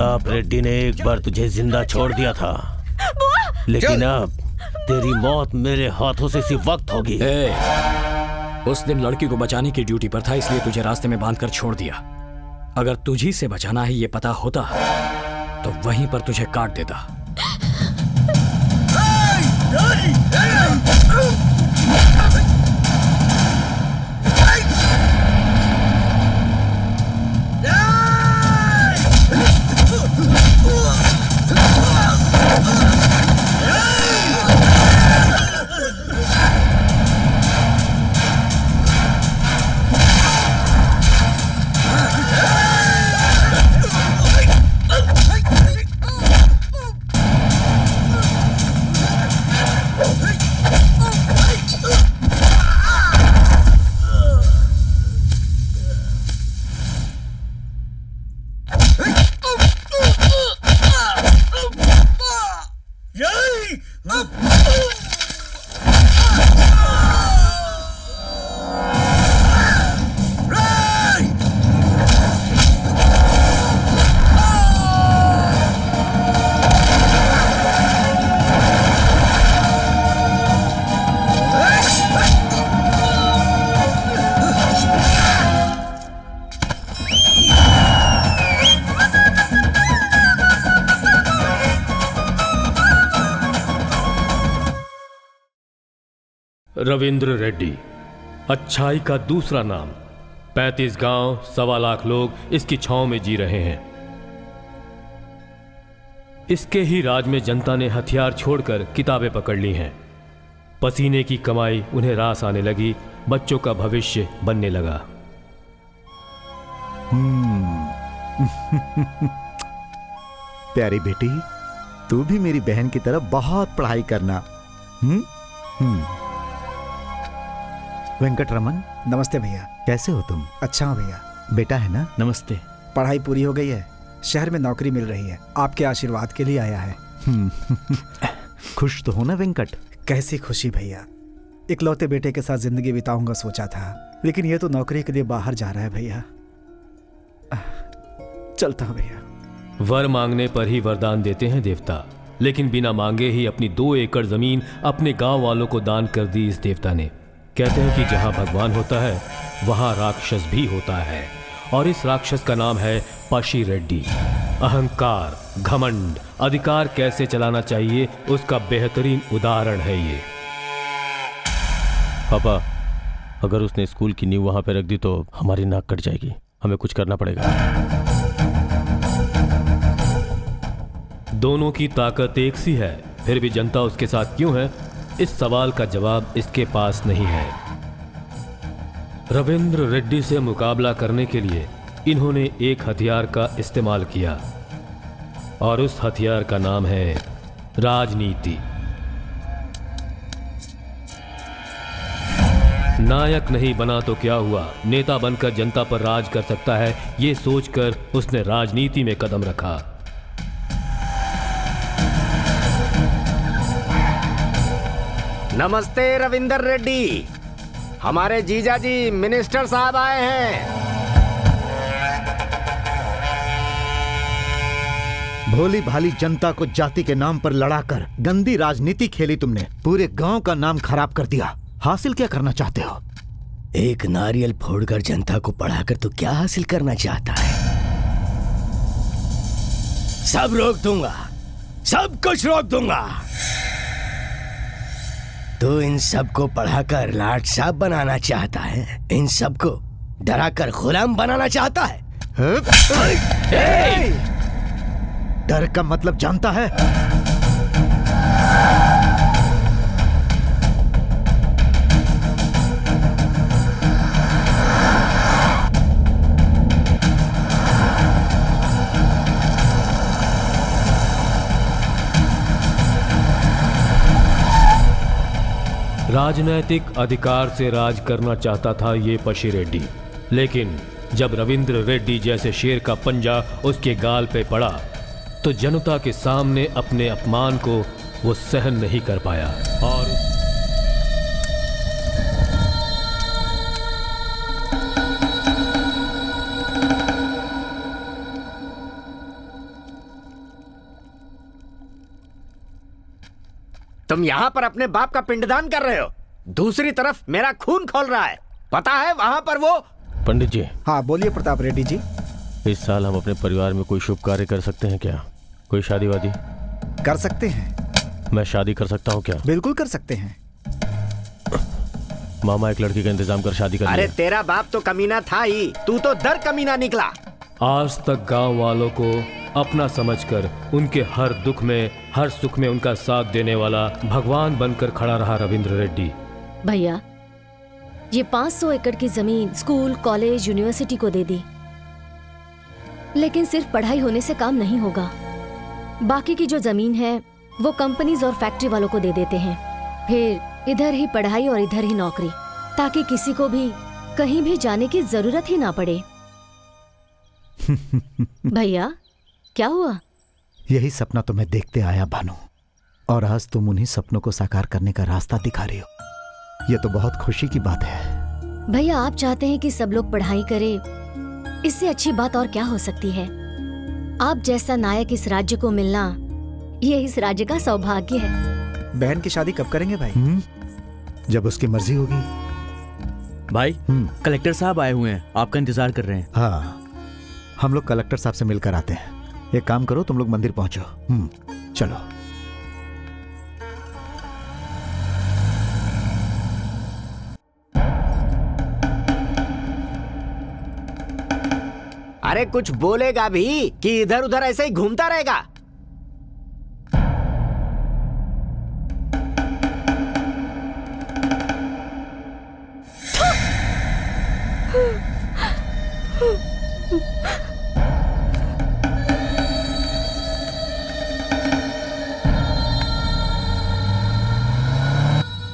प्रताप रेड्डी ने एक बार तुझे जिंदा छोड़ दिया था, लेकिन अब तेरी मौत मेरे हाथों से इसी वक्त होगी। उस दिन लड़की को बचाने की ड्यूटी पर था, इसलिए तुझे रास्ते में बांधकर छोड़ दिया। अगर तुझी से बचाना है ये पता होता तो वहीं पर तुझे काट देता। रविंद्र रेड्डी, अच्छाई का दूसरा नाम। 35 गांव, 1.25 लाख लोग इसकी छांव में जी रहे हैं। इसके ही राज में जनता ने हथियार छोड़कर किताबें पकड़ ली हैं। पसीने की कमाई उन्हें रास आने लगी, बच्चों का भविष्य बनने लगा। प्यारी बेटी, तू भी मेरी बहन की तरह बहुत पढ़ाई करना। वेंकटरमन, नमस्ते भैया। कैसे हो तुम? अच्छा हूँ भैया। बेटा है ना? नमस्ते। पढ़ाई पूरी हो गई है, शहर में नौकरी मिल रही है, आपके आशीर्वाद के लिए आया है। खुश तो हो ना वेंकट? कैसी खुशी भैया, इकलौते बेटे के साथ जिंदगी बिताऊंगा सोचा था, लेकिन ये तो नौकरी के लिए बाहर जा रहा है भैया। चलता हूँ भैया। वर मांगने पर ही वरदान देते हैं देवता, लेकिन बिना मांगे ही अपनी 2 एकड़ जमीन अपने गांव वालों को दान कर दी इस देवता ने। कहते हैं कि जहां भगवान होता है वहां राक्षस भी होता है, और इस राक्षस का नाम है पशी रेड्डी। अहंकार, घमंड, अधिकार कैसे चलाना चाहिए उसका बेहतरीन उदाहरण है ये। पापा, अगर उसने स्कूल की नींव वहां पे रख दी तो हमारी नाक कट जाएगी। हमें कुछ करना पड़ेगा। दोनों की ताकत एक सी है, फिर भी जनता उसके साथ क्यों है, इस सवाल का जवाब इसके पास नहीं है। रविंद्र रेड्डी से मुकाबला करने के लिए इन्होंने एक हथियार का इस्तेमाल किया, और उस हथियार का नाम है राजनीति। नायक नहीं बना तो क्या हुआ, नेता बनकर जनता पर राज कर सकता है, ये सोचकर उसने राजनीति में कदम रखा। नमस्ते रविंदर रेड्डी, हमारे जीजा जी मिनिस्टर साहब आए हैं। भोली भाली जनता को जाति के नाम पर लड़ाकर गंदी राजनीति खेली तुमने, पूरे गांव का नाम खराब कर दिया। हासिल क्या करना चाहते हो? एक नारियल फोड़कर जनता को पढ़ाकर तो क्या हासिल करना चाहता है? सब रोक दूंगा, सब कुछ रोक दूंगा। तो इन सबको पढ़ाकर लाट साहब बनाना चाहता है, इन सबको डराकर गुलाम बनाना चाहता है। डर का मतलब जानता है? राजनैतिक अधिकार से राज करना चाहता था ये पशी रेड्डी, लेकिन जब रविंद्र रेड्डी जैसे शेर का पंजा उसके गाल पे पड़ा तो जनता के सामने अपने अपमान को वो सहन नहीं कर पाया, और तुम यहाँ पर अपने बाप का पिंडदान कर रहे हो, दूसरी तरफ मेरा खून खौल रहा है। पता है वहाँ पर वो। पंडित जी। हाँ बोलिए प्रताप रेड्डी जी। इस साल हम अपने परिवार में कोई शुभ कार्य कर सकते हैं क्या? कोई शादी वादी? कर सकते हैं। मैं शादी कर सकता हूँ क्या? बिल्कुल कर सकते हैं। मामा एक लड़की का इंतजाम कर शादी कर। अरे तेरा बाप तो कमीना था ही, तू तो दर कमीना निकला। आज तक गांव वालों को अपना समझकर उनके हर दुख में हर सुख में उनका साथ देने वाला भगवान बनकर खड़ा रहा रविंद्र रेड्डी। भैया, ये 500 एकड़ की जमीन स्कूल, कॉलेज, यूनिवर्सिटी को दे दी, लेकिन सिर्फ पढ़ाई होने से काम नहीं होगा। बाकी की जो जमीन है वो कंपनीज और फैक्ट्री वालों को दे देते हैं। फिर इधर ही पढ़ाई और इधर ही नौकरी, ताकि किसी को भी कहीं भी जाने की जरूरत ही ना पड़े। भैया क्या हुआ? यही सपना तुम्हें देखते आया भानु, और आज तुम उन्हीं सपनों को साकार करने का रास्ता दिखा रही हो। ये तो बहुत खुशी की बात है। भैया आप चाहते हैं कि सब लोग पढ़ाई करें, इससे अच्छी बात और क्या हो सकती है? आप जैसा नायक इस राज्य को मिलना, ये इस राज्य का सौभाग्य है। बहन की शादी कब करेंगे भाई? जब उसकी मर्जी होगी। भाई कलेक्टर साहब आए हुए हैं, आपका इंतजार कर रहे हैं। हाँ, हम लोग कलेक्टर साहब से मिलकर आते हैं। एक काम करो, तुम लोग मंदिर पहुंचो। चलो। अरे कुछ बोलेगा भी कि इधर उधर ऐसे ही घूमता रहेगा?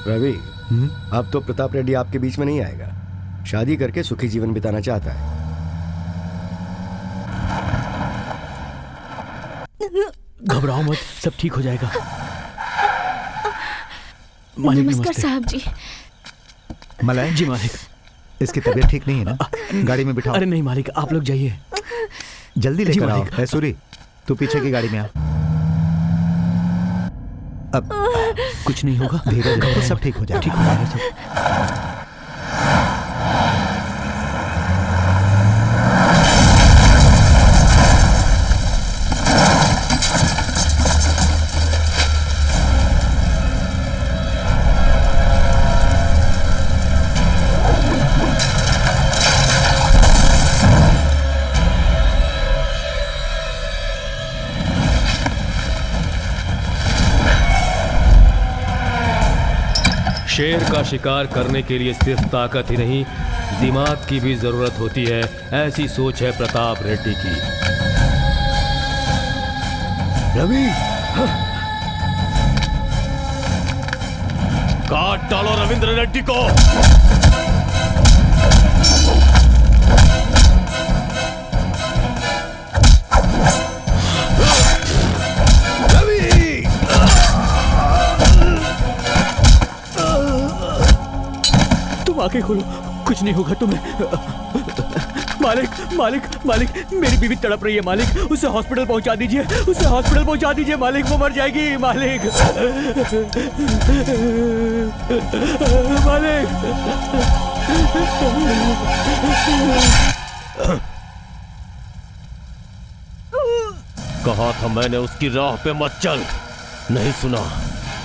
रवि, अब तो प्रताप रेड्डी आपके बीच में नहीं आएगा। शादी करके सुखी जीवन बिताना चाहता है। घबराओ मत, सब ठीक हो जाएगा। नमस्कार साहब जी। मलाय जी मालिक। इसकी तबीयत ठीक नहीं है ना? गाड़ी में बिठाओ। अरे नहीं मालिक, आप लोग जाइए। जल्दी जी लेकर आओ। मालिक। ए सूरी, तू पीछे की गाड़ी में आ। अब कुछ नहीं होगा, धीरे धीरे सब ठीक हो जाएगा। ठीक हो जाएगा सब। शेर का शिकार करने के लिए सिर्फ ताकत ही नहीं, दिमाग की भी जरूरत होती है। ऐसी सोच है प्रताप रेड्डी की। रवि, काट डालो रविंद्र रेड्डी को। आंखें खोलो, कुछ नहीं होगा तुम्हें। मालिक मालिक मालिक, मेरी बीवी तड़प रही है मालिक, उसे हॉस्पिटल पहुंचा दीजिए, उसे हॉस्पिटल पहुंचा दीजिए मालिक, वो मर जाएगी मालिक। मालिक। कहा था मैंने उसकी राह पे मत चल, नहीं सुना।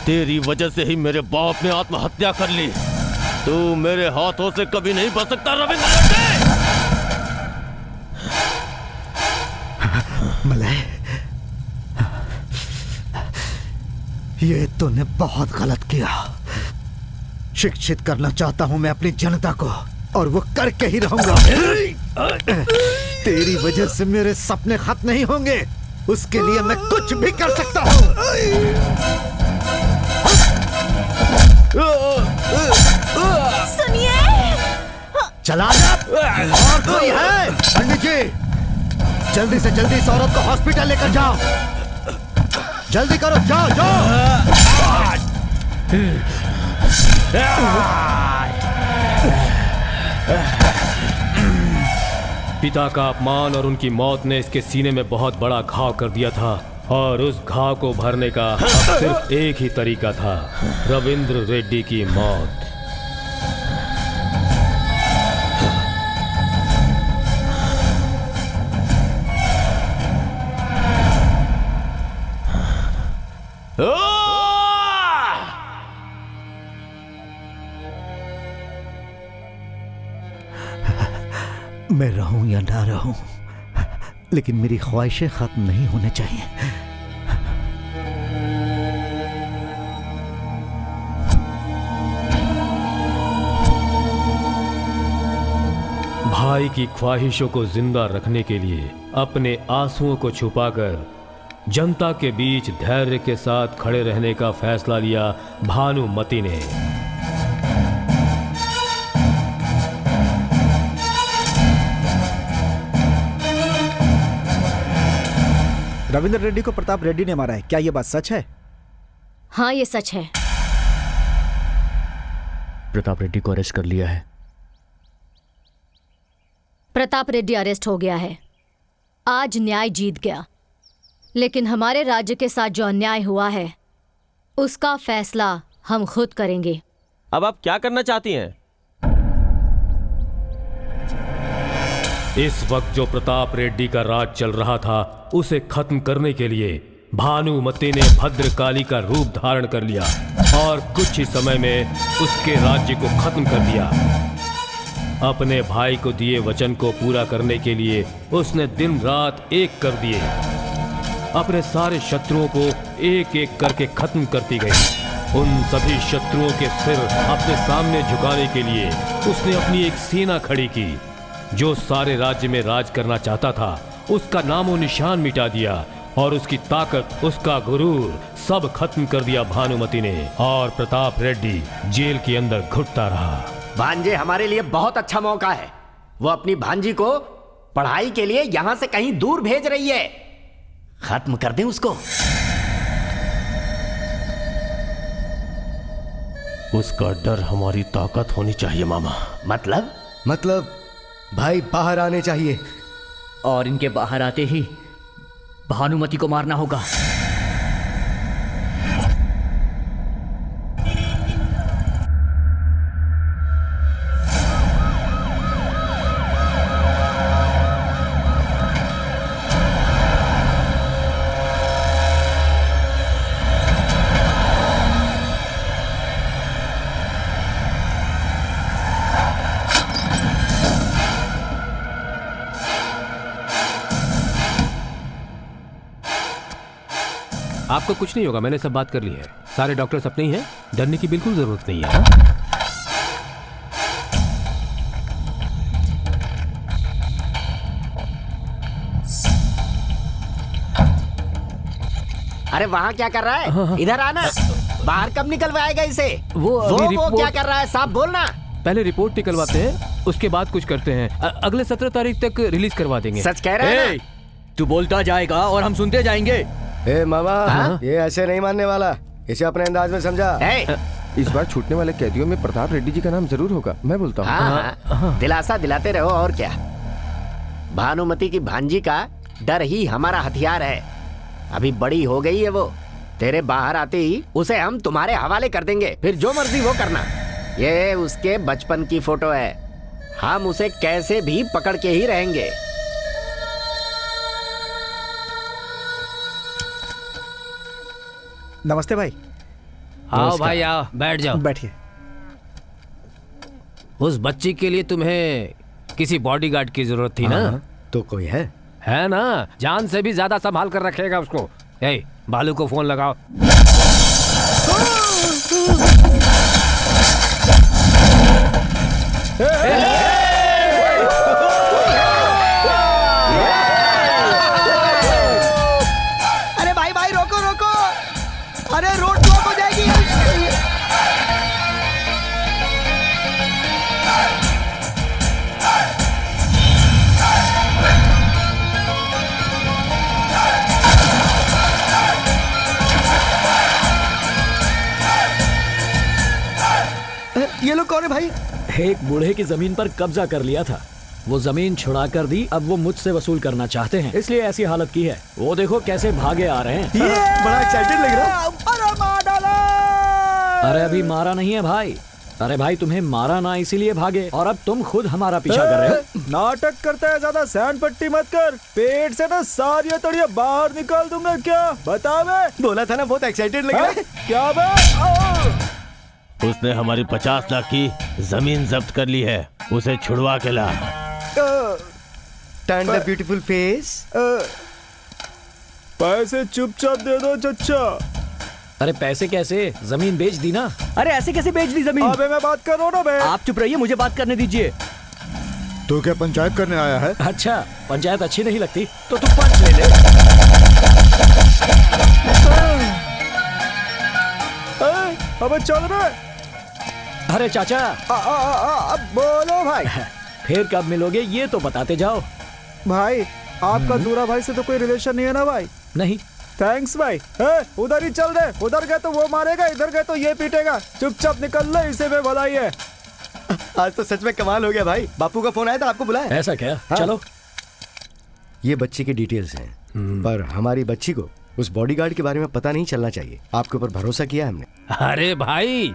तेरी वजह से ही मेरे बाप ने आत्महत्या कर ली। तू मेरे हाथों से कभी नहीं बच सकता रविंद्र रेड्डी। मलय, ये तूने बहुत गलत किया। शिक्षित करना चाहता हूं मैं अपनी जनता को, और वो करके ही रहूंगा। तेरी वजह से मेरे सपने खत्म नहीं होंगे, उसके लिए मैं कुछ भी कर सकता हूं। सुनिए, चला जा। और कोई है? पंडित जी, जल्दी से जल्दी इस औरत को हॉस्पिटल लेकर जाओ। जल्दी करो, जाओ जाओ। पिता का अपमान और उनकी मौत ने इसके सीने में बहुत बड़ा घाव कर दिया था। और उस घाव को भरने का अब सिर्फ एक ही तरीका था, रविंद्र रेड्डी की मौत। मैं रहूं या ना रहूं, लेकिन मेरी ख्वाहिशें खत्म नहीं होने चाहिए। भाई की ख्वाहिशों को जिंदा रखने के लिए अपने आंसुओं को छुपाकर जनता के बीच धैर्य के साथ खड़े रहने का फैसला लिया भानुमति ने। रविंद्र रेड्डी को प्रताप रेड्डी ने मारा है, क्या ये बात सच है? हाँ, ये सच है। प्रताप रेड्डी को अरेस्ट कर लिया है। प्रताप रेड्डी अरेस्ट हो गया है। आज न्याय जीत गया, लेकिन हमारे राज्य के साथ जो अन्याय हुआ है उसका फैसला हम खुद करेंगे। अब आप क्या करना चाहती हैं? इस वक्त जो प्रताप रेड्डी का राज चल रहा था उसे खत्म करने के लिए भानुमति ने भद्रकाली का रूप धारण कर लिया और कुछ ही समय में उसके राज्य को खत्म कर दिया। अपने भाई को दिए वचन को पूरा करने के लिए उसने दिन रात एक कर दिए। अपने सारे शत्रुओं को एक एक करके खत्म करती गई। उन सभी शत्रुओं के सिर अपने सामने झुकाने के लिए उसने अपनी एक सेना खड़ी की। जो सारे राज्य में राज करना चाहता था उसका नामो निशान मिटा दिया और उसकी ताकत, उसका गुरूर सब खत्म कर दिया भानुमति ने। और प्रताप रेड्डी जेल के अंदर घुटता रहा। भांजे हमारे लिए बहुत अच्छा मौका है। वो अपनी भांजी को पढ़ाई के लिए यहां से कहीं दूर भेज रही है। खत्म कर दें उसको। उसका डर हमारी ताकत होनी चाहिए मामा। मतलब भाई बाहर आने चाहिए। और इनके बाहर आते ही भानुमति को मारना होगा। आपको कुछ नहीं होगा, मैंने सब बात कर ली है। सारे डॉक्टर्स अपने ही हैं, डरने की बिल्कुल जरूरत नहीं है। अरे वहाँ क्या कर रहा है? इधर आना। बाहर कब निकलवाएगा इसे? वो क्या कर रहा है? साफ बोलना। पहले रिपोर्ट निकलवाते हैं, उसके बाद कुछ करते हैं। अगले 17 तारीख तक रिलीज करवा देंगे। सच कह रहे हैं? तू बोलता जाएगा और हम सुनते जाएंगे। ए मामा, ये ऐसे नहीं मानने वाला। इसे अपने अंदाज में समझा। इस बार छूटने वाले कैदियों में प्रताप रेड्डी जी का नाम जरूर होगा, मैं बोलता हूँ। दिलासा दिलाते रहो और क्या। भानुमति की भांजी का डर ही हमारा हथियार है। अभी बड़ी हो गई है वो। तेरे बाहर आते ही उसे हम तुम्हारे हवाले कर देंगे, फिर जो मर्जी वो करना। ये उसके बचपन की फोटो है। हम उसे कैसे भी पकड़ के ही रहेंगे। नमस्ते भाई। आओ भाई आओ, बैठ जाओ। बैठिए। उस बच्ची के लिए तुम्हें किसी बॉडीगार्ड की जरूरत थी ना? तो कोई है ना? जान से भी ज्यादा संभाल कर रखेगा उसको। ए, बालू को फोन लगाओ। अरे भाई भाई रोको रोको। अरे रोड ब्लॉक हो जाएगी। ये लोग कौन है भाई? एक बूढ़े की जमीन पर कब्जा कर लिया था वो जमीन छुड़ा कर दी, अब वो मुझसे वसूल करना चाहते हैं, इसलिए ऐसी हालत की है। वो देखो कैसे भागे आ रहे हैं। बड़ा एक्साइटेड लग रहा है। अरे मार डाला। अरे अभी मारा नहीं है भाई। अरे भाई तुम्हें मारा ना इसीलिए भागे, और अब तुम खुद हमारा पीछा कर रहे हो। नाटक करता है, ज्यादा सैंड पट्टी मत कर। पेट से ना सारी तड़िया बाहर निकाल दूंगा। क्या बता बे? बोला था ना बहुत एक्साइटेड लग रहा है। क्या बे? उसने हमारी 50 लाख की जमीन जब्त कर ली है, उसे छुड़वा के ला। Turn the beautiful face. पैसे चुपचाप दे दो चच्चा। अरे पैसे कैसे, जमीन बेच दी ना। अरे ऐसे कैसे बेच दी जमीन? अबे मैं बात कर रहा हूँ ना बे। आप चुप रहिए, मुझे बात करने दीजिए। तू क्या पंचायत करने आया है? अच्छा, पंचायत अच्छी नहीं लगती तो तू पंच ले ले। अबे चल बे। अरे चाचा। अब बोलो भाई। फिर कब मिलोगे ये तो बताते जाओ। भाई आपका दूरा भाई से तो कोई रिलेशन नहीं है ना भाई? नहीं। थैंक्स भाई। उधर ही चल दे, उधर गए तो वो मारेगा, इधर गए तो ये पीटेगा। चुपचाप निकल ले, इसे में भलाई है। आज तो सच में कमाल हो गया भाई। बापू का फोन आया था, आपको बुलाया? ऐसा क्या? हाँ। चलो। ये बच्ची की डिटेल्स हैं, पर हमारी बच्ची को उस बॉडीगार्ड के बारे में पता नहीं चलना चाहिए। आपके ऊपर भरोसा किया हमने। अरे भाई,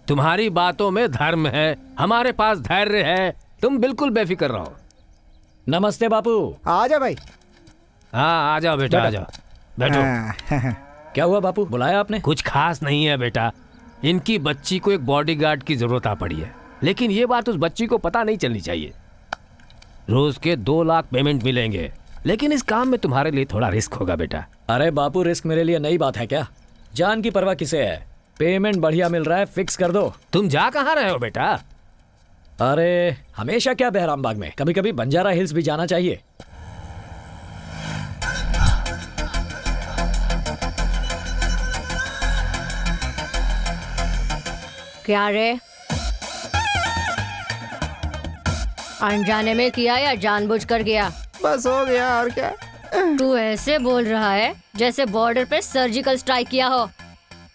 तुम्हारी बातों में धर्म है, हमारे पास धैर्य है, तुम बिल्कुल बेफिक्र रहो। नमस्ते बापू। आ जा भाई। हाँ आ जाओ बेटा, आ जाओ, बैठो। क्या हुआ बापू, बुलाया आपने? कुछ खास नहीं है बेटा, इनकी बच्ची को एक बॉडीगार्ड की जरूरत आ पड़ी है, लेकिन ये बात उस बच्ची को पता नहीं चलनी चाहिए। रोज के 2 लाख पेमेंट मिलेंगे, लेकिन इस काम में तुम्हारे लिए थोड़ा रिस्क होगा बेटा। अरे बापू, रिस्क मेरे लिए नई बात है क्या? जान की परवाह किसे है? पेमेंट बढ़िया मिल रहा है, फिक्स कर दो। तुम जा कहाँ रहे हो बेटा? अरे हमेशा क्या बहराम बाग में, कभी कभी बंजारा हिल्स भी जाना चाहिए। क्या रे, अनजाने में किया या जानबूझकर किया? बस हो गया, और क्या। तू ऐसे बोल रहा है जैसे बॉर्डर पे सर्जिकल स्ट्राइक किया हो।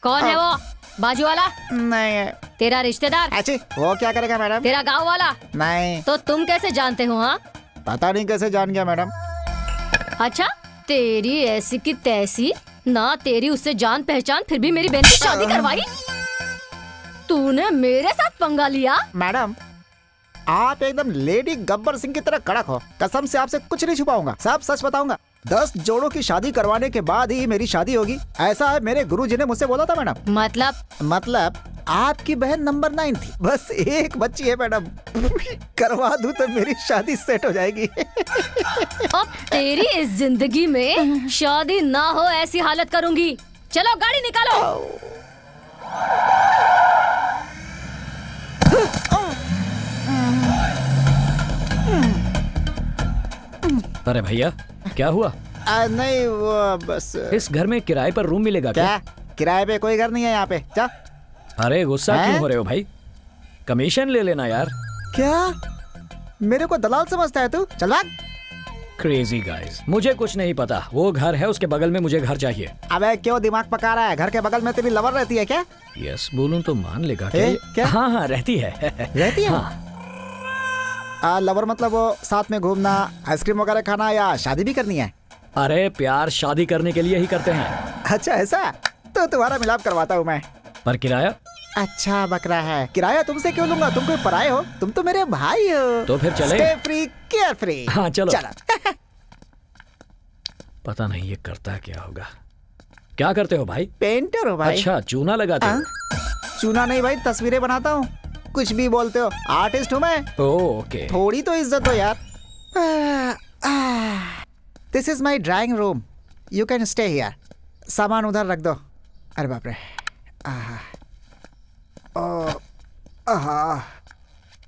कौन है वो? बाजू वाला? नहीं है। तेरा रिश्तेदार? अच्छी, वो क्या करेगा मैडम? तेरा गांव वाला? नहीं। तो तुम कैसे जानते हो? हाँ, पता नहीं कैसे जान गया मैडम। अच्छा, तेरी ऐसी की तैसी ना, तेरी उससे जान पहचान, फिर भी मेरी बहन की शादी करवाई। तूने मेरे साथ पंगा लिया? मैडम आप एकदम लेडी गब्बर सिंह की तरह कड़क हो। कसम से आपसे कुछ नहीं छुपाऊंगा, सब सच बताऊंगा। 10 जोड़ों की शादी करवाने के बाद ही मेरी शादी होगी, ऐसा है मेरे गुरुजी ने मुझसे बोला था मैडम। मतलब आपकी बहन नंबर 9 थी, बस एक बच्ची है मैडम। करवा दूं तो मेरी शादी सेट हो जाएगी। अब तेरी इस जिंदगी में शादी ना हो ऐसी हालत करूंगी। चलो गाड़ी निकालो। अरे भैया, क्या हुआ? नहीं वो बस। इस घर में किराए पर रूम मिलेगा क्या? किराए पे कोई घर नहीं है यहाँ पे। जा। अरे गुस्सा क्यों हो रहे हो भाई? कमीशन ले लेना यार। क्या मेरे को दलाल समझता है तू? चल भाग। क्रेजी गाइस, मुझे कुछ नहीं पता। वो घर है, उसके बगल में मुझे घर चाहिए। अबे क्यों दिमाग पका रहा है? घर के बगल में तेरी लवर रहती है क्या? यस बोलूं तो मान लेगा क्या? हाँ रहती है। रहती है? हाँ। लवर मतलब वो साथ में घूमना, आइसक्रीम वगैरह खाना, या शादी भी करनी है? अरे प्यार शादी करने के लिए ही करते हैं। अच्छा ऐसा? तो तुम्हारा मिलाप करवाता हूँ मैं। पर किराया? अच्छा बकरा है, किराया तुमसे क्यों लूंगा? तुम कोई पराये हो? तुम तो मेरे भाई हो। तो फिर चले? Stay free care free. हाँ चलो। चलो। पता नहीं ये करता क्या होगा। क्या करते हो भाई? पेंटर हो भाई। अच्छा, चूना लगाते हो? चूना नहीं भाई, तस्वीरें बनाता हूँ। कुछ भी बोलते हो, आर्टिस्ट हूँ मैं। ओके। थोड़ी तो इज्जत दो यार। This is my drawing room, you can stay here. सामान उधर रख दो। अरे बाप रे।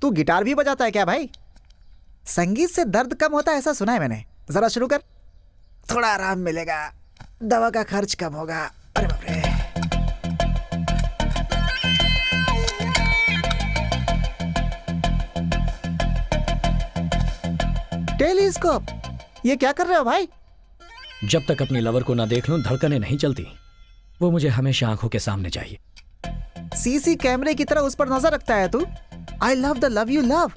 तू गिटार भी बजाता है क्या भाई? संगीत से दर्द कम होता है ऐसा सुना है मैंने। जरा शुरू कर, थोड़ा आराम मिलेगा, दवा का खर्च कम होगा। अरे बाप रे। टेलीस्कोप, ये क्या कर रहे हो भाई? जब तक अपनी लवर को ना देख लूं धड़कनें नहीं चलती। वो मुझे हमेशा आंखों के सामने चाहिए। सीसी कैमरे की तरह उस पर नजर रखता है तू। I love the love you love.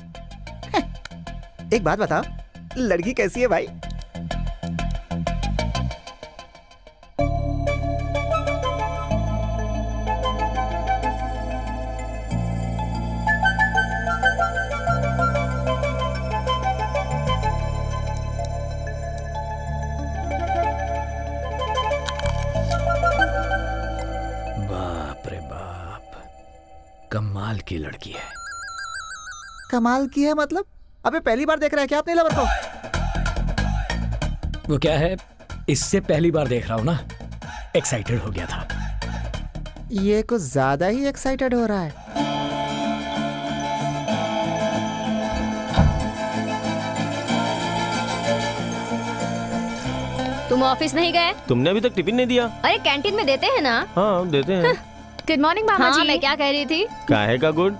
एक बात बताओ, लड़की कैसी है भाई? बाप रे बाप, कमाल की लड़की है। कमाल की है मतलब? अबे पहली बार देख रहा है क्या अपने लवर को? वो क्या है, इससे पहली बार देख रहा हूं ना, एक्साइटेड हो गया था। ये कुछ ज्यादा ही एक्साइटेड हो रहा है। तुम ऑफिस नहीं गए? तुमने अभी तक टिफिन नहीं दिया? अरे कैंटीन में देते हैं ना। हाँ देते हैं। गुड मॉर्निंग मामा जी। मैं क्या कह रही थी? काहे का गुड?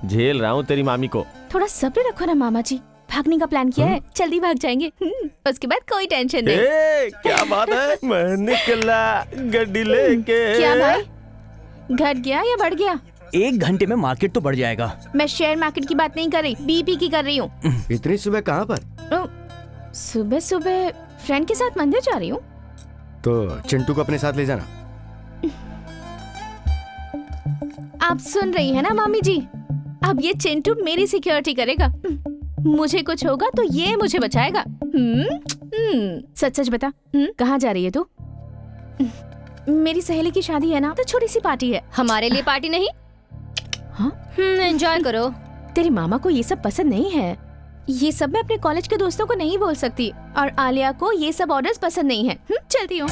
झेल रहा हूँ तेरी मामी को। थोड़ा सब्र रखो ना मामा जी, भागने का प्लान किया है, जल्दी भाग जाएंगे। उसके बाद कोई टेंशन नहीं। क्या बात है? मैं निकला गड्डी लेके। क्या भाई, घट गया या बढ़ गया? 1 घंटे में मार्केट तो बढ़ जाएगा। मैं शेयर मार्केट की बात नहीं कर रही, बीपी की कर रही हूँ। इतनी सुबह कहाँ पर? सुबह सुबह फ्रेंड के साथ मंदिर जा रही हूँ। तो चिंटू को अपने साथ ले जाना। आप सुन रही है ना मामी जी, अब ये चिंटू मेरी सिक्योरिटी करेगा। मुझे कुछ होगा तो ये मुझे बचाएगा। सच सच बता, कहाँ जा रही है तू? मेरी सहेली की शादी है ना, तो छोटी सी पार्टी है। हमारे लिए पार्टी नहीं? हाँ, एंजॉय करो। तेरी मामा को ये सब पसंद नहीं है। ये सब मैं अपने कॉलेज के दोस्तों को नहीं बोल सकती, और आलिया को ये सब ऑर्डर्स पसंद नहीं है। चलती हूँ।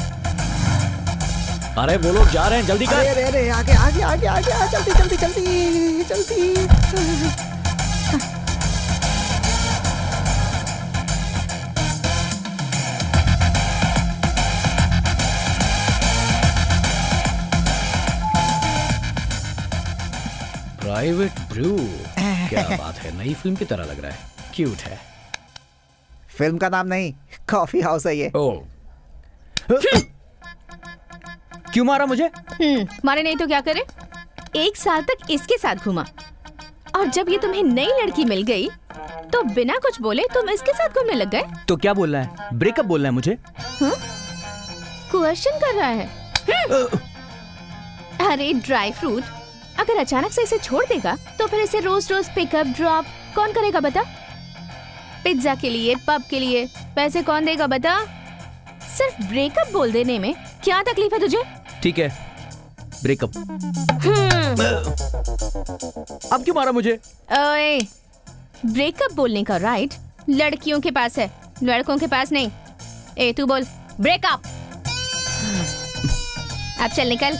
अरे वो लोग जा रहे हैं, जल्दी कर। अरे अरे आगे आगे आगे आगे आ, जल्दी जल्दी जल्दी जल्दी। प्राइवेट ब्रू, क्या बात है, नई फिल्म की तरह लग रहा है, क्यूट है। फिल्म का नाम नहीं, कॉफी हाउस है ये। क्यों मारा मुझे? मारे नहीं तो क्या करे? 1 साल तक इसके साथ घूमा, और जब ये तुम्हें नई लड़की मिल गई तो बिना कुछ बोले तुम इसके साथ घूमने लग गए। तो क्या बोलना है? ब्रेकअप बोलना है मुझे? क्वेश्चन कर रहा है। अरे ड्राई फ्रूट, अगर अचानक से इसे छोड़ देगा तो फिर इसे रोज रोज पिकअप ड्रॉप कौन करेगा बता? पिज्जा के लिए, पब के लिए पैसे कौन देगा बता? सिर्फ ब्रेकअप बोल देने में क्या तकलीफ है तुझे? ठीक है, ब्रेकअप। अब क्यों मारा मुझे? ओए, ब्रेकअप बोलने का राइट लड़कियों के पास है, लड़कों के पास नहीं। ए तू बोल ब्रेकअप। अब चल निकल।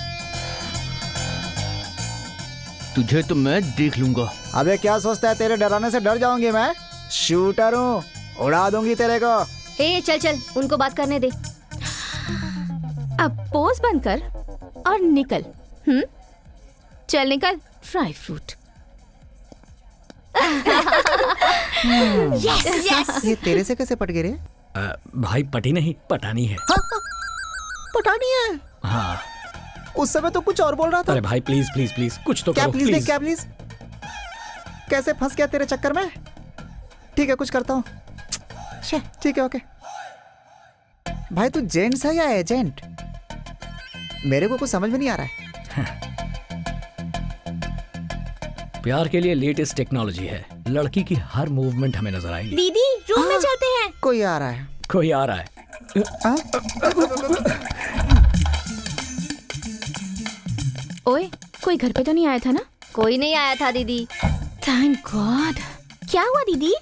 तुझे तो मैं देख लूंगा। अबे क्या सोचता है, तेरे डराने से डर जाऊंगी मैं? शूटर हूँ, उड़ा दूंगी तेरे को। ए चल चल, उनको बात करने दे। अब पोज बंद कर और निकल। चल निकल, ड्राई फ्रूट। Yes yes. ये तेरे से कैसे पट गए रे? भाई पटी नहीं, पटानी है। पटानी है? हाँ। उस समय तो कुछ और बोल रहा था। अरे भाई प्लीज प्लीज प्लीज कुछ तो क्या करो प्लीज? प्लीज। क्या प्लीज? कैसे फंस गया तेरे चक्कर में? ठीक है, कुछ करता हूँ। ठीक है, ओके। भाई तू जेंट्स है या एजेंट? मेरे को कुछ समझ में नहीं आ रहा है। प्यार के लिए लेटेस्ट टेक्नोलॉजी है, लड़की की हर मूवमेंट हमें नजर आएगी। दीदी रूम में चलते हैं। कोई आ रहा है। कोई आ रहा है। ओए, कोई घर पे तो नहीं आया था ना? कोई नहीं आया था दीदी। Thank God. क्या हुआ दीदी?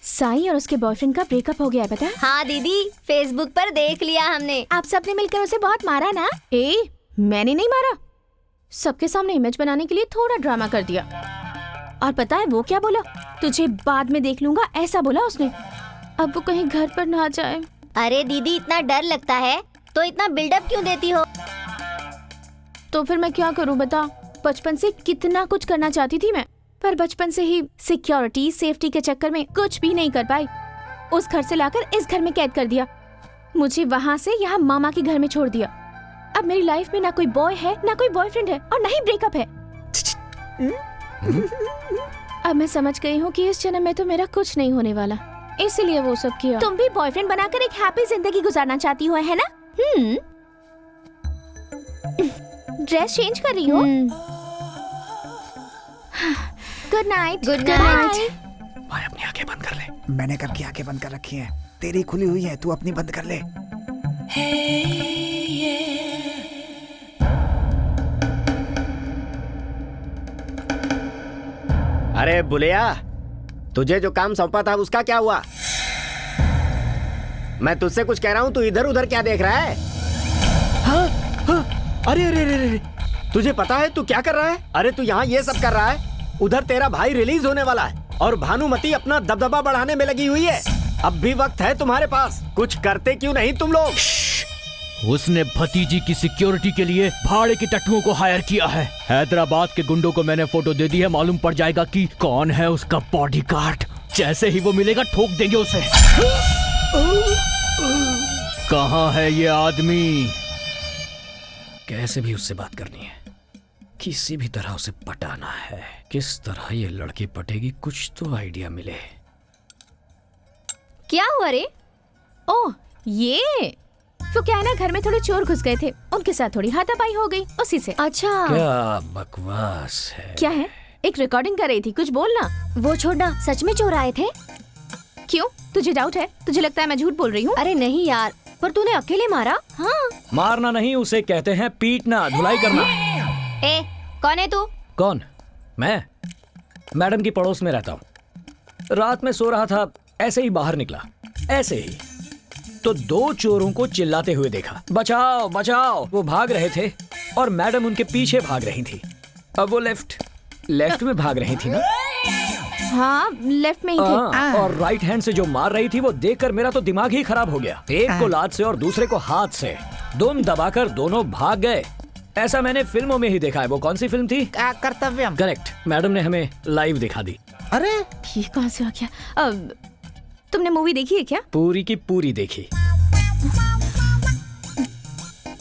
साई और उसके बॉयफ्रेंड का ब्रेकअप हो गया है, पता है? हाँ दीदी, फेसबुक पर देख लिया हमने। आप सबने मिलकर उसे बहुत मारा ना? मैंने नहीं मारा, सबके सामने इमेज बनाने के लिए थोड़ा ड्रामा कर दिया। और पता है वो क्या बोला? तुझे बाद में देख लूंगा, ऐसा बोला उसने। अब वो कहीं घर पर ना जाए। अरे दीदी, इतना डर लगता है तो इतना बिल्डअप क्यों देती हो? तो फिर मैं क्या करूं बता? बचपन से कितना कुछ करना चाहती थी मैं, पर बचपन से ही सिक्योरिटी सेफ्टी के चक्कर में कुछ भी नहीं कर पाई। उस घर से लाकर इस घर में कैद कर दिया, मुझे वहाँ से यहाँ मामा के घर में छोड़ दिया। अब मेरी लाइफ में ना कोई बॉय है, ना कोई बॉयफ्रेंड है, और ना ही ब्रेकअप है। अब मैं समझ गई हूँ कि इस जन्म में तो मेरा कुछ नहीं होने वाला, इसलिए वो सब किया। तुम भी बॉयफ्रेंड बनाकर एक हैप्पी जिंदगी गुजारना चाहती हो, है ना? ड्रेस चेंज कर रही हो? Good night. Good night. भाई अपनी आंखें बंद कर ले। मैंने कब की आंखें बंद कर रखी हैं? तेरी खुली हुई है, तू अपनी बंद कर ले। अरे बुलिया, तुझे जो काम सौंपा था उसका क्या हुआ? मैं तुझसे कुछ कह रहा हूँ, तू इधर उधर क्या देख रहा है? हाँ, हाँ, अरे अरे अरे अरे, तुझे पता है तू क्या कर रहा है? अरे तू यहाँ ये सब कर रहा है, उधर तेरा भाई रिलीज होने वाला है और भानुमति अपना दबदबा बढ़ाने में लगी हुई है। अब भी वक्त है तुम्हारे पास, कुछ करते क्यों नहीं तुम लोग? उसने भतीजी की सिक्योरिटी के लिए भाड़े के टट्टुओं को हायर किया है। हैदराबाद के गुंडों को मैंने फोटो दे दी है, मालूम पड़ जाएगा कि कौन है उसका बॉडीगार्ड। जैसे ही वो मिलेगा ठोक देंगे उसे। कहाँ है ये आदमी? कैसे भी उससे बात करनी है, किसी भी तरह उसे पटाना है। किस तरह ये लड़की पटेगी, कुछ तो आइडिया मिले। क्या हुआ रे? ओह ये तो क्या है ना, घर में थोड़े चोर घुस गए थे, उनके साथ थोड़ी हाथापाई हो गई उसी से। अच्छा क्या बकवास है। क्या है? एक रिकॉर्डिंग कर रही थी, कुछ बोलना। वो छोड़ना, सच में चोर आए थे? क्यों, तुझे डाउट है? तुझे लगता है मैं झूठ बोल रही हूँ? अरे नहीं यार, पर तूने अकेले मारा? हाँ। मारना नहीं, उसे कहते हैं पीटना, धुलाई करना। ए, कौन है तू? कौन? मैं मैडम की पड़ोस में रहता हूँ। रात में सो रहा था, ऐसे ही बाहर निकला, ऐसे ही तो दो चोरों को चिल्लाते हुए देखा, बचाओ बचाओ। वो भाग रहे थे और मैडम उनके पीछे भाग रही थी। अब वो लेफ्ट में भाग रही थी ना? हाँ, लेफ्ट में ही थे। और राइट हैंड से जो मार रही थी वो देखकर मेरा तो दिमाग ही खराब हो गया। एक को लात से और दूसरे को हाथ से, दुम दबाकर दोनों भाग गए। ऐसा मैंने फिल्मों में ही देखा है। वो कौन सी फिल्म थी? कर्तव्यम। करेक्ट, मैडम ने हमें लाइव दिखा दी। अरे ये कहाँ से आ गया? अब तुमने मूवी देखी है क्या? पूरी की पूरी देखी।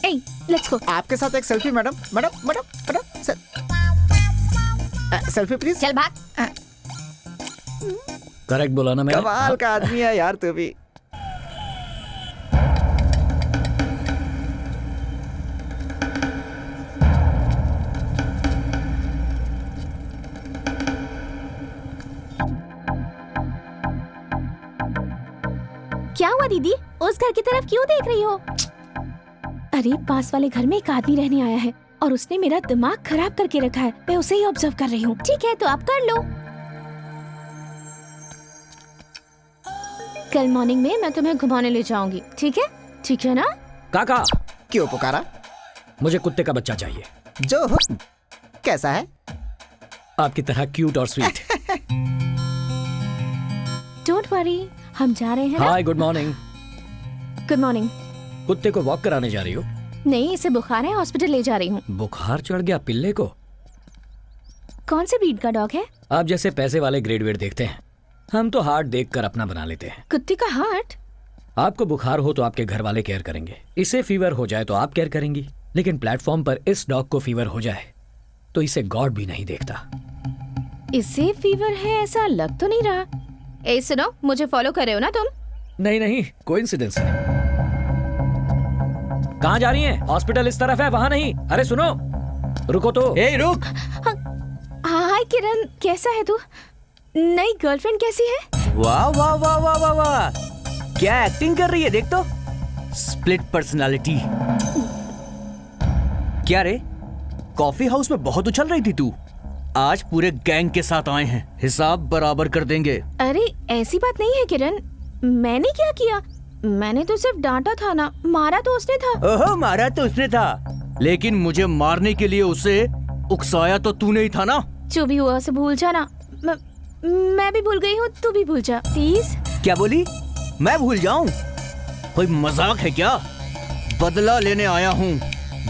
ए, लेट्स गो। आपके साथ एक selfie madam. Madam madam madam selfie please. चल भाग। करेक्ट बोला ना मैंने? कमाल का आदमी है यार तू भी। क्या हुआ दीदी, उस घर की तरफ क्यों देख रही हो? अरे पास वाले घर में एक आदमी रहने आया है और उसने मेरा दिमाग खराब करके रखा है। मैं उसे ही ऑब्जर्व कर रही हूँ। ठीक है तो आप कर लो। कल मॉर्निंग में मैं तुम्हें घुमाने ले जाऊंगी, ठीक है? ठीक है ना? काका। क्यों पुकारा? मुझे कुत्ते का बच्चा चाहिए। जो हो। कैसा है? आपकी तरह क्यूट और स्वीट। डोंट वरी, हम जा रहे हैं। हाय, गुड मॉर्निंग। Good morning. कुत्ते को वॉक कराने जा रही हो? नहीं, इसे बुखार है, हॉस्पिटल ले जा रही हूँ। बुखार चढ़ गया पिल्ले को? कौन से ब्रीड का डॉग है? आप जैसे पैसे वाले ग्रेड वेड देखते हैं, हम तो हार्ट देखकर अपना बना लेते हैं। कुत्ते का हार्ट? आपको बुखार हो तो आपके घर वाले केयर करेंगे, इसे फीवर हो जाए तो आप केयर करेंगी, लेकिन प्लेटफॉर्म पर इस डॉग को फीवर हो जाए तो इसे गॉड भी नहीं देखता। इसे फीवर है ऐसा लग तो नहीं रहा। ए सुनो, मुझे फॉलो कर रहे हो ना तुम? नहीं नहीं, कोइंसिडेंस है। कहाँ जा रही हैं? हॉस्पिटल इस तरफ है, वहाँ नहीं। अरे सुनो, रुको तो। ए रुक। हाय किरण, कैसा है तू? नई गर्लफ्रेंड कैसी है? वाह वाह वाह वाह वाह वाह, क्या एक्टिंग कर रही है, देख तो। Split personality. क्या रे, कॉफी हाउस में बहुत उछल रही थी तू। आज पूरे गैंग के साथ आए हैं, हिसाब बराबर कर देंगे। अरे ऐसी बात नहीं है किरण, मैंने क्या किया? मैंने तो सिर्फ डांटा था ना, मारा तो उसने था। ओहो, मारा तो उसने था, लेकिन मुझे मारने के लिए उसे उकसाया तो तूने ही था ना। जो भी हुआ उसे भूल जाना। मैं भी भूल गई हूँ, तू भी भूल जा प्लीज। क्या बोली? मैं भूल जाऊं? कोई मजाक है क्या? बदला लेने आया हूँ,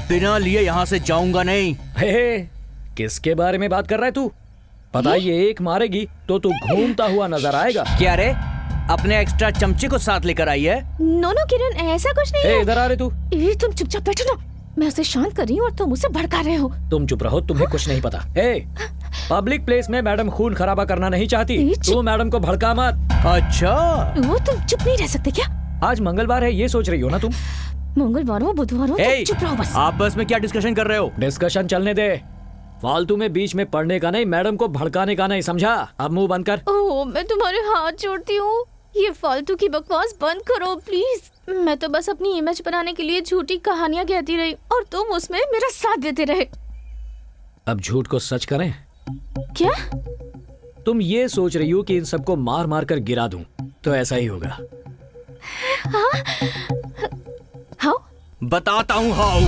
बिना लिए यहाँ से जाऊंगा नहीं। हे, किसके बारे में बात कर रहा है तू? पता ये एक मारेगी तो तू घूमता हुआ नजर आएगा। क्या रे, अपने एक्स्ट्रा चमचे को साथ लेकर आई है? नो नो किरण, ऐसा कुछ नहीं है। इधर आ रहे तू। तुम चुपचाप बैठो ना, मैं उसे शांत कर रही हूँ और तुम उसे भड़का रहे हो। तुम चुप रहो, तुम्हें कुछ नहीं पता। हे, पब्लिक प्लेस में मैडम खून खराबा करना नहीं चाहती। तू मैडम को भड़का मत। अच्छा, वो तुम चुप नहीं रह सकते क्या? आज मंगलवार है, ये सोच रही हो ना तुम? मंगलवार हो बुधवार हो, तुम चुप रहो बस। आप बस में क्या डिस्कशन कर रहे हो? डिस्कशन चलने दे, फालतू में बीच में पढ़ने का नहीं, मैडम को भड़काने का नहीं, समझा? अब मुंह बंद कर। ओह, मैं तुम्हारे हाथ जोड़ती हूँ, ये फालतू की बकवास बंद करो प्लीज। मैं तो बस अपनी इमेज बनाने के लिए झूठी कहानियाँ कहती रही और तुम उसमें मेरा साथ देते रहे। अब झूठ को सच करें? क्या? तुम ये सोच रही हो कि इन सबको मार मार कर गिरा दूं, तो ऐसा ही होगा। हाउ? बताता हूँ हाउ।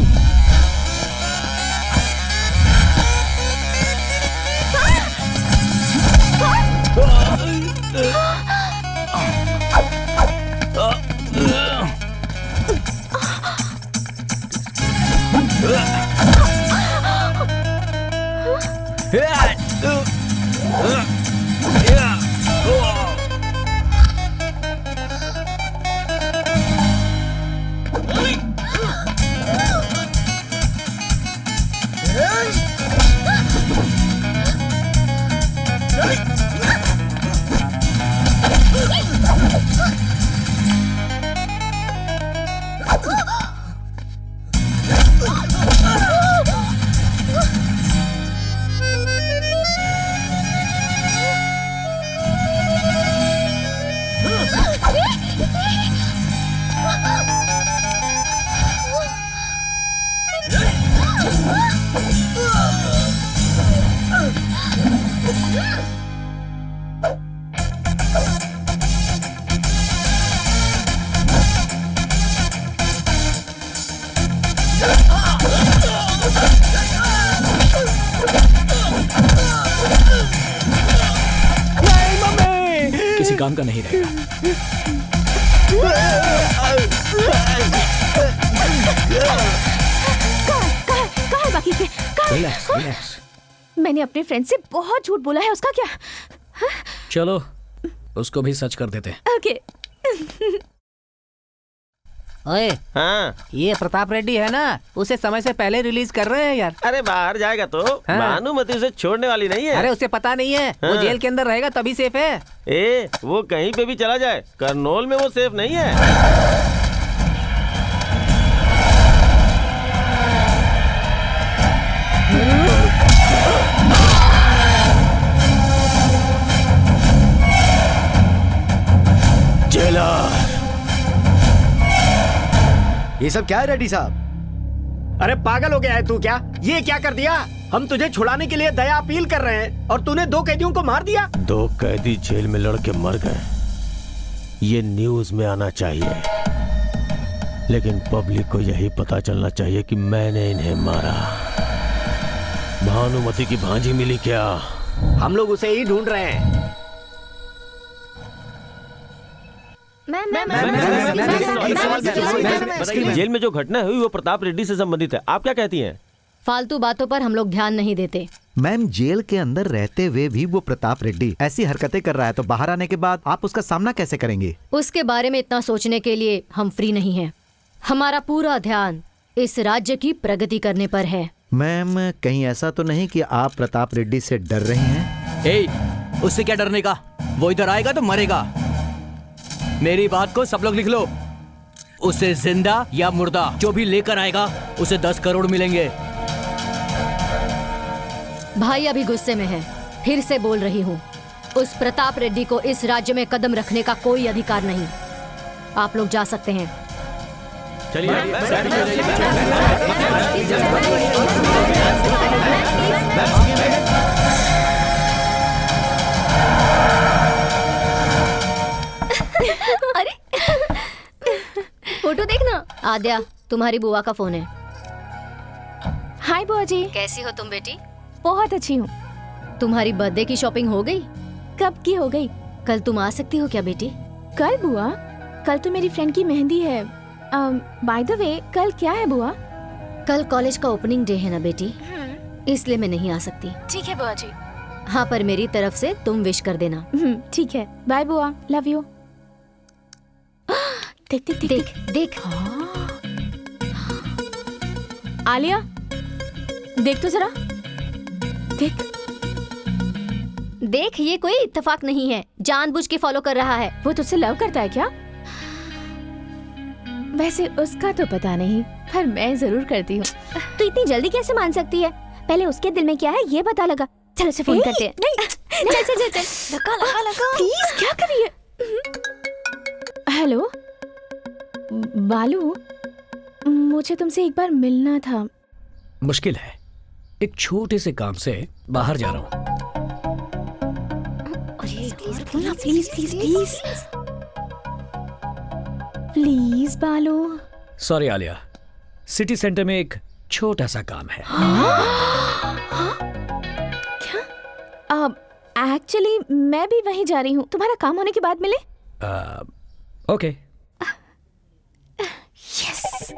किसी काम का नहीं रहेगा। कहाँ है बाकी के? Relax, relax. मैंने अपने फ्रेंड से बहुत झूठ बोला है, उसका क्या? चलो उसको भी सच कर देते हैं। ओके। ओए, हाँ, ये प्रताप रेड्डी है ना, उसे समय से पहले रिलीज कर रहे हैं यार। अरे बाहर जाएगा तो हाँ। भानुमति उसे छोड़ने वाली नहीं है। अरे उसे पता नहीं है, वो हाँ। जेल के अंदर रहेगा तभी सेफ है। वो कहीं पे भी चला जाए, करनौल में वो सेफ नहीं है। ये सब क्या है रेड्डी साहब? अरे पागल हो गया है तू क्या? ये क्या कर दिया? हम तुझे छुड़ाने के लिए दया अपील कर रहे हैं और तूने 2 कैदियों को मार दिया। 2 कैदी जेल में लड़के मर गए, ये न्यूज में आना चाहिए, लेकिन पब्लिक को यही पता चलना चाहिए कि मैंने इन्हें मारा। भानुमति की भांजी मिली क्या? हम लोग उसे ही ढूंढ रहे हैं। जेल में जो घटना हुई वो प्रताप रेड्डी से संबंधित है, आप क्या कहती हैं? फालतू बातों पर हम लोग ध्यान नहीं देते। मैम, जेल के अंदर रहते हुए भी वो प्रताप रेड्डी ऐसी हरकतें कर रहा है तो बाहर आने के बाद आप उसका सामना कैसे करेंगे? उसके बारे में इतना सोचने के लिए हम फ्री नहीं हैं। हमारा पूरा ध्यान इस राज्य की प्रगति करने पर है। मैम, कहीं ऐसा तो नहीं कि आप प्रताप रेड्डी से डर रही हैं? उससे क्या डरने का? वो इधर आएगा तो मरेगा। मेरी बात को सब लोग लिख लो, उसे जिंदा या मुर्दा जो भी लेकर आएगा उसे 10 करोड़ मिलेंगे। भाई अभी गुस्से में है, फिर से बोल रही हूँ, उस प्रताप रेड्डी को इस राज्य में कदम रखने का कोई अधिकार नहीं। आप लोग जा सकते हैं। अरे फोटो देखना। आद्या, तुम्हारी बुआ का फोन है। हाय बुआ जी। कैसी हो तुम बेटी? बहुत अच्छी हूँ। तुम्हारी बर्थडे की शॉपिंग हो गई? कब की हो गई? कल तुम आ सकती हो क्या बेटी? कल बुआ? कल तो मेरी फ्रेंड की मेहंदी है। बाय द वे, कल क्या है बुआ? कल कॉलेज का ओपनिंग डे है ना बेटी, इसलिए मैं नहीं आ सकती। ठीक है बुआ जी। हाँ, पर मेरी तरफ से तुम विश कर देना। ठीक है, बाय बुआ, लव यू। देख देख देख देख। आलिया, देख तो जरा, देख। देख, ये कोई इत्तेफाक नहीं है, जानबूझ के फॉलो कर रहा है। वो तुझसे लव करता है क्या? वैसे उसका तो पता नहीं, पर मैं जरूर करती हूँ। तू इतनी जल्दी कैसे मान सकती है? पहले उसके दिल में क्या है ये पता लगा। चल उसे फोन करते हैं। नहीं, चल चल चल चल, लगा। प्लीज, क्या कर रही है? हेलो बालू, मुझे तुमसे एक बार मिलना था। मुश्किल है, एक छोटे से काम से बाहर जा रहा हूँ। प्लीज प्लीज प्लीज प्लीज बालू। सॉरी आलिया, सिटी सेंटर में एक छोटा सा काम है। एक्चुअली मैं भी वहीं जा रही हूँ, तुम्हारा काम होने के बाद मिले। ओके। यस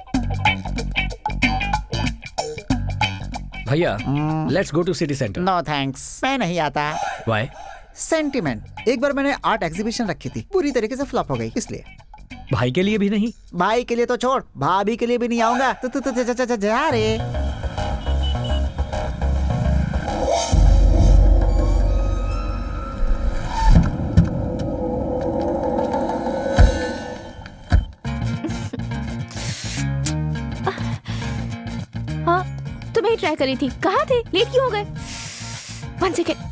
भैया, let's go to city centre. No thanks, मैं नहीं आता। व्हाई? सेंटिमेंट। एक बार मैंने आर्ट एग्जीबिशन रखी थी, पूरी तरीके से फ्लॉप हो गई, इसलिए। भाई के लिए भी नहीं? भाई के लिए तो छोड़, भाभी के लिए भी नहीं आऊंगा। तो जा रे। हाँ, तुम्हें ट्राई करी थी। कहाँ थे? लेट क्यों हो गए? 1 सेकेंड।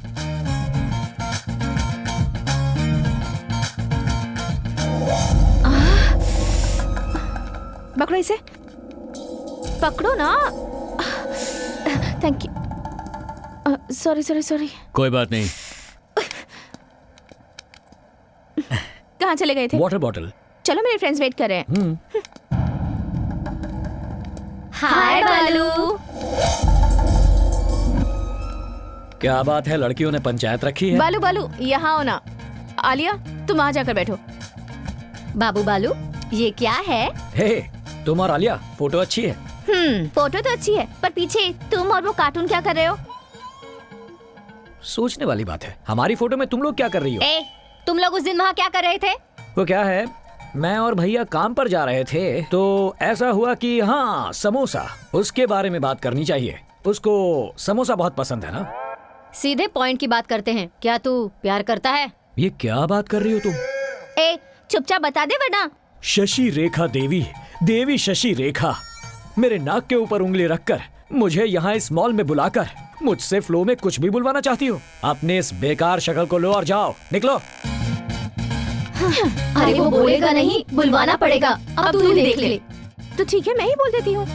पकड़ो इसे, पकड़ो ना। Thank you. Sorry sorry sorry. कोई बात नहीं। कहाँ चले गए थे? Water bottle. चलो, मेरे फ्रेंड्स वेट कर रहे हैं। हाय बालू। क्या बात है, लड़कियों ने पंचायत रखी है? बालू बालू, यहाँ आओ ना। आलिया, तुम वहाँ जाकर बैठो। बाबू बालू, ये क्या है? हे, तुम और आलिया, फोटो अच्छी है। फोटो तो अच्छी है, पर पीछे तुम और वो कार्टून क्या कर रहे हो? सोचने वाली बात है, हमारी फोटो में तुम लोग क्या कर रही हो? ए, तुम लोग उस दिन वहाँ क्या कर रहे थे? वो क्या है, मैं और भैया काम पर जा रहे थे, तो ऐसा हुआ कि हाँ, समोसा, उसके बारे में बात करनी चाहिए। उसको समोसा बहुत पसंद है ना। सीधे पॉइंट की बात करते हैं। क्या तू प्यार करता है? ये क्या बात कर रही हो तुम? ए, चुपचाप बता दे वरना। शशि रेखा देवी, देवी शशि रेखा, मेरे नाक के ऊपर उंगली रखकर मुझे यहाँ इस मॉल में बुलाकर मुझसे फ्लो में कुछ भी बुलवाना चाहती हो? अपने इस बेकार शक्ल को लो और जाओ, निकलो। अरे वो बोलेगा नहीं, बुलवाना पड़ेगा। अब तू ही देख ले। तो ठीक है, मैं ही बोल देती हूँ।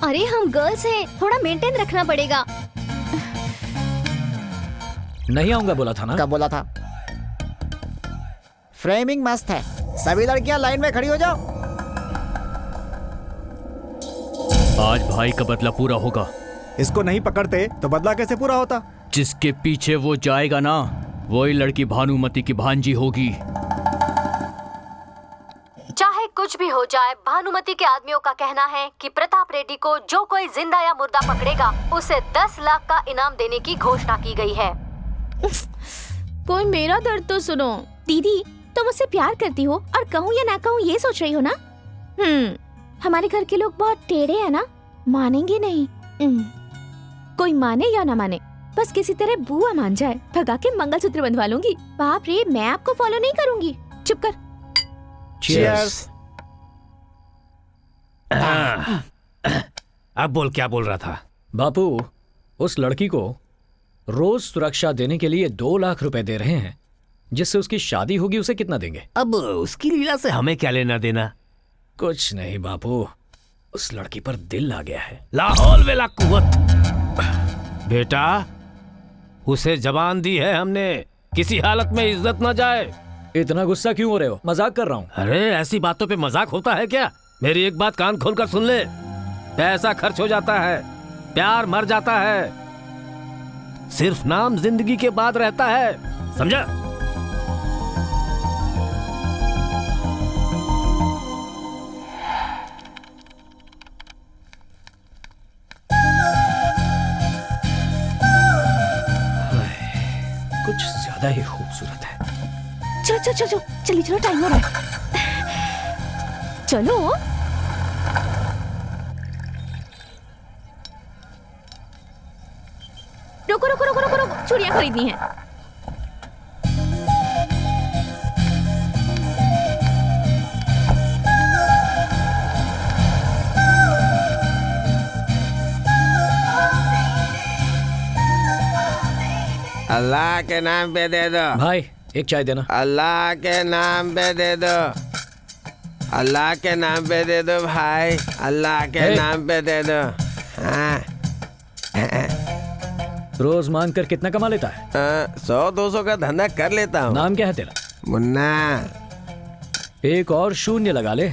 अरे हम गर्ल्स हैं, थोड़ा मेंटेन रखना पड़ेगा। नहीं आऊंगा बोला था ना। कब बोला था? फ्रेमिंग मस्त है, सभी लड़कियां लाइन में खड़ी हो जाओ। आज भाई का बदला पूरा होगा। इसको नहीं पकड़ते तो बदला कैसे पूरा होता? जिसके पीछे वो जाएगा ना, वही लड़की भानुमति की भांजी होगी। चाहे कुछ भी हो जाए, भानुमति के आदमियों का कहना है कि प्रताप रेड्डी को जो कोई जिंदा या मुर्दा पकड़ेगा, उसे 10 लाख का इनाम देने की घोषणा की गई है। कोई मेरा दर्द तो सुनो। दीदी, तुम मुझसे प्यार करती हो और कहूँ या ना कहूँ ये सोच रही हो ना? हमारे घर के लोग बहुत टेढ़े हैं ना, मानेंगे नहीं। कोई माने या ना माने, बस किसी तरह बुआ मान जाए, भगा के मंगलसूत्र बंधवा लूंगी। बाप रे, मैं आपको फॉलो नहीं करूंगी। चुप कर। चीयर्स। अब बोल, क्या बोल रहा था? बापू, उस लड़की को रोज सुरक्षा देने के लिए 2 लाख रुपए दे रहे हैं, जिससे उसकी शादी होगी। उसे कितना देंगे? अब उसकी लीला से हमें क्या लेना देना? कुछ नहीं बापू, उस लड़की पर दिल आ गया है। लाहौल वेला कुव्वत। बेटा, उसे जबान दी है हमने, किसी हालत में इज्जत न जाए। इतना गुस्सा क्यों हो रहे हो? मजाक कर रहा हूँ। अरे ऐसी बातों पे मजाक होता है क्या? मेरी एक बात कान खोलकर सुन ले। पैसा खर्च हो जाता है, प्यार मर जाता है, सिर्फ नाम जिंदगी के बाद रहता है, समझा? कुछ ज्यादा ही खूबसूरत है। चलो चलो चलो चलिए, चलो, टाइम हो रहा है। चलो। रुको रुको रुको रुको रुको, चूड़ियां खरीदनी है। अल्लाह के नाम पे दे दो भाई, एक चाय देना। अल्लाह के नाम पे दे दो, अल्लाह के नाम पे दे दो भाई, अल्लाह के नाम पे दे दो। हाँ। रोज मांग कर कितना कमा लेता है? 100-200 का धंधा कर लेता हूँ। नाम क्या है तेरा? मुन्ना। एक और शून्य लगा ले,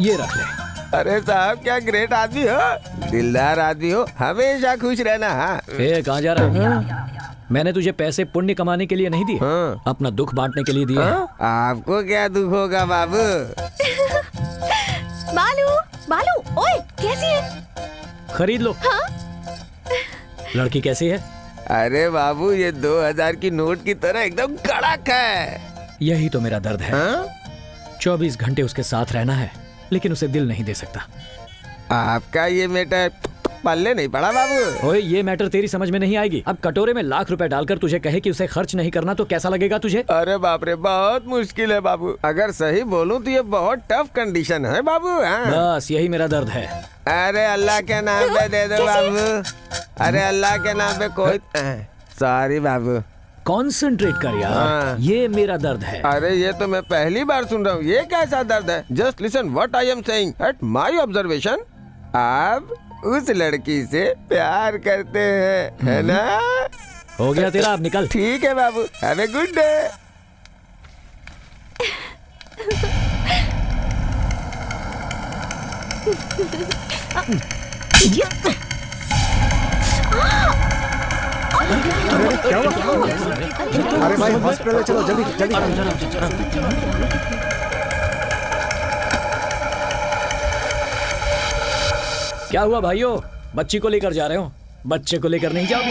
ये रख ले। अरे साहब क्या ग्रेट आदमी हो, दिलदार आदमी हो, हमेशा खुश रहना। हाँ। कहाँ जा रहा है? मैंने तुझे पैसे पुण्य कमाने के लिए नहीं दिए, अपना दुख बांटने के लिए दिए। आपको क्या दुख होगा बाबू? बालू, बालू, ओए कैसी है? खरीद लो। हाँ? लड़की कैसी है? अरे बाबू ये 2000 की नोट की तरह एकदम कड़क है। यही तो मेरा दर्द है। 24 घंटे उसके साथ रहना है, लेकिन उसे दिल नहीं दे सकता। आपका ये मैटर पल्ले नहीं पड़ा बाबू। ओए ये मैटर तेरी समझ में नहीं आएगी। अब कटोरे में लाख रुपए डालकर तुझे कहे कि उसे खर्च नहीं करना तो कैसा लगेगा तुझे? अरे बाप रे, बहुत मुश्किल है बाबू। अगर सही बोलूं तो ये बहुत टफ कंडीशन है बाबू। बस यही मेरा दर्द है। अरे अल्लाह के नाम पे दे दो बाबू, अरे अल्लाह के नाम पे कोई। सॉरी बाबू। कॉन्सेंट्रेट कर यार, ये मेरा दर्द है। अरे ये तो मैं पहली बार सुन रहा हूँ, ये कैसा दर्द है? Just listen what I am saying. At my observation आप उस लड़की से प्यार करते हैं, है ना? हो गया तेरा, अब निकल। ठीक है बाबू, हैव ए गुड डे। क्या हुआ? अरे भाई हॉस्पिटल चलो जल्दी जल्दी। क्या हुआ भाइयों? बच्ची को लेकर जा रहे हो? बच्चे को लेकर नहीं जाओगे?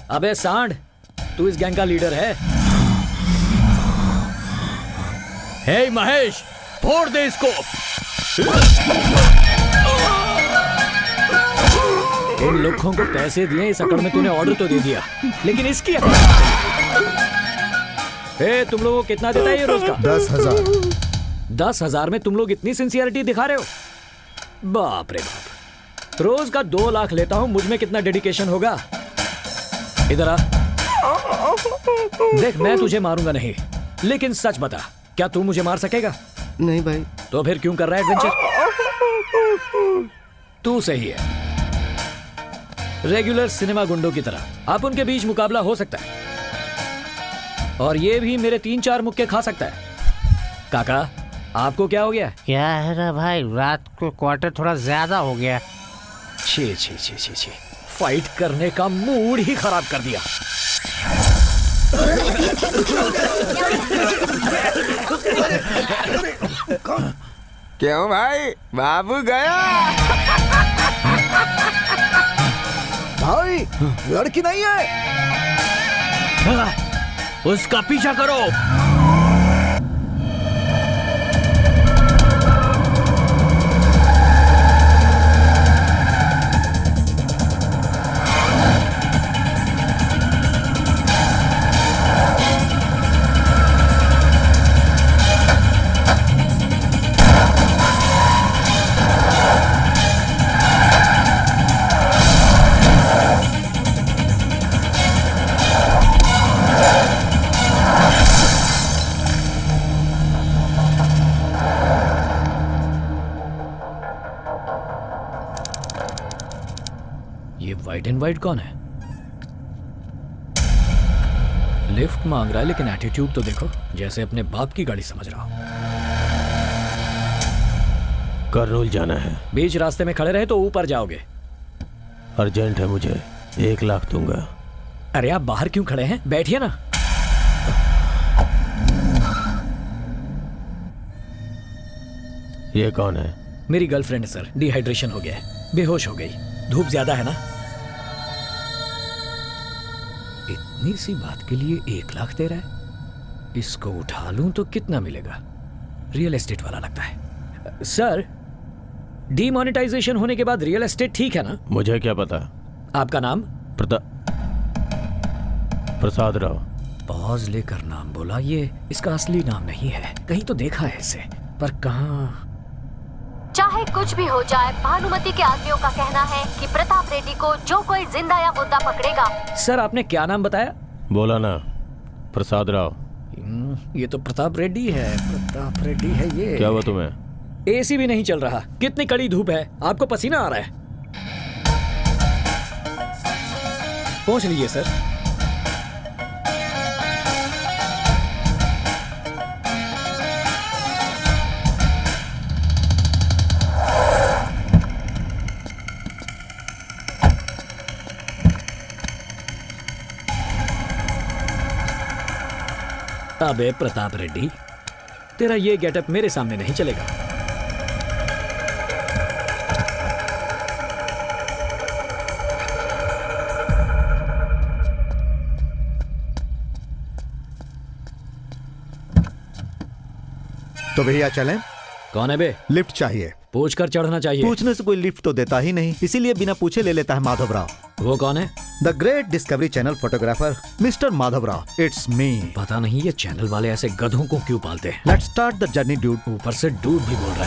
अबे सांड, तू इस गैंग का लीडर है? हे महेश, फोड़ दे इसको। इन लोगों को पैसे दिए, इस अकड़ में तूने ऑर्डर तो दे दिया, लेकिन इसकी तुम लोगों को कितना देता है ये रोज का? 10,000। 10,000 में तुम लोग इतनी सिंसियरिटी दिखा रहे हो? बाप रे बाप। रोज का 2 लाख लेता हूं, मुझ में कितना डेडिकेशन होगा? इधर आ। देख मैं तुझे मारूंगा नहीं, लेकिन सच बता, क्या तू मुझे मार सकेगा? नहीं भाई। तो फिर क्यों कर रहा है एडवेंचर? तू सही है, रेगुलर सिनेमा गुंडों की तरह अब उनके बीच मुकाबला हो सकता है, और ये भी मेरे 3-4 मुक्के खा सकता है। काका आपको क्या हो गया? क्या है ना भाई, रात को क्वार्टर थोड़ा ज्यादा हो गया। छी छी छी छी छी, फाइट करने का मूड ही खराब कर दिया। क्यों भाई, बाबू गया? भाई लड़की नहीं है। उसका पीछा करो। वाइट एंड वाइट कौन है? लिफ्ट मांग रहा है, लेकिन एटीट्यूड तो देखो, जैसे अपने बाप की गाड़ी समझ रहा हो। कर्नूल जाना है। बीच रास्ते में खड़े रहे तो ऊपर जाओगे। अर्जेंट है मुझे, 1 लाख दूंगा। अरे आप बाहर क्यों खड़े हैं? बैठिए ना। ये कौन है? मेरी गर्लफ्रेंड है सर, डिहाइड्रेशन हो गया है, बेहोश हो गई। धूप ज्यादा है ना। इतनी सी बात के लिए 1 लाख दे रहा है। इसको उठा लूं तो कितना मिलेगा? रियल एस्टेट वाला लगता है। सर, डीमोनेटाइजेशन होने के बाद रियल एस्टेट ठीक है ना? मुझे क्या पता। आपका नाम? प्रसाद राव। पॉज लेकर नाम बोला। ये इसका असली नाम नहीं है, कहीं तो देखा है इसे, पर कहां? चाहे चाहे कुछ भी हो जाए, भानुमति के आदमियों का कहना है कि प्रताप रेड्डी को जो कोई जिंदा या मुर्दा पकड़ेगा। सर आपने क्या नाम बताया? बोला ना, प्रसाद राव। ये तो प्रताप रेड्डी है, प्रताप रेड्डी है ये। क्या हुआ तुम्हें? एसी भी नहीं चल रहा, कितनी कड़ी धूप है, आपको पसीना आ रहा है। पहुंच लीजिए सर। अबे प्रताप रेड्डी, तेरा ये गेटअप मेरे सामने नहीं चलेगा। तो भैया चलें? कौन है बे? लिफ्ट चाहिए। पूछ कर चढ़ना चाहिए। पूछने से कोई लिफ्ट तो देता ही नहीं, इसीलिए बिना पूछे ले लेता है माधव राव। वो कौन है? The great discovery channel photographer mister Madhav Rao. It's me. पता नहीं ये चैनल वाले ऐसे गधों को क्यों पालते हैं। Let's start the journey dude. ऊपर से डूड भी बोल रहा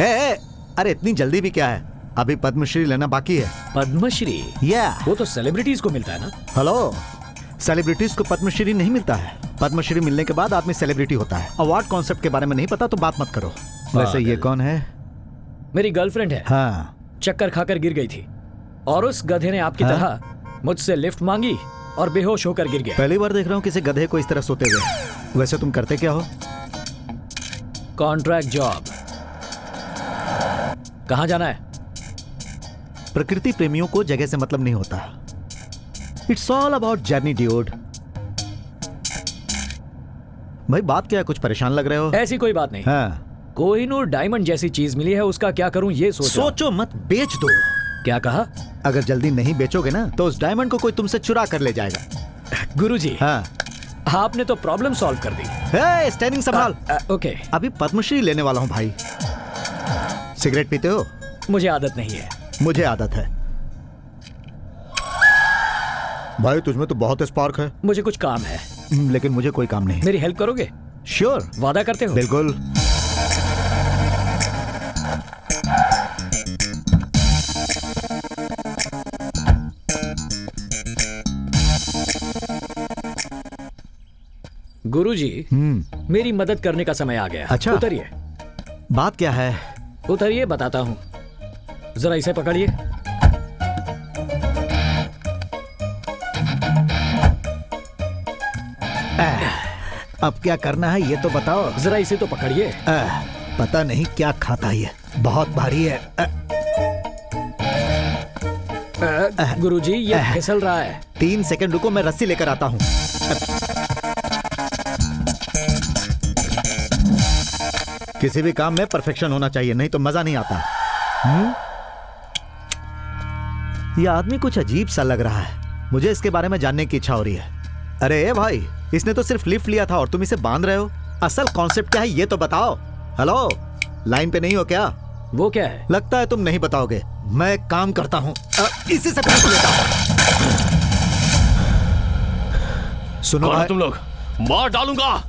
है। अरे इतनी जल्दी भी क्या है, अभी पद्मश्री लेना बाकी है। पद्मश्री? वो तो सेलिब्रिटीज को मिलता है ना। हेलो, सेलिब्रिटीज को पद्मश्री नहीं मिलता है। पद्मश्री मिलने के बाद आदमी सेलिब्रिटी होता है। अवार्ड कॉन्सेप्ट के बारे में नहीं पता तो बात मत करो। वैसे ये कौन है? मेरी गर्लफ्रेंड है। हाँ। चक्कर खाकर गिर गई थी और उस गधे ने आपकी तरह मुझसे लिफ्ट मांगी और बेहोश होकर गिर गया। पहली बार देख रहा हूँ किसी गधे को इस तरह सोते हुए। वैसे तुम करते क्या हो? Contract job. कहाँ जाना है? प्रकृति प्रेमियों को जगह से मतलब नहीं होता। It's all about journey dude. भाई बात क्या है, कुछ परेशान लग रहे हो? ऐसी कोई बात नहीं। हाँ। कोहिनूर डायमंड जैसी चीज मिली है, उसका क्या करूं ये सोचो मत, बेच दो। क्या कहा? अगर जल्दी नहीं बेचोगे ना तो उस डायमंड को कोई तुमसे चुरा कर ले जाएगा। गुरुजी। हाँ। आपने तो प्रॉब्लम सॉल्व कर दी। स्टैंडिंग संभाल। ओके। अभी पद्मश्री लेने वाला हूँ भाई। सिगरेट पीते हो? मुझे आदत नहीं है। मुझे आदत है। भाई तुझमें तो बहुत स्पार्क है। मुझे कुछ काम है। लेकिन मुझे कोई काम नहीं। मेरी हेल्प करोगे? श्योर। वादा करते हो? बिल्कुल। गुरुजी, मेरी मदद करने का समय आ गया। अच्छा। उतरिए। बात क्या है? उतरिए, बताता हूँ। जरा इसे पकड़िए। अब क्या करना है ये तो बताओ। जरा इसे तो पकड़िए। पता नहीं क्या खाता है, बहुत भारी है। गुरुजी ये फिसल रहा है। 3 सेकंड रुको, मैं रस्सी लेकर आता हूँ। किसी भी काम में परफेक्शन होना चाहिए, नहीं तो मजा नहीं आता। यह आदमी कुछ अजीब सा लग रहा है, मुझे इसके बारे में जानने की इच्छा हो रही है। अरे भाई, इसने तो सिर्फ लिफ्ट लिया था और तुम इसे बांध रहे हो। असल कॉन्सेप्ट क्या है ये तो बताओ। हेलो, लाइन पे नहीं हो क्या? वो क्या है? लगता है तुम नहीं बताओगे। मैं एक काम करता हूँ, इसी से पूछ लेता हूँ। सुनो भाई, तुम लोग, मार डालूंगा।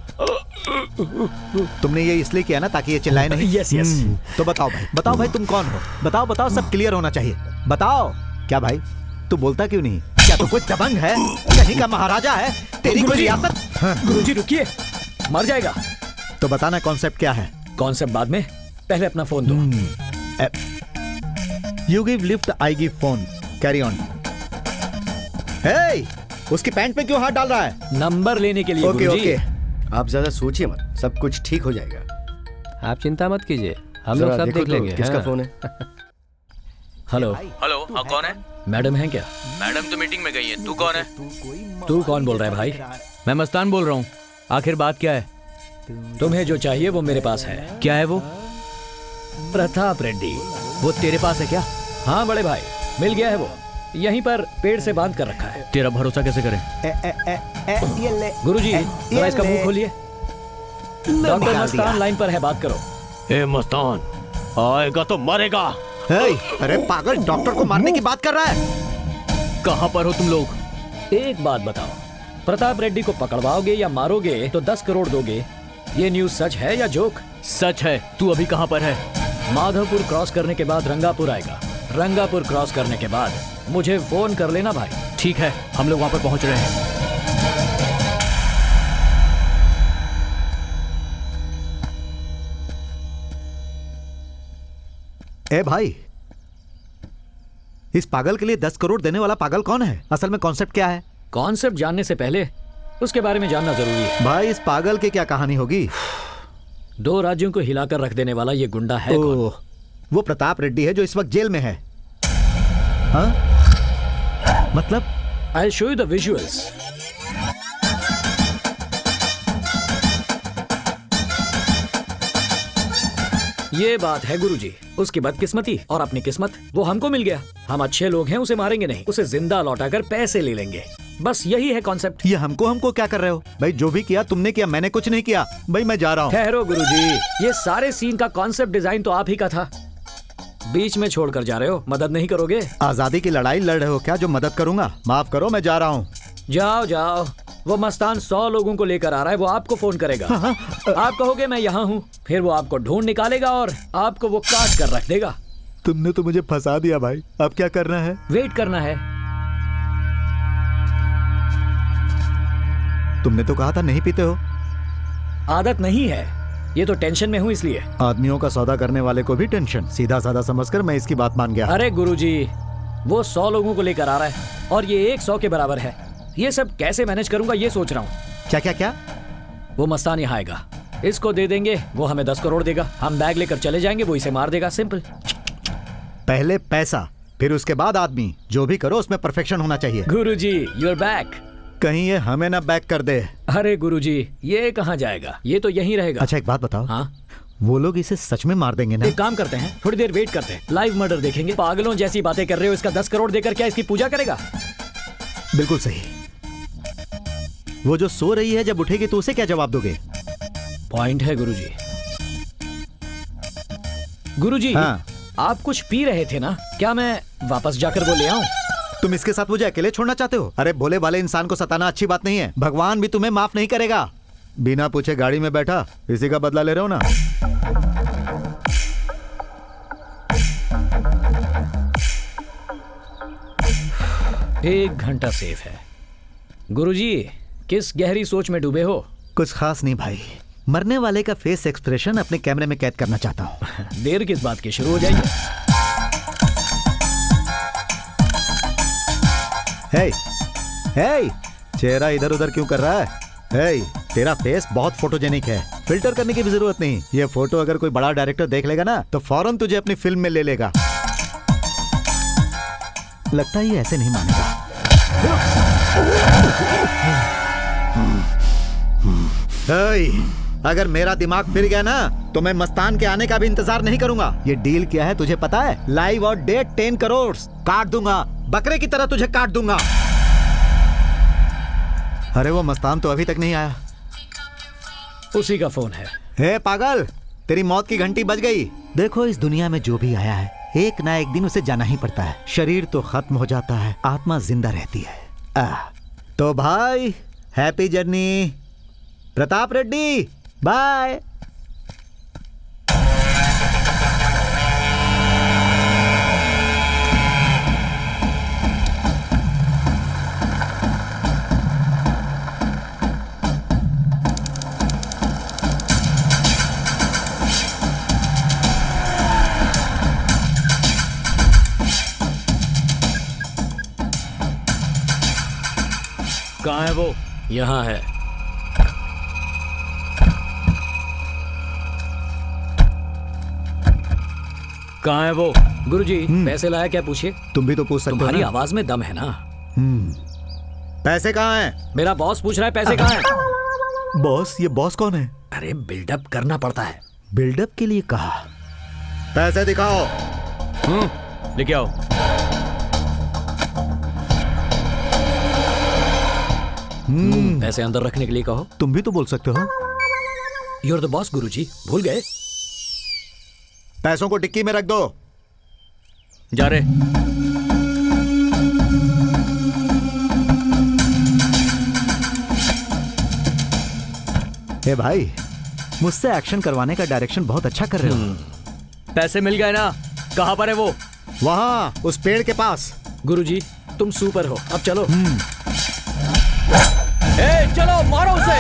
तुमने ये इसलिए किया ना ताकि ये चिल्लाए नहीं? Yes yes. तो बताओ भाई तुम कौन हो? बताओ बताओ, सब क्लियर होना चाहिए। बताओ। क्या भाई, तू बोलता क्यों नहीं? क्या तू कोई दबंग है? कहीं का महाराजा है? तेरी कोई रियासत? गुरुजी रुकिए, मर जाएगा। तो बताना कॉन्सेप्ट क्या है? कॉन्सेप्ट बाद में, पहले अपना फोन दो। You give lift, I give phone. Carry on. Hey, उसकी पैंट पे क्यों हाथ डाल रहा है? नंबर लेने के लिए। ओके ओके, आप ज्यादा सोचिए मत, सब कुछ ठीक हो जाएगा। आप चिंता मत कीजिए, हम लोग सब देख लेंगे। किसका फोन है? हेलो। हेलो, हाँ कौन है? मैडम है क्या? मैडम तो मीटिंग में गई है। तू कौन है? तू कौन बोल रहा है भाई? मैं मस्तान बोल रहा हूँ। आखिर बात क्या है? तुम्हें जो चाहिए वो मेरे पास है। क्या है वो? प्रताप रेड्डी। वो तेरे पास है क्या? हाँ बड़े भाई, मिल गया है वो। यहीं पर पेड़ से बांध कर रखा है। तेरा भरोसा कैसे करें? गुरुजी, जरा इसका मुंह खोलिए। डॉक्टर मस्तान लाइन पर है, बात करो। ए मस्तान, आएगा तो मरेगा। अरे पागल, डॉक्टर को मारने की बात कर रहा है। कहाँ पर हो तुम लोग? एक बात बताओ, प्रताप रेड्डी को पकड़वाओगे या मारोगे तो 10 करोड़ दोगे। ये न्यूज सच है या जोक? सच है। तू अभी कहाँ पर है? माधवपुर क्रॉस करने के बाद रंगापुर आएगा। रंगापुर क्रॉस करने के बाद मुझे फोन कर लेना भाई। ठीक है, हम लोग वहां पर पहुंच रहे हैं। ए भाई, इस पागल के लिए 10 करोड़ देने वाला पागल कौन है? असल में कॉन्सेप्ट क्या है? कॉन्सेप्ट जानने से पहले उसके बारे में जानना जरूरी है। भाई, इस पागल की क्या कहानी होगी? 2 राज्यों को हिलाकर रख देने वाला ये गुंडा है कौन? वो प्रताप रेड्डी है जो इस वक्त जेल में है। हाँ? मतलब? I'll show you the visuals. ये बात है गुरुजी, उसकी बदकिस्मती और अपनी किस्मत। वो हमको मिल गया, हम अच्छे लोग हैं, उसे मारेंगे नहीं, उसे जिंदा लौटाकर पैसे ले लेंगे। बस यही है कॉन्सेप्ट। ये हमको क्या कर रहे हो भाई? जो भी किया तुमने किया, मैंने कुछ नहीं किया भाई। मैं जा रहा हूँ। ठहरो गुरुजी, ये सारे सीन का कॉन्सेप्ट डिजाइन तो आप ही का था। बीच में छोड़कर जा रहे हो, मदद नहीं करोगे? आजादी की लड़ाई लड़ रहे हो क्या जो मदद करूंगा? माफ करो, मैं जा रहा हूँ। जाओ जाओ, वो मस्तान 100 लोगों को लेकर आ रहा है, वो आपको फोन करेगा। आप कहोगे मैं यहाँ हूँ, फिर वो आपको ढूंढ निकालेगा और आपको वो काट कर रख देगा। तुमने तो मुझे फंसा दिया भाई, अब क्या करना है? वेट करना है। तुमने तो कहा था नहीं पीते हो। आदत नहीं है, ये तो टेंशन में हूँ इसलिए। आदमियों का सौदा करने वाले को भी टेंशन, सीधा साधा समझकर मैं इसकी बात मान गया। अरे गुरुजी, वो 100 लोगों को लेकर आ रहा है और ये 100 के बराबर है। ये सब कैसे मैनेज करूंगा ये सोच रहा हूँ। क्या क्या क्या? वो मस्तान यहाँ आएगा, इसको दे देंगे, वो हमें 10 करोड़ देगा, हम बैग लेकर चले जाएंगे, वो इसे मार देगा। सिंपल। पहले पैसा, फिर उसके बाद आदमी। जो भी करो उसमें परफेक्शन होना चाहिए। गुरुजी, यू आर बैक। कहीं ये हमें ना बैक कर दे। अरे गुरुजी, ये कहाँ जाएगा, ये तो यहीं रहेगा। अच्छा एक बात बताओ, हाँ? वो लोग इसे सच में मार देंगे ना? एक काम करते हैं, थोड़ी देर वेट करते हैं, लाइव मर्डर देखेंगे। पागलों जैसी बातें कर रहे हो, इसका 10 करोड़ देकर क्या इसकी पूजा करेगा? बिल्कुल सही। वो जो सो रही है, जब उठेगी तो उसे क्या जवाब दोगे? पॉइंट है गुरुजी। गुरुजी, हाँ? आप कुछ पी रहे थे ना, क्या मैं वापस जाकर वो ले आऊं? तुम इसके साथ मुझे अकेले छोड़ना चाहते हो? अरे भोले भाले इंसान को सताना अच्छी बात नहीं है, भगवान भी तुम्हें माफ नहीं करेगा। बिना पूछे गाड़ी में बैठा, इसी का बदला ले रहे हो ना? 1 घंटा सेफ है। गुरुजी, किस गहरी सोच में डूबे हो? कुछ खास नहीं भाई, मरने वाले का फेस एक्सप्रेशन अपने कैमरे में कैद करना चाहता हूँ। देर किस बात की, शुरू हो जाइए। हे, हे, चेहरा इधर उधर क्यों कर रहा है? हे, तेरा फेस बहुत फोटोजेनिक है, फिल्टर करने की भी जरूरत नहीं। ये फोटो अगर कोई बड़ा डायरेक्टर देख लेगा ना तो फौरन तुझे अपनी फिल्म में ले लेगा। लगता है ये ऐसे नहीं मानेगा। अगर मेरा दिमाग फिर गया ना तो मैं मस्तान के आने का भी इंतजार नहीं करूंगा। ये डील क्या है तुझे पता है? लाइव और डेट 10 करोड़ काट दूंगा, बकरे की तरह तुझे काट दूंगा। अरे वो मस्तान तो अभी तक नहीं आया। उसी का फोन है। हे पागल, तेरी मौत की घंटी बज गई। देखो, इस दुनिया में जो भी आया है एक ना एक दिन उसे जाना ही पड़ता है। शरीर तो खत्म हो जाता है, आत्मा जिंदा रहती है। तो भाई, happy journey. Pratap Reddy, bye. कहाँ है वो? यहाँ है। कहाँ है वो? गुरुजी, पैसे लाया क्या पूछिए? तुम भी तो पूछ सकते हो। तुम्हारी आवाज में दम है ना। पैसे कहाँ हैं? मेरा बॉस पूछ रहा है पैसे कहाँ हैं? बॉस? ये बॉस कौन है? अरे बिल्डअप करना पड़ता है। बिल्डअप के लिए कहा? पैसे दिखाओ। लेके आओ। पैसे अंदर रखने के लिए कहो। तुम भी तो बोल सकते हो। यू आर द बॉस गुरुजी, भूल गए? पैसों को टिक्की में रख दो। जा रे। हे भाई, मुझसे एक्शन करवाने का डायरेक्शन बहुत अच्छा कर रहे हो। पैसे मिल गए ना? कहाँ पर है वो? वहाँ उस पेड़ के पास। गुरुजी तुम सुपर हो, अब चलो। ए, चलो मारो उसे।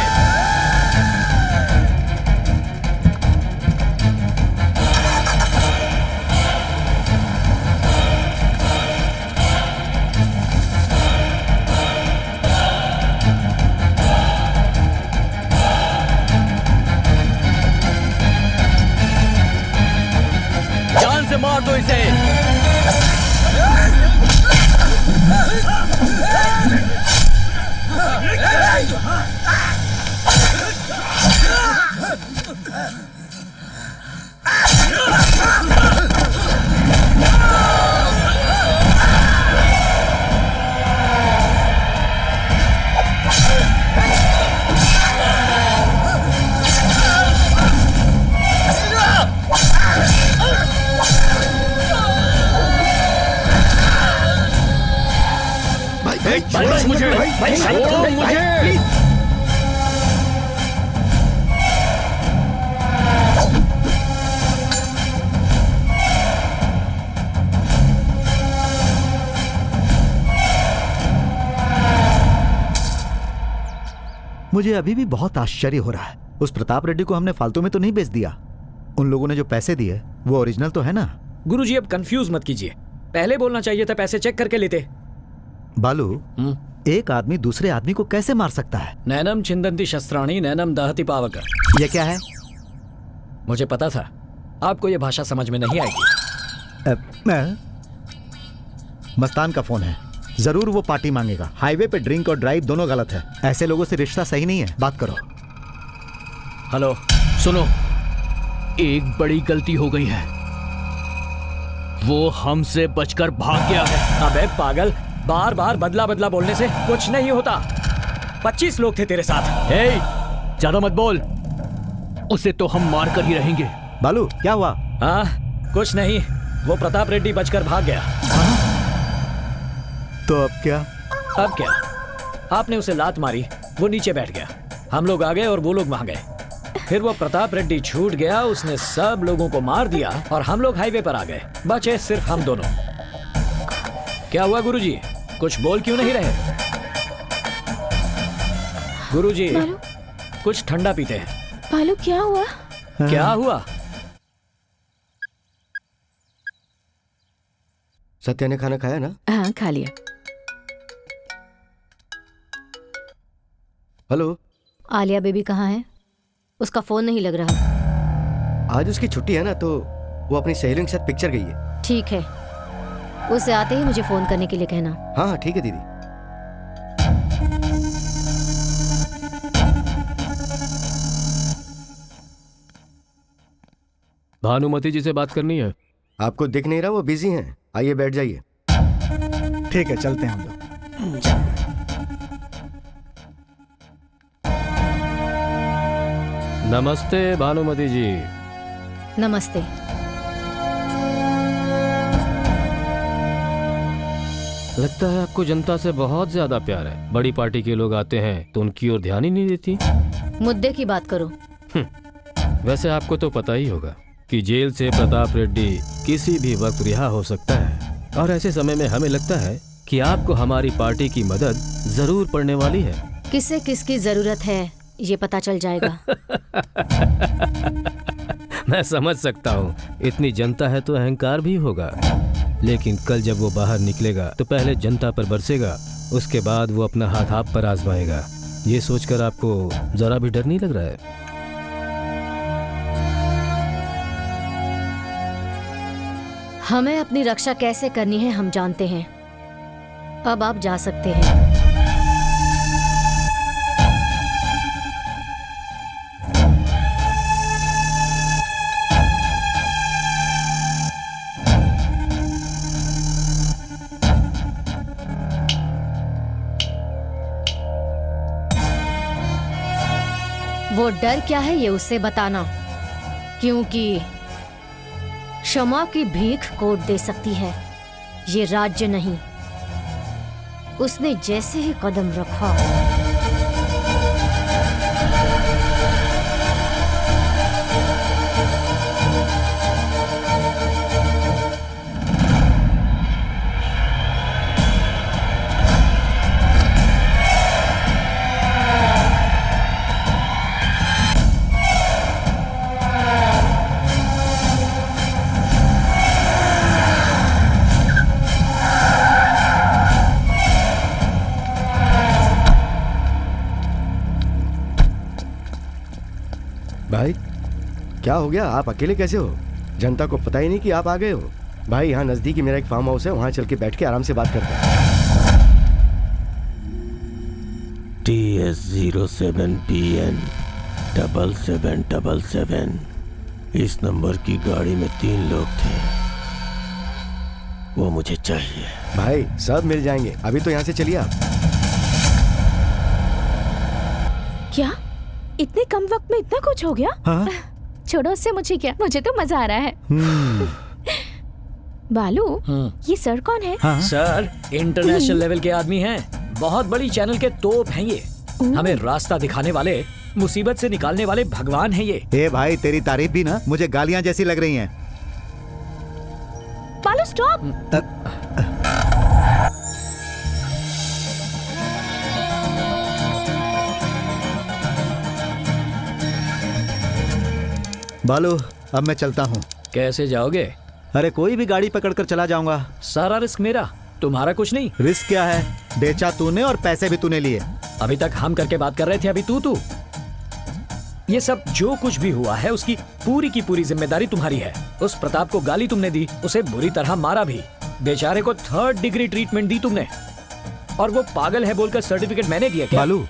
जान से मार दो इसे। भाई मुझे भाई मुझे मुझे अभी भी बहुत आश्चर्य हो रहा है। उस प्रताप रेड्डी को हमने फालतू में तो नहीं बेच दिया। उन लोगों ने जो पैसे दिए वो ओरिजिनल तो है ना? गुरुजी अब कंफ्यूज मत कीजिए, पहले बोलना चाहिए था, पैसे चेक करके लेते। बालू, एक आदमी दूसरे आदमी को कैसे मार सकता है? नैनम छिंदंती शस्त्राणी नैनम दहति पावक। ये क्या है? मुझे पता था आपको ये भाषा समझ में नहीं आएगी। मस्तान का फोन है, जरूर वो पार्टी मांगेगा। हाईवे पे ड्रिंक और ड्राइव दोनों गलत है। ऐसे लोगों से रिश्ता सही नहीं है। बात करो। हेलो, सुनो, एक बड़ी गलती हो गई है। वो हमसे बचकर भाग गया है। अबे पागल, बार बार बदला बदला बोलने से कुछ नहीं होता। 25 लोग थे तेरे साथ। हे, ज्यादा मत बोल, उसे तो हम मार कर ही रहेंगे। बालू क्या हुआ? हाँ कुछ नहीं, वो प्रताप रेड्डी बचकर भाग गया। तो अब क्या? अब क्या, आपने उसे लात मारी, वो नीचे बैठ गया, हम लोग आ गए और वो लोग वहां गए। फिर वो प्रताप रेड्डी छूट गया, उसने सब लोगों को मार दिया और हम लोग हाईवे पर आ गए। बचे सिर्फ हम दोनों। क्या हुआ गुरुजी, कुछ बोल क्यों नहीं रहे? गुरुजी कुछ ठंडा पीते हैं। भालू क्या हुआ? क्या हुआ? सत्या ने खाना खाया ना? हाँ खा लिया। हेलो, आलिया बेबी कहाँ है? उसका फोन नहीं लग रहा। आज उसकी छुट्टी है ना, तो वो अपनी सहेलियों के साथ पिक्चर गई है। ठीक है, उसे आते ही मुझे फोन करने के लिए कहना। हाँ ठीक है दीदी। भानुमति जी से बात करनी है। आपको दिख नहीं रहा, वो बिजी हैं। आइए बैठ जाइए। ठीक है, चलते हैं हम लोग। नमस्ते भानुमति जी। नमस्ते। लगता है आपको जनता से बहुत ज्यादा प्यार है। बड़ी पार्टी के लोग आते हैं तो उनकी ओर ध्यान ही नहीं देती। मुद्दे की बात करो। वैसे आपको तो पता ही होगा कि जेल से प्रताप रेड्डी किसी भी वक्त रिहा हो सकता है, और ऐसे समय में हमें लगता है कि आपको हमारी पार्टी की मदद जरूर पड़ने वाली है। किसे किसकी जरूरत है ये पता चल जाएगा। मैं समझ सकता हूँ, इतनी जनता है तो अहंकार भी होगा, लेकिन कल जब वो बाहर निकलेगा तो पहले जनता पर बरसेगा, उसके बाद वो अपना हाथ आप पर आजमाएगा। ये सोचकर आपको जरा भी डर नहीं लग रहा है? हमें अपनी रक्षा कैसे करनी है हम जानते हैं। अब आप जा सकते हैं। वो डर क्या है ये उससे बताना, क्योंकि क्षमा की भीख कोर्ट दे सकती है, ये राज्य नहीं। उसने जैसे ही कदम रखा क्या हो गया? आप अकेले कैसे हो? जनता को पता ही नहीं कि आप आ गए हो। भाई यहाँ नजदीक ही मेरा एक फार्म हाउस है, वहाँ चल के बैठ के आराम से बात करते हैं। TS07PN 7777। इस नंबर की गाड़ी में 3 लोग थे, वो मुझे चाहिए। भाई सब मिल जाएंगे, अभी तो यहाँ से चलिए आप। क्या इतने कम वक्त में इतना कुछ हो गया? हाँ? छोड़ो उससे, मुझे क्या, मुझे तो मजा आ रहा है। बालू, ये सर कौन है? सर इंटरनेशनल लेवल के आदमी हैं, बहुत बड़ी चैनल के तोप हैं ये। हमें रास्ता दिखाने वाले, मुसीबत से निकालने वाले भगवान हैं ये। ए भाई, तेरी तारीफ भी ना मुझे गालियां जैसी लग रही हैं। बालू स्टॉप। बालू, अब मैं चलता हूँ। कैसे जाओगे? अरे कोई भी गाड़ी पकड़कर चला जाऊंगा। सारा रिस्क मेरा, तुम्हारा कुछ नहीं। रिस्क क्या है? बेचा तूने और पैसे भी तूने लिए। अभी तक हम करके बात कर रहे थे, अभी तू। ये सब जो कुछ भी हुआ है उसकी पूरी की पूरी जिम्मेदारी तुम्हारी है। उस प्रताप को गाली तुमने दी, उसे बुरी तरह मारा भी, बेचारे को 3rd डिग्री ट्रीटमेंट दी तुमने, और वो पागल है बोलकर सर्टिफिकेट मैंने दिया क्या? बालू,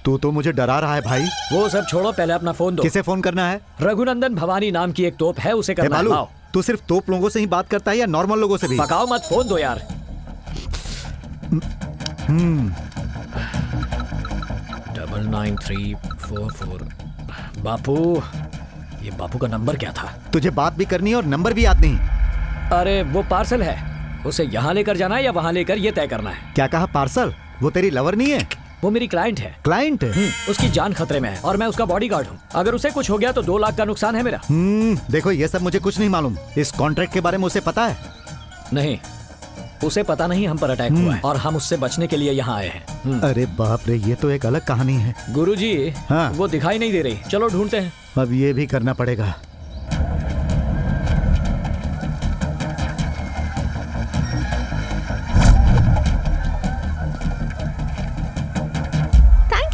तू तो मुझे डरा रहा है भाई। वो सब छोड़ो, पहले अपना फोन दो। किसे फोन करना है? रघुनंदन भवानी नाम की एक तोप है, उसे करना है। बालू, तू सिर्फ तोप लोगों से ही बात करता है या नॉर्मल लोगों से भी? पकाओ मत, फोन दो यार। 99344। बापू, ये बापू का नंबर क्या था? तुझे बात भी करनी है और नंबर भी याद नहीं? अरे वो पार्सल है, उसे यहाँ लेकर जाना है या वहाँ लेकर, ये तय करना है। क्या कहा? पार्सल? वो तेरी लवर नहीं है? वो मेरी क्लाइंट है। क्लाइंट? उसकी जान खतरे में है और मैं उसका बॉडीगार्ड हूँ। अगर उसे कुछ हो गया तो 2 लाख का नुकसान है मेरा। देखो, ये सब मुझे कुछ नहीं मालूम। इस कॉन्ट्रैक्ट के बारे में उसे पता है? नहीं, उसे पता नहीं हम पर अटैक हुआ है और हम उससे बचने के लिए यहाँ आए हैं। अरे बाप रे, ये तो एक अलग कहानी है। गुरुजी, हाँ? वो दिखाई नहीं दे रही, चलो ढूंढते हैं। अब ये भी करना पड़ेगा।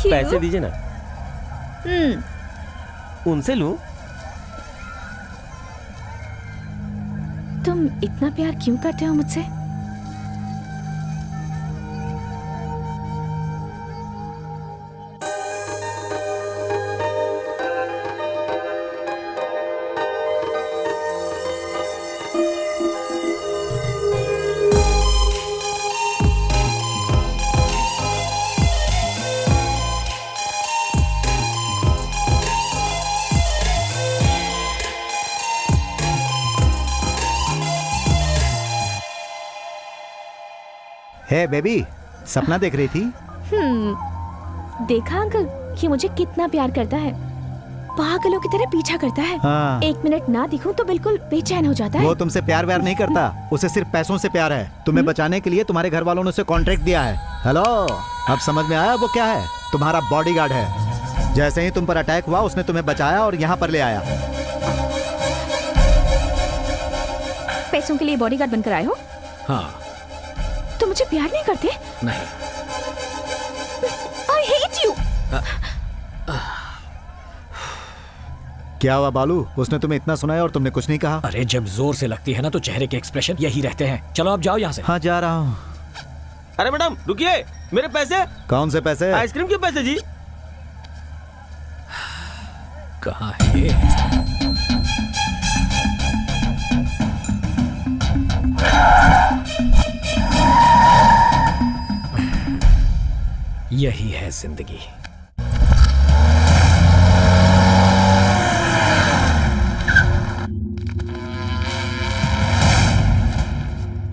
पैसे दीजिए ना। उनसे लूं? तुम इतना प्यार क्यों करते हो मुझसे? हे बेबी, सपना देख रही थी? देखा अंकल, ये मुझे कितना प्यार करता है, पागलों की तरह पीछा करता है। हाँ। 1 मिनट ना दिखूं तो बिल्कुल बेचैन हो जाता है। वो तुमसे प्यार व्यार नहीं करता, उसे सिर्फ पैसों से प्यार है। तुम्हें बचाने के लिए तुम्हारे घर वालों ने उसे कॉन्ट्रैक्ट दिया है। हेलो, अब समझ में आया वो क्या है? तुम्हारा बॉडीगार्ड है। जैसे ही तुम पर अटैक हुआ उसने तुम्हें बचाया और यहाँ पर ले आया। पैसों के लिए बॉडीगार्ड बनकर आए हो? हाँ। तो मुझे प्यार नहीं करते? नहीं। I hate you। क्या हुआ बालू? उसने तुम्हें इतना सुनाया और तुमने कुछ नहीं कहा? अरे जब जोर से लगती है ना तो चेहरे के एक्सप्रेशन यही रहते हैं। चलो अब जाओ यहाँ से। हाँ, जा रहा हूँ। अरे मैडम रुकिए, मेरे पैसे। कौन से पैसे? आइसक्रीम के पैसे जी। कहाँ है ये? यही है जिंदगी।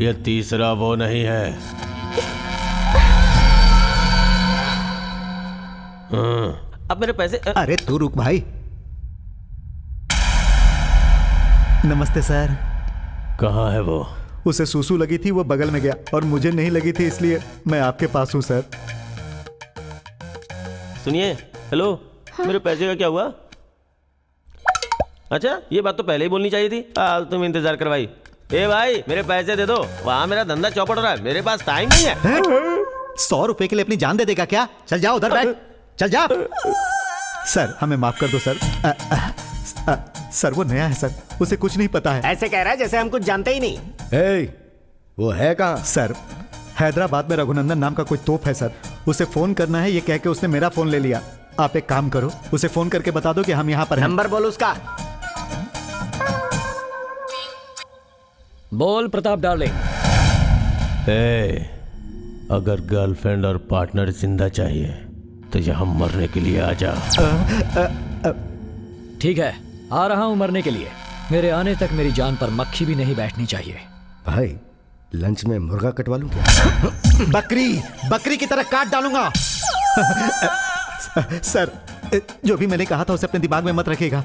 ये तीसरा वो नहीं है। अब मेरे पैसे। अरे तू रुक भाई। नमस्ते सर। कहाँ है वो? उसे सूसू लगी थी, वो बगल में गया, और मुझे नहीं लगी थी, इसलिए मैं आपके पास हूँ सर। सुनिए, हेलो। हाँ? मेरे पैसे का क्या हुआ? अच्छा, ये बात तो पहले ही बोलनी चाहिए थी। तुम इंतजार करवाई। ए भाई, मेरे पैसे दे दो, वहाँ मेरा धंधा चौपट हो रहा है, मेरे पास टाइम नहीं है। 100 रुपए के लिए अपनी जान दे देगा क्या? चल जाओ उधर बैठ, चल जा। सर हमें माफ कर दो सर। सर वो नया है सर, उसे कुछ नहीं पता है। ऐसे कह रहा है जैसे हम कुछ जानते ही नहीं। वो है कहाँ? सर हैदराबाद में रघुनंदन नाम का कोई तोप है सर, उसे फोन करना है, ये कह के उसने मेरा फोन ले लिया। आप एक काम करो, उसे फोन करके बता दो कि हम यहाँ पर हैं। नंबर बोल उसका। बोल प्रताप डार्लिंग। अगर गर्लफ्रेंड और पार्टनर जिंदा चाहिए तो यहाँ मरने के लिए आ जा। ठीक है, आ रहा हूं मरने के लिए। मेरे आने तक मेरी जान पर मक्खी भी नहीं बैठनी चाहिए। भाई लंच में मुर्गा कटवा लूं क्या? बकरी की तरह काट डालूंगा। सर जो भी मैंने कहा था उसे अपने दिमाग में मत रखिएगा।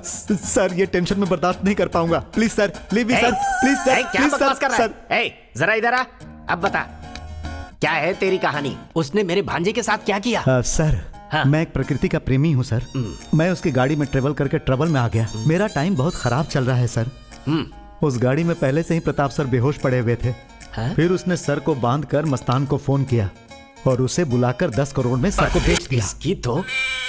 सर ये टेंशन में बर्दाश्त नहीं कर पाऊंगा। Please sir, leave me sir, please sir. क्या बकवास कर रहा है? जरा इधर आ, अब बता क्या है तेरी कहानी? उसने मेरे भांजे के साथ क्या किया? सर मैं एक प्रकृति का प्रेमी हूँ सर। मैं उसकी गाड़ी में ट्रेवल करके ट्रबल में आ गया। मेरा टाइम बहुत खराब चल रहा है सर। उस गाड़ी में पहले से ही प्रताप सर बेहोश पड़े हुए थे। फिर उसने सर को बांधकर मस्तान को फोन किया और उसे बुलाकर 10 करोड़ में सर को बेच दिया। इसकी तो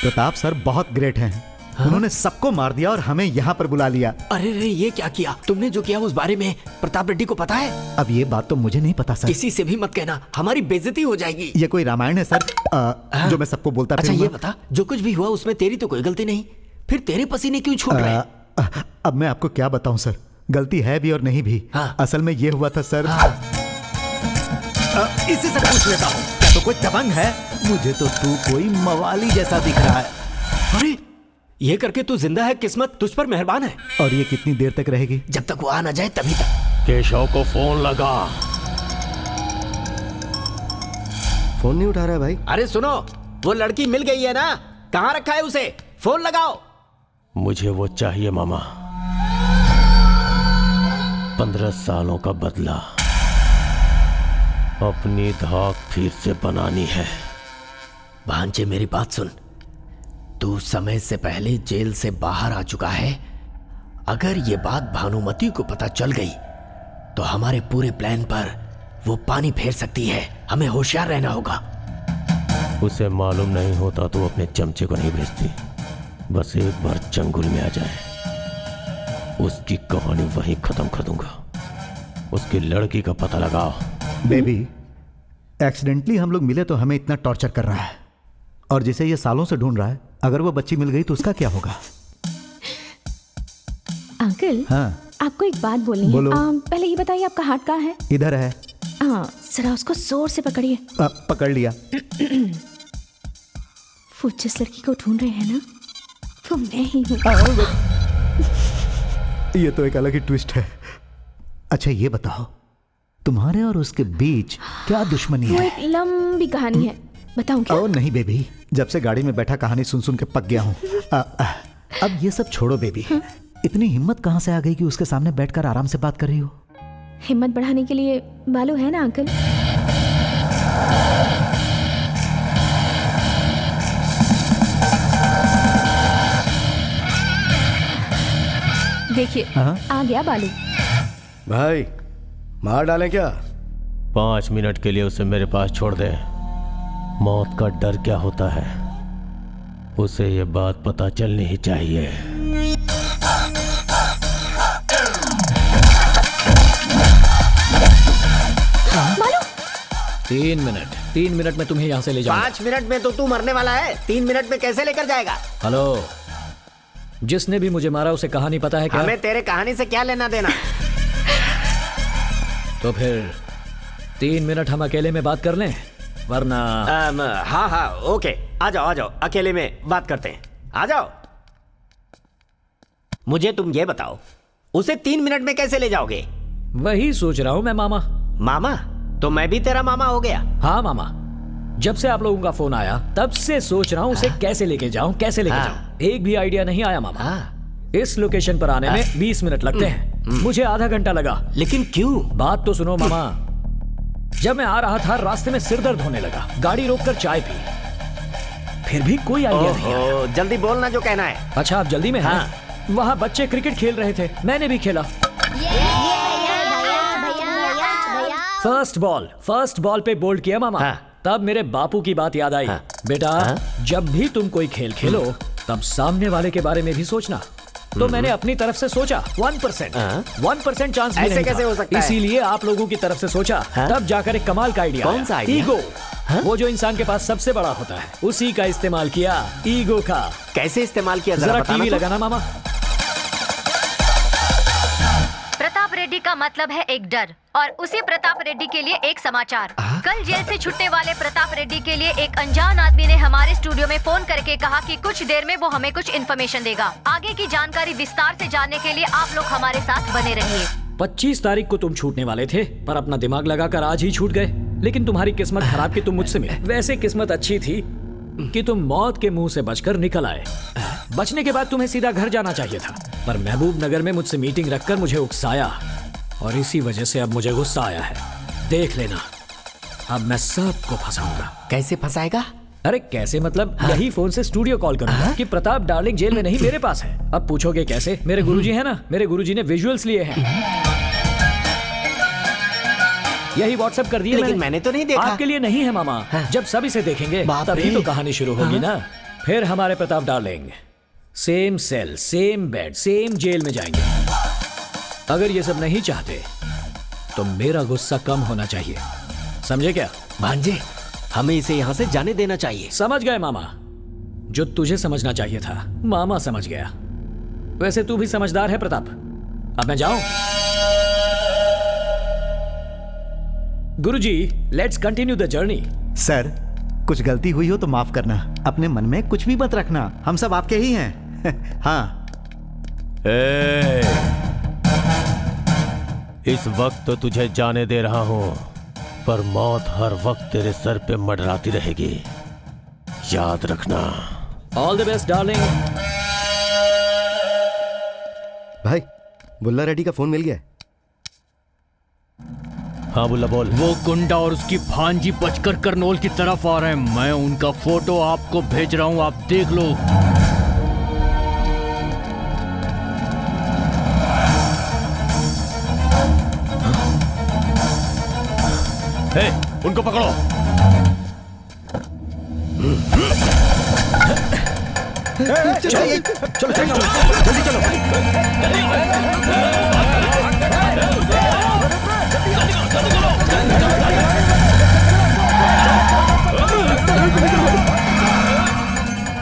प्रताप सर बहुत ग्रेट हैं। उन्होंने सबको मार दिया और हमें यहाँ पर बुला लिया। अरे रे, ये क्या किया तुमने? जो किया उस बारे में प्रताप रेड्डी को पता है? अब ये बात तो मुझे नहीं पता सर। किसी से भी मत कहना, हमारी बेइज्जती हो जाएगी। ये कोई रामायण है सर जो मैं सबको बोलता अच्छा ये बता, जो कुछ भी हुआ उसमें तेरी तो कोई गलती नहीं, फिर तेरे पसीने क्यों छूट रहे? अब मैं आपको क्या बताऊं सर, गलती है भी और नहीं भी। असल में ये हुआ था सर। इसी से पूछ लेता हूँ, क्या तो कोई दबंग है? मुझे तो तू कोई मवाली जैसा दिख रहा है। अरे ये करके तू जिंदा है, किस्मत तुझ पर मेहरबान है। और ये कितनी देर तक रहेगी? जब तक वो आ ना जाए तभी तक। केशव को फोन लगा। फोन नहीं उठा रहा है भाई। अरे सुनो, वो लड़की मिल गई है ना, कहाँ रखा है उसे? फोन लगाओ। मुझे वो चाहिए मामा। 15 सालों का बदला अपनी धाक फिर से बनानी है। भांजे मेरी बात सुन, तू समय से पहले जेल से बाहर आ चुका है। अगर ये बात भानुमति को पता चल गई तो हमारे पूरे प्लान पर वो पानी फेर सकती है। हमें होशियार रहना होगा। उसे मालूम नहीं होता तो अपने चमचे को नहीं भेजती। बस एक बार चंगुल में आ जाए, उसकी कहानी वहीं खत्म कर दूंगा। उसकी लड़की का पता लगाओ। बेबी एक्सीडेंटली हम लोग मिले तो हमें इतना टॉर्चर कर रहा है, और जिसे ये सालों से ढूंढ रहा है, अगर वो बच्ची मिल गई तो उसका क्या होगा? अंकल हाँ आपको एक बात बोलनी है। पहले ये बताइए आपका हाथ कहाँ है? इधर है। हाँ जरा उसको जोर से पकड़िए। पकड़ लिया। वो जिस लड़की को ढूंढ रहे हैं ना, वो मैं ही हूँ। ये तो एक अलग ही ट्विस्ट है। अच्छा ये बताओ, तुम्हारे और उसके बीच क्या दुश्मनी है? वो एक लंबी कहानी है, बताऊं क्या? नहीं बेबी, जब से गाड़ी में बैठा कहानी सुन सुन के पक गया हूँ। अब ये सब छोड़ो बेबी। इतनी हिम्मत कहाँ से आ गई कि उसके सामने बैठकर आराम से बात कर रही हो? हिम्मत बढ़ाने के लिए बालू है ना अंकल। देखिए आ गया बालू। भाई मार डालें क्या? 5 मिनट के लिए उसे मेरे पास छोड़ दे। मौत का डर क्या होता है, उसे ये बात पता चलनी ही चाहिए। बालू 3 मिनट में तुम्हें यहाँ से ले जाऊंगा। 5 मिनट में तो तू मरने वाला है, 3 मिनट में कैसे लेकर जाएगा? हेलो, जिसने भी मुझे मारा उसे कहानी पता है क्या? हमें तेरे कहानी से क्या लेना देना? तो फिर 3 मिनट हम अकेले में बात कर लें, वरना हाँ ओके, आ जाओ अकेले में बात करते हैं। आ जाओ। मुझे तुम ये बताओ, उसे 3 मिनट में कैसे ले जाओगे? वही सोच रहा हूँ मैं मामा। मामा? तो मैं भी तेरा मामा हो गया? हाँ मामा, जब से आप लोगों का फोन आया तब से सोच रहा हूँ उसे कैसे लेके जाऊं। एक भी आइडिया नहीं आया मामा। इस लोकेशन पर आने में 20 मिनट लगते हैं, मुझे आधा घंटा लगा। लेकिन क्यों? बात तो सुनो मामा। जब मैं आ रहा था रास्ते में सिर दर्द होने लगा, गाड़ी रोककर चाय पी, फिर भी कोई आइडिया नहीं आया। जल्दी बोलना जो कहना है। अच्छा आप जल्दी में हैं? वहाँ बच्चे क्रिकेट खेल रहे थे, मैंने भी खेला। फर्स्ट बॉल पे बोल्ड किया मामा। तब मेरे बापू की बात याद आई। बेटा जब भी तुम कोई खेल खेलो तब सामने वाले के बारे में भी सोचना। तो मैंने अपनी तरफ से सोचा 1%, 1% चांस भी ऐसे नहीं कैसे था। हो सकता है? इसीलिए आप लोगों की तरफ से सोचा, तब जाकर एक कमाल का आइडिया। कौन सा आइडिया? ईगो। वो जो इंसान के पास सबसे बड़ा होता है, उसी का इस्तेमाल किया, ईगो का। कैसे इस्तेमाल किया, जरा बताना टीवी तो? लगाना मामा। प्रताप रेड्डी का मतलब है एक डर, और उसी प्रताप रेड्डी के लिए एक समाचार। कल जेल से छुटने वाले प्रताप रेड्डी के लिए एक अनजान आदमी ने हमारे स्टूडियो में फोन करके कहा कि कुछ देर में वो हमें कुछ इन्फॉर्मेशन देगा। आगे की जानकारी विस्तार से जानने के लिए आप लोग हमारे साथ बने रहिए। 25 तारीख को तुम छूटने वाले थे, पर अपना दिमाग लगाकर आज ही छूट गए। लेकिन तुम्हारी किस्मत खराब कि तुम मुझसे मिले। वैसे किस्मत अच्छी थी कि तुम मौत के मुंह से बचकर निकल आए। बचने के बाद तुम्हें सीधा घर जाना चाहिए था, पर महबूब नगर में मुझसे मीटिंग रखकर मुझे उकसाया, और इसी वजह से अब मुझे गुस्सा आया है। देख लेना, अब मैं सबको फंसाऊंगा। कैसे फंसाएगा? अरे कैसे मतलब, यही फोन से स्टूडियो कॉल करूंगा कि प्रताप डार्लिंग जेल में नहीं, मेरे पास है। अब पूछोगे कैसे? मेरे गुरुजी है ना, मेरे गुरुजी ने विजुअल्स लिए हैं। यही व्हाट्सएप कर दिए। लेकिन मैंने तो नहीं देखा। आपके लिए नहीं है मामा। जब सब इसे देखेंगे तभी तो कहानी शुरू होगी ना। फिर हमारे Pratap darling same cell, same bed, same jail में जाएंगे। अगर ये सब नहीं चाहते तो मेरा गुस्सा कम होना चाहिए, समझे क्या? भांजे, हमें इसे यहाँ से जाने देना चाहिए। समझ गए मामा? जो तुझे समझना चाहिए था, मामा समझ गया। वैसे तू भी समझदार है प्रताप। अब मैं जाऊं? Guruji, let's continue the journey. Sir, कुछ गलती हुई हो तो माफ करना। अपने मन में कुछ भी मत रखना, हम सब आपके ही हैं। हाँ। इस वक्त तो तुझे जाने दे रहा हूं, पर मौत हर वक्त तेरे सर पे मंडराती रहेगी, याद रखना। All the best darling. भाई, बुल्ला रेड्डी का फोन मिल गया? हाँ बुल्ला बोल। वो गुंडा और उसकी भांजी बचकर करनौल की तरफ आ रहे हैं। मैं उनका फोटो आपको भेज रहा हूं, आप देख लो। हे, उनको पकड़ो। चलो जल्दी चलो।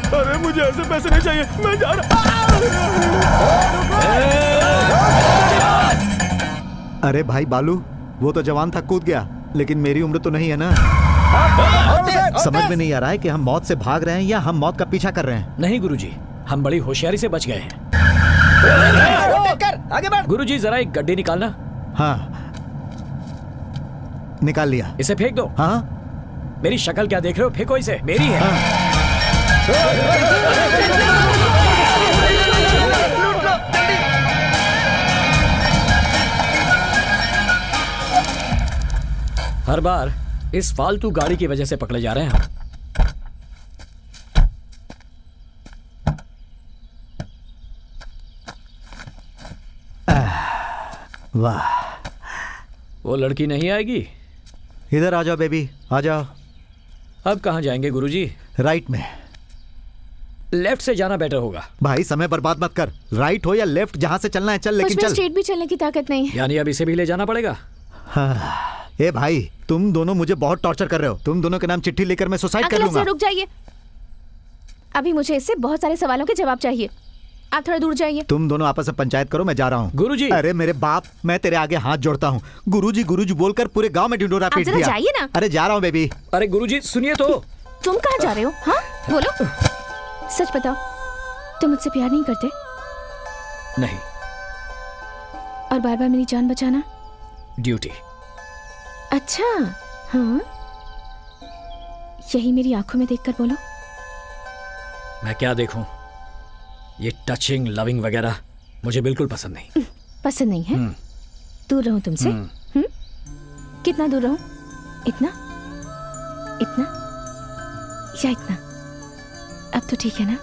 अरे मुझे ऐसे पैसे नहीं चाहिए, मैं जा रहा। अरे भाई बालू, वो तो जवान था, कूद गया, लेकिन मेरी उम्र तो नहीं है ना। समझ में नहीं आ रहा है कि हम मौत से भाग रहे हैं या हम मौत का पीछा कर रहे हैं। नहीं गुरुजी, हम बड़ी होशियारी से बच गए हैं। आगे बढ़। गुरुजी, जरा एक गड्डी निकालना। हाँ, निकाल लिया। इसे फेंक दो। हाँ, मेरी शक्ल क्या देख रहे हो? फेंको इसे, मेरी है। हाँ। हर बार इस फालतू गाड़ी की वजह से पकड़े जा रहे हैं हम। वाह, वो लड़की नहीं आएगी? इधर आ जाओ बेबी, आ जाओ। अब कहाँ जाएंगे गुरुजी? राइट में। लेफ्ट से जाना बेटर होगा। भाई समय बर्बाद मत कर, राइट हो या लेफ्ट, जहाँ से चलना है चल, लेकिन चल। स्ट्रेट भी चलने की ताकत नहीं है। यानी अब इसे भी ले जाना पड़ेगा। हाँ। ए भाई, तुम दोनों मुझे बहुत टॉर्चर कर रहे हो। तुम दोनों के नाम चिट्ठी लेकर मैं सुसाइड कर लूंगा। रुक जाइए, अभी मुझे इससे बहुत सारे सवालों के जवाब चाहिए। आप थोड़ा दूर जाइए। तुम दोनों आपस में पंचायत करो, मैं जा रहा हूँ। गुरुजी। अरे मेरे बाप, मैं तेरे आगे हाथ जोड़ता हूँ। गुरुजी गुरुजी बोलकर पूरे गांव में ढिंढोरा पीट दिया। जाइए ना। अरे जा रहा हूँ बेबी। अरे गुरुजी सुनिए तो। तुम कहाँ जा रहे हो? हाँ बोलो, सच बताओ, तुम मुझसे प्यार नहीं करते? नहीं। और बार बार मेरी जान बचाना? ड्यूटी। अच्छा, हाँ, यही मेरी आंखों में देखकर बोलो। मैं क्या देखूं? ये टचिंग, लविंग वगैरह मुझे बिल्कुल पसंद नहीं। पसंद नहीं है? दूर रहूं तुमसे? कितना दूर रहूं? इतना, इतना या इतना? अब तो ठीक है ना?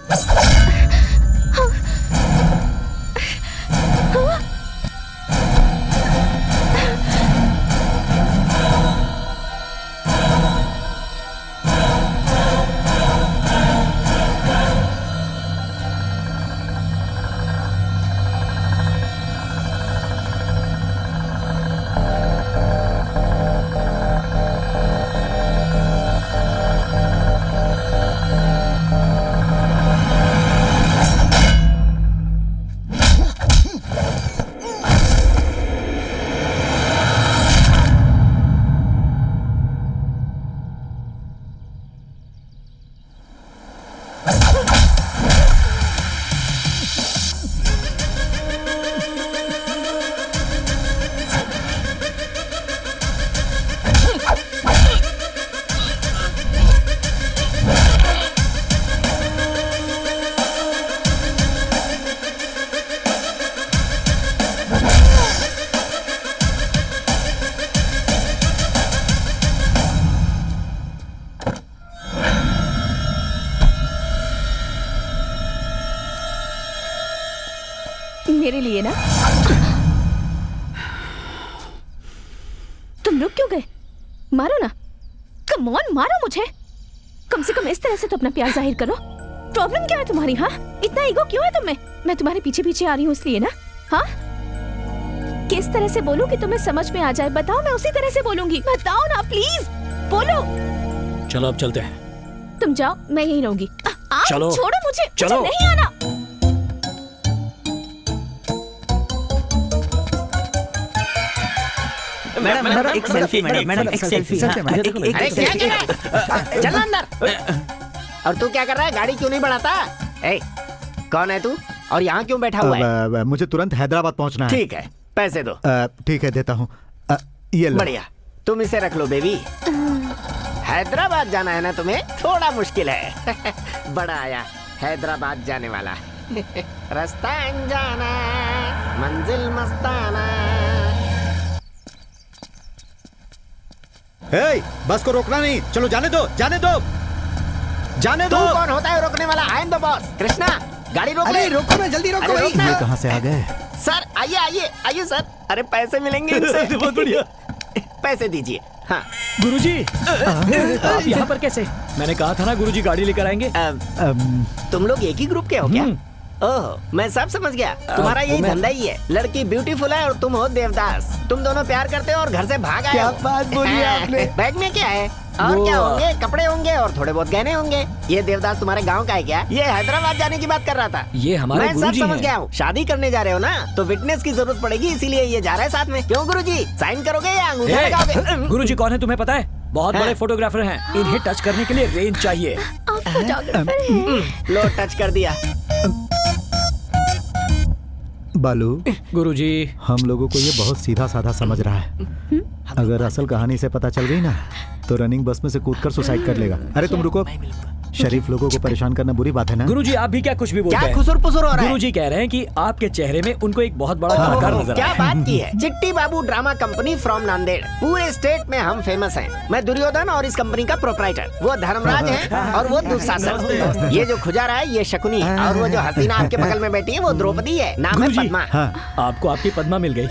मेरे लिए ना। तुम रुक क्यों गए? मारो ना, कम ऑन मारो मुझे। कम से कम इस तरह से तो अपना प्यार जाहिर करो। प्रॉब्लम क्या है तुम्हारी? हाँ, इतना ईगो क्यों है तुम में? मैं तुम्हारे पीछे पीछे आ रही हूँ इसलिए ना? हाँ, किस तरह से बोलूं कि तुम्हें समझ में आ जाए? बताओ, मैं उसी तरह से बोलूंगी। बताओ ना प्लीज, बोलो। चलो अब चलते हैं। तुम जाओ, मैं यहीं रहूंगी। चलो, छोड़ो मुझे, चलो। मुझे नहीं आना। मैडम एक सेल्फी, मैडम एक सेल्फी। चल अंदर। और तू क्या कर रहा है? गाड़ी क्यों नहीं बढ़ाता? ए, कौन है तू और यहाँ क्यों बैठा हुआ है? मुझे तुरंत हैदराबाद पहुंचना है। ठीक है, पैसे दो। ठीक है, देता हूँ। ये लो। बढ़िया, तुम इसे रख लो बेबी। हैदराबाद जाना है ना तुम्हें? थोड़ा मुश्किल है। बड़ा आया हैदराबाद जाने वाला। रास्ता अनजाना, मंजिल मस्ताना। हे, बस को रोकना नहीं। चलो जाने दो, जाने दो, जाने दो। तू कौन होता है रोकने वाला? I am the boss. Krishna, गाड़ी रोक ले। रोको ना, जल्दी रोको भाई। ये कहाँ से आ गए? सर आइए आइए आइए सर। अरे पैसे मिलेंगे इनसे। बहुत बढ़िया। पैसे दीजिए। हाँ गुरुजी, आप यहाँ पर कैसे? मैंने कहा था ना गुरुजी गाड़ी लेकर आएंगे। तुम लोग एक ही ग्रुप के हो क्या? ओह, मैं सब समझ गया। तुम्हारा यही धंधा ही है। लड़की ब्यूटीफुल है और तुम हो देवदास। तुम दोनों प्यार करते हो और घर से भाग आए। क्या बात बोली आपने? बैग में क्या है? और क्या होंगे? कपड़े होंगे और थोड़े बहुत गहने होंगे। ये देवदास तुम्हारे गांव का है क्या? ये हैदराबाद जाने की बात कर रहा था। ये हमारे मैं सब गुरुजी समझ हैं। गया हूँ। शादी करने जा रहे हो ना, तो विटनेस की जरूरत पड़ेगी, इसीलिए ये जा रहा है साथ में। क्यों गुरुजी, साइन करोगे या अंगूठा लगाओगे? गुरुजी कौन है तुम्हें पता है? बहुत बड़े फोटोग्राफर हैं। इन्हें टच करने के लिए रेंज चाहिए। लो, टच कर दिया। बालू, गुरुजी, हम लोगों को ये बहुत सीधा साधा समझ रहा है। अगर असल कहानी से पता चल गई ना, तो रनिंग बस में से कूदकर सुसाइड कर लेगा। अरे तुम रुको, शरीफ लोगों को परेशान करना बुरी बात है ना? गुरुजी आप भी क्या कुछ भी बोलते हैं? क्या खुसुर पुसुर हो रहा है? गुरुजी कह रहे हैं कि आपके चेहरे में उनको एक बहुत बड़ा कलाकार नजर क्या आया। बात की है? चिट्टी बाबू ड्रामा कंपनी फ्रॉम नांदेड़। पूरे स्टेट में हम फेमस हैं। मैं दुर्योधन और इस कंपनी का प्रोपराइटर। वो धर्मराज है और वो दुशासन। ये जो खुजारा है ये शकुनी है और वो जो हसीना आपके बगल में बैठी है वो द्रौपदी है। नाम है पद्मा। आपको आपकी पद्मा मिल गई।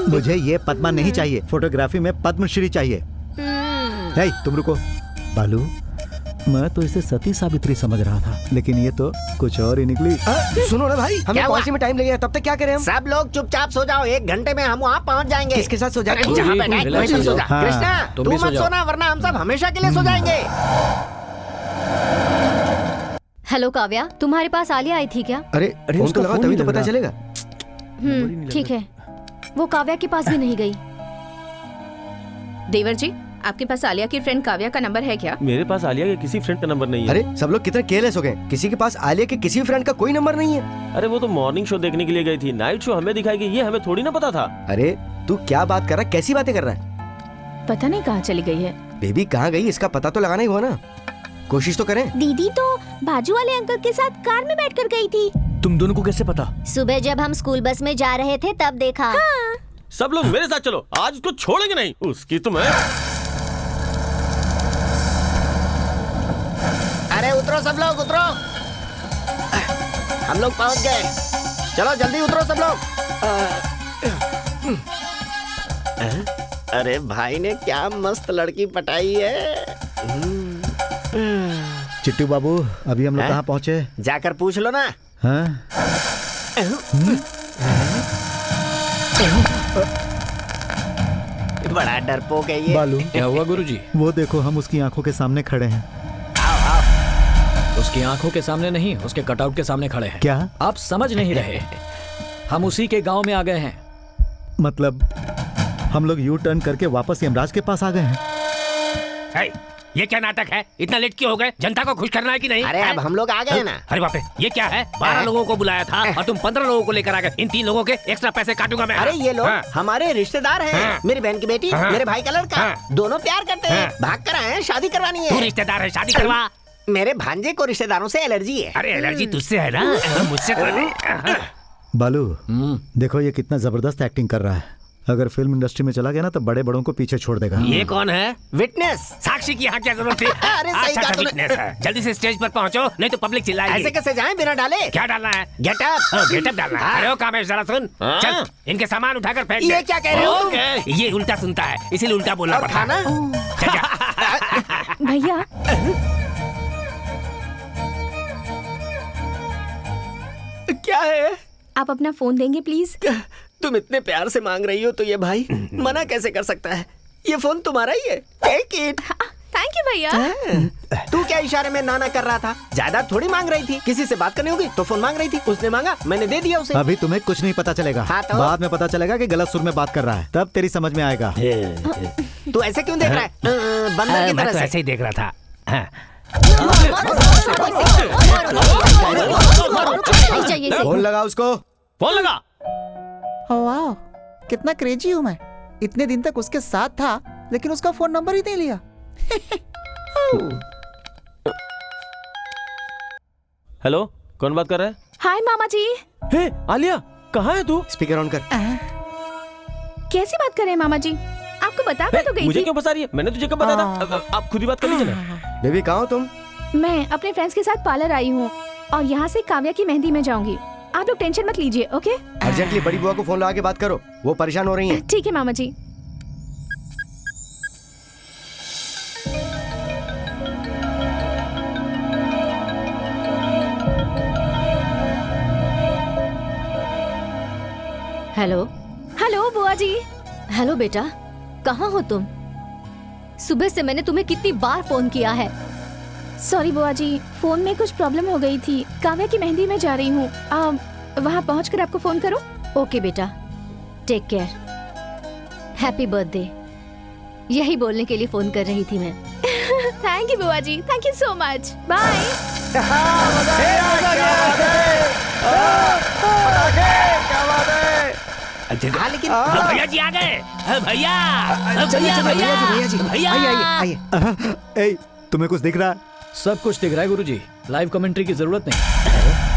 मुझे ये पद्मा नहीं चाहिए, फोटोग्राफी में पद्मश्री चाहिए। हे, तुम रुको। बालू, मैं तो इसे सती सावित्री समझ रहा था, लेकिन ये तो कुछ और ही निकली। सुनो ना भाई, हमें पहुंचने में टाइम लगेगा, तब तक क्या करें हम? सब लोग चुपचाप सो जाओ। 1 घंटे में हम वहाँ पहुँच जाएंगे। किसके साथ सो जाएंगे? जहाँ बैठा है वहीं पर सो जा। हाँ। कृष्णा, तू मत सोना वरना हम सब हमेशा के लिए सो जाएंगे। हेलो काव्या, तुम्हारे पास आलिया आई थी क्या? अरे फोन तो लगाओ, तभी तो पता चलेगा। ठीक है। वो काव्या के पास भी नहीं गई। देवर जी, आपके पास आलिया की फ्रेंड काव्या का नंबर है क्या? मेरे पास आलिया के किसी फ्रेंड का नंबर नहीं है। अरे सब लोग कितने केयरलेस हो गए। किसी के पास आलिया के किसी फ्रेंड का कोई नंबर नहीं है। अरे वो तो मॉर्निंग शो देखने के लिए गई थी। नाइट शो हमें दिखाएगी, ये हमें थोड़ी ना पता था। अरे तू क्या बात कर रहा है? कैसी बातें कर रहा है? पता नहीं कहाँ चली गई है। बेबी कहाँ गई, इसका पता तो लगाना ही हुआ ना। कोशिश तो करें। दीदी तो बाजू वाले अंकल के साथ कार में बैठकर गई थी। तुम दोनों को कैसे पता? सुबह जब हम स्कूल बस में जा रहे थे तब देखा। सब लोग मेरे साथ चलो, आज उसको छोड़ेंगे नहीं। उसकी तो मैं। अरे उतरो सब लोग, उतरो। हम लोग पहुंच गए। चलो जल्दी उतरो सब लोग। अरे भाई ने क्या मस्त लड़की पटाई है। चिट्टू बाबू, अभी हम लोग कहाँ पहुँचे? जाकर पूछ लो ना। हाँ? बड़ा डरपोक है ये। बालू, क्या हुआ गुरुजी? वो देखो, हम उसकी आंखों के सामने खड़े हैं। उसकी आंखों के सामने नहीं, उसके कटआउट के सामने खड़े हैं। क्या आप समझ नहीं रहे? हम उसी के गांव में आ गए हैं। मतलब हम लोग यू टर्न करके वापस यमराज के पास आ गए हैं। है, ये क्या नाटक है? इतना लेट क्यों हो गए? जनता को खुश करना है कि नहीं? अरे अब हम लोग आ गए ना। अरे बाप रे, ये क्या है? 12 लोगों को बुलाया था और तुम 15 लोगों को लेकर आ गए। इन 3 लोगों के एक्स्ट्रा पैसे काटूंगा मैं। अरे ये लोग हाँ। हमारे रिश्तेदार हैं। हाँ। मेरी बहन की बेटी, हाँ। मेरे भाई का लड़का, हाँ। दोनों प्यार करते हैं। हाँ। भाग कर आए हैं, शादी करवानी तू है। रिश्तेदार है, शादी करवा। मेरे भांजे को रिश्तेदारों से एलर्जी है। अरे एलर्जी तुझसे है ना, मुझसे तो नहीं। बालू, देखो ये कितना जबरदस्त एक्टिंग कर रहा है। अगर फिल्म इंडस्ट्री में चला गया ना तो बड़े बड़ों को पीछे छोड़ देगा। ये कौन है? विटनेस। साक्षी की यहाँ क्या जरूरत थी? अरे सही अच्छा कहा तूने। विटनेस है। जल्दी से स्टेज पर पहुँचो, नहीं तो पब्लिक चिल्लाएगी। ऐसे कैसे जाएं बिना डाले? क्या डालना है? गेटअप। गेटअप डालना है। अरे ओ कामेश जरा सुन, चल इनके सामान उठाकर फेंक दे। ये क्या कह रहे हो तुम? ये उल्टा सुनता है, इसीलिए उल्टा बोलना पड़ता है। चल जा। भैया क्या है? आप अपना फोन देंगे प्लीज? तुम इतने प्यार से मांग रही हो तो ये भाई मना कैसे कर सकता है? ये फोन तुम्हारा ही है। Take it. थैंक यू भैया। तू क्या इशारे में नाना कर रहा था? ज्यादा थोड़ी मांग रही थी, किसी से बात करनी होगी तो फोन मांग रही थी, उसने मांगा, मैंने दे दिया उसे। अभी तुम्हें कुछ नहीं पता चलेगा। हाँ तो? बाद में पता चलेगा कि गलत सुर में बात कर रहा है, तब तेरी समझ में आएगा। तू ऐसे क्यों देख रहा है? बंदर की मैं तरह तो से। ऐसे ही देख रहा था। हाँ। फोन लगा उसको। फोन लगा। वाह, कितना क्रेजी हूँ मैं। इतने दिन तक उसके साथ था लेकिन उसका फोन नंबर ही नहीं लिया। हेलो, कौन बात कर रहा है? हाय मामा जी। हे आलिया, कहाँ है तू? स्पीकर ऑन कर। कैसी बात कर रहे हैं मामा जी? आपको बता कर तो गई मुझे थी। क्यों फंसा रही है? मैंने तुझे कब बताया था? आप खुद ही बात कर लीजिए ना। बेबी कहाँ हो तुम? मैं अपने फ्रेंड्स के साथ पार्लर आई हूँ और यहाँ से काव्या की मेहंदी में जाऊंगी। आप लोग टेंशन मत लीजिए, ओके? अर्जेंटली बड़ी बुआ को फोन लगा के बात करो, वो परेशान हो रही हैं। ठीक है मामा जी। हेलो। हेलो बुआ जी। हेलो बेटा, कहाँ हो तुम? सुबह से मैंने तुम्हें कितनी बार फोन किया है। सॉरी बुआ जी, फोन में कुछ प्रॉब्लम हो गई थी। काव्या की मेहंदी में जा रही हूँ, वहाँ पहुँचकर आपको फोन करूँ? ओके बेटा, टेक केयर। Happy birthday. यही बोलने के लिए फोन कर रही थी मैं। थैंक यू बुआ जी, thank you so much. Bye. हाँ लेकिन भैया जी आ गए। भैया भैया ए, तुम्हें कुछ दिख रहा है? सब कुछ दिख रहा है गुरुजी। लाइव कमेंट्री की जरूरत नहीं।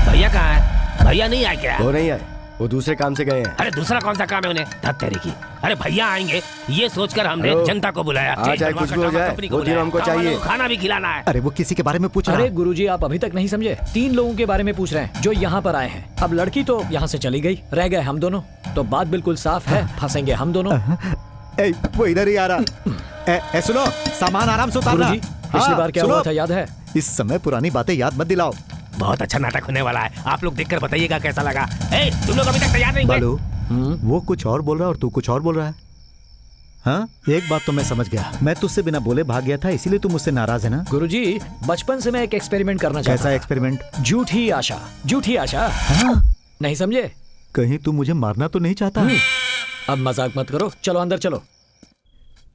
भैया कहाँ है? भैया नहीं आए क्या? वो नहीं आए, वो दूसरे काम से गए हैं। अरे दूसरा कौन सा काम है उन्हें? धत तेरी की। अरे भैया आएंगे ये सोचकर हमने जनता को बुलाया। आ जाए कुछ भी हो जाए, वो दिन हमको चाहिए। खाना भी खिलाना है। अरे वो किसी के बारे में पूछ रहा है। अरे गुरुजी आप अभी तक नहीं समझे। 3 लोगों के बारे में पूछ रहे हैं जो यहाँ पर आए हैं। अब लड़की तो यहाँ से चली गई, रह गए हम दोनों। तो बात बिल्कुल साफ है, फंसेंगे हम दोनों। ए, वो इधर ही आ रहा। सुनो, सामान आराम से उतारना। गुरुजी, पिछली बार क्या हुआ था याद है? इस समय पुरानी बातें याद मत दिलाओ। बहुत अच्छा नाटक होने वाला है, आप लोग देखकर बताइएगा कैसा लगा। ए, तुम लोग अभी तक तैयार नहीं हुए? बालू, वो कुछ और बोल रहा है और तू कुछ और बोल रहा है। हाँ, एक बात तो मैं समझ गया। मैं तुझसे बिना बोले भाग गया था, इसीलिए तू मुझसे नाराज है ना? गुरुजी, बचपन से मैं एक एक्सपेरिमेंट करना चाहता। कैसा एक्सपेरिमेंट? झूठी आशा। झूठी आशा। हाँ? नहीं समझे? कहीं तू मुझे मारना तो नहीं चाहता? अब मजाक मत करो, चलो अंदर चलो।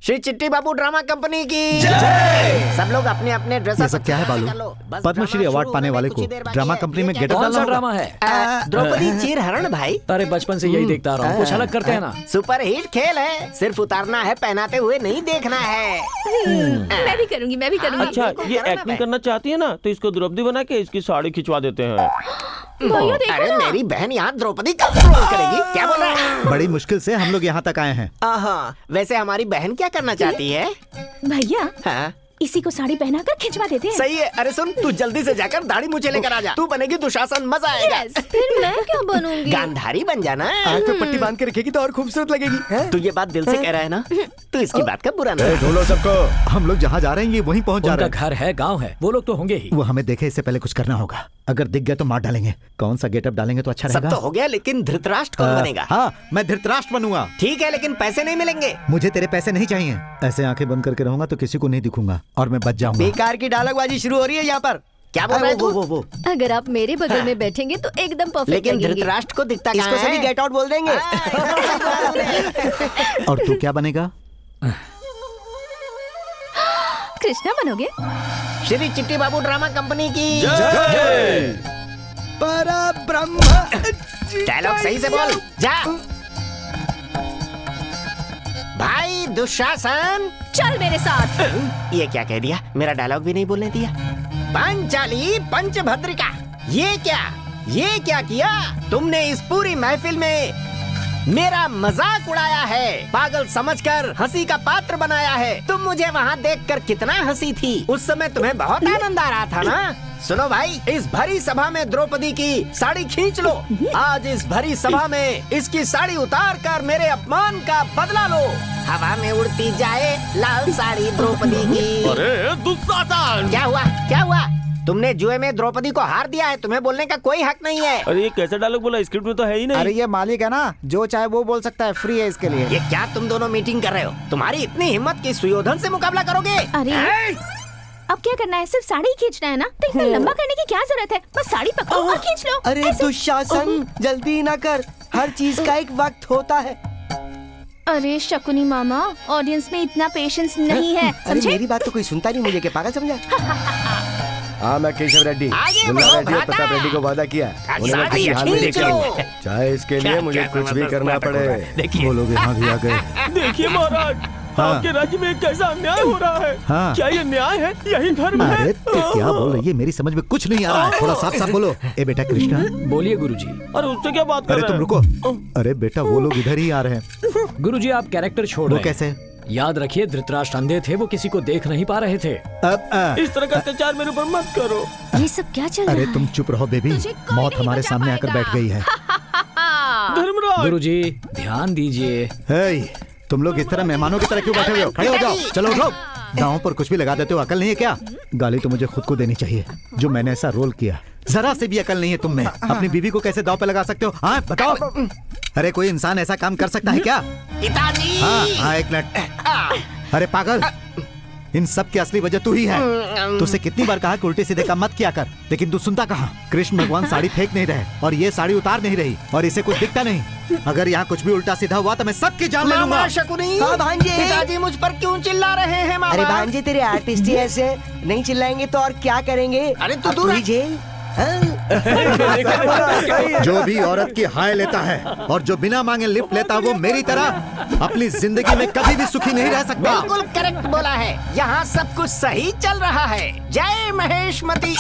श्री चिट्टी बाबू ड्रामा कंपनी की जय। सब लोग अपने अपने ड्रेस। ये सब क्या है बालू? पद्मश्री अवार्ड पाने वाले को ड्रामा कंपनी में गेटअप डालना होगा? ड्रामा है द्रौपदी चीरहरण भाई। अरे बचपन से यही देखता रहा हूँ, कुछ अलग करते हैं ना। सुपर हिट खेल है, सिर्फ उतारना है, पहनाते हुए नहीं देखना है। मैं भी करूँगी, मैं भी करूँगी। अच्छा, ये एक्टिंग करना चाहती है ना, तो इसको द्रौपदी बना के इसकी साड़ी खिंचवा देते हैं। अरे मेरी बहन यहाँ द्रौपदी का रोल करेगी, क्या बोल रहा है? बड़ी मुश्किल से हम लोग यहाँ तक आए हैं। वैसे हमारी बहन क्या करना चाहती है? भैया, हाँ? इसी को साड़ी पहनाकर खिंचवा देते हैं। सही है। अरे सुन, तू जल्दी से जाकर दाढ़ी मूछे लेकर आ जा। तू बनेगी दुशासन, मजा आएगा। फिर मैं क्या बनूंगी? गांधारी बन जाना। आँख पे पट्टी बांध के रखेगी तो और खूबसूरत लगेगी। तू ये बात दिल से कह रहा है ना? तू इसकी बात का बुरा ना। ढूंढो सबको। हम लोग जहाँ जा रहे हैं ये वहीं पहुँच जा रहे हैं। घर है, गाँव है, वो लोग तो होंगे ही। वो हमें देखे इससे पहले कुछ करना होगा। अगर दिख गया तो मार डालेंगे। कौन सा गेटअप डालेंगे तो अच्छा रहेगा? सब तो हो गया, लेकिन धृतराष्ट्र कौन बनेगा? हाँ, मैं धृतराष्ट्र बनूंगा। ठीक है, लेकिन पैसे नहीं मिलेंगे। मुझे तेरे पैसे नहीं चाहिए। ऐसे आंखें बंद करके रहूंगा तो किसी को नहीं दिखूंगा और मैं बच जाऊंगा। बेकार की डायलॉगबाजी शुरू हो रही है यहाँ पर। क्या बोल रहा है तू? वो। अगर आप मेरे बगल में बैठेंगे तो एकदम परफेक्ट लेकिन लगेंगे। धृतराष्ट्र को दिखता इसको सभी गेट आउट बोल देंगे। और तू क्या बनेगा? कृष्णा बनोगे? श्री चिट्टी बाबू ड्रामा कंपनी की जय। परब्रह्म। डायलॉग सही से बोल जा। भाई दुशासन, चल मेरे साथ। ये क्या कह दिया? मेरा डायलॉग भी नहीं बोलने दिया। पांचाली पंचभद्रिका, ये क्या किया तुमने इस पूरी महफिल में? मेरा मजाक उड़ाया है, पागल समझकर हंसी का पात्र बनाया है। तुम मुझे वहाँ देखकर कितना हंसी थी, उस समय तुम्हें बहुत आनंद आ रहा था ना। सुनो भाई, इस भरी सभा में द्रौपदी की साड़ी खींच लो। आज इस भरी सभा में इसकी साड़ी उतार कर मेरे अपमान का बदला लो। हवा में उड़ती जाए लाल साड़ी द्रौपदी की। अरे दुस्शासन! क्या हुआ, क्या हुआ? तुमने जुए में द्रौपदी को हार दिया है, तुम्हें बोलने का कोई हक नहीं है। अरे ये कैसा डायलॉग बोला, स्क्रिप्ट में तो है ही नहीं। अरे ये मालिक है ना, जो चाहे वो बोल सकता है, फ्री है इसके लिए। ये क्या तुम दोनों मीटिंग कर रहे हो? तुम्हारी इतनी हिम्मत कि सुयोधन से मुकाबला करोगे? अरे अब क्या करना है, सिर्फ साड़ी खींचना है ना, तो इतना लंबा करने की क्या जरूरत है? बस साड़ी पकड़ो और खींच लो। अरे दुशासन, जल्दी ना कर, हर चीज का एक वक्त होता है। अरे शकुनी मामा, ऑडियंस में इतना पेशेंस नहीं है, अरे समझे? मेरी बात तो कोई सुनता नहीं, मुझे क्या पागल समझा? हाँ, मैं केशव रेड्डी, मुन्ना रेड्डी और प्रताप रेड्डी को वादा किया, उन्हें मैं किसी हाल में लेकर, चाहे इसके लिए मुझे कुछ भी करना पड़े। वो लोग यहाँ भी आ गए। देखिए महाराज, आपके राज्य में कैसा अन्याय हो रहा है। हाँ। क्या ये न्याय है, यही धर्म है? अरे क्या बोल रही है, मेरी समझ में कुछ नहीं आ रहा है। थोड़ा साफ साफ बोलो। ए बेटा कृष्णा। बोलिए गुरुजी। अरे उससे क्या बात कर अरे रहे तुम हैं? रुको। अरे बेटा वो लोग इधर ही आ रहे हैं। गुरुजी आप कैरेक्टर छोड़ वो रहे हैं। कैसे? याद रखिए धृतराष्ट्र अंधे थे, वो किसी को देख नहीं पा रहे थे। इस तरह का अत्याचार मेरे ऊपर मत करो। ये सब क्या चल रहा अरे है? तुम चुप रहो बेबी, मौत हमारे सामने आकर बैठ गई है। धर्मराज गुरुजी ध्यान दीजिए। हे, तुम लोग इस तरह मेहमानों की तरह क्यों बैठे हुए हो? खड़े हो जाओ, चलो उठो। दांव पर कुछ भी लगा देते हो, अकल नहीं है क्या? गाली तो मुझे खुद को देनी चाहिए, जो मैंने ऐसा रोल किया। जरा से भी अकल नहीं है तुम में। अपनी बीवी को कैसे दांव पे लगा सकते हो? हाँ बताओ। अरे कोई इंसान ऐसा काम कर सकता है क्या? पिताजी! हाँ एक मिनट। अरे पागल, इन सब की असली वजह तू ही है। तुझसे कितनी बार कहा कि उल्टे सीधे काम मत किया कर, लेकिन तू सुनता कहाँ? कृष्ण भगवान साड़ी फेंक नहीं रहे और ये साड़ी उतार नहीं रही और इसे कुछ दिखता नहीं। अगर यहाँ कुछ भी उल्टा सीधा हुआ तो मैं सबकी जान ले लूंगा। शकुनी, हाँ भांजे, पिताजी मुझ पर क्यों चिल्ला रहे हैं? मामा, अरे भांजे तेरे आर्टिस्ट ही ऐसे, नहीं चिल्लाएंगे तो और क्या करेंगे? अरे तू अब दूर ही जेल। जो भी औरत की हाय लेता है और जो बिना मांगे लिफ्ट लेता है, वो मेरी तरह अपनी जिंदगी में कभी भी सुखी नहीं रह सकता। बिल्कुल करेक्ट बोला है, यहाँ सब कुछ सही चल रहा है। जय महेशमती।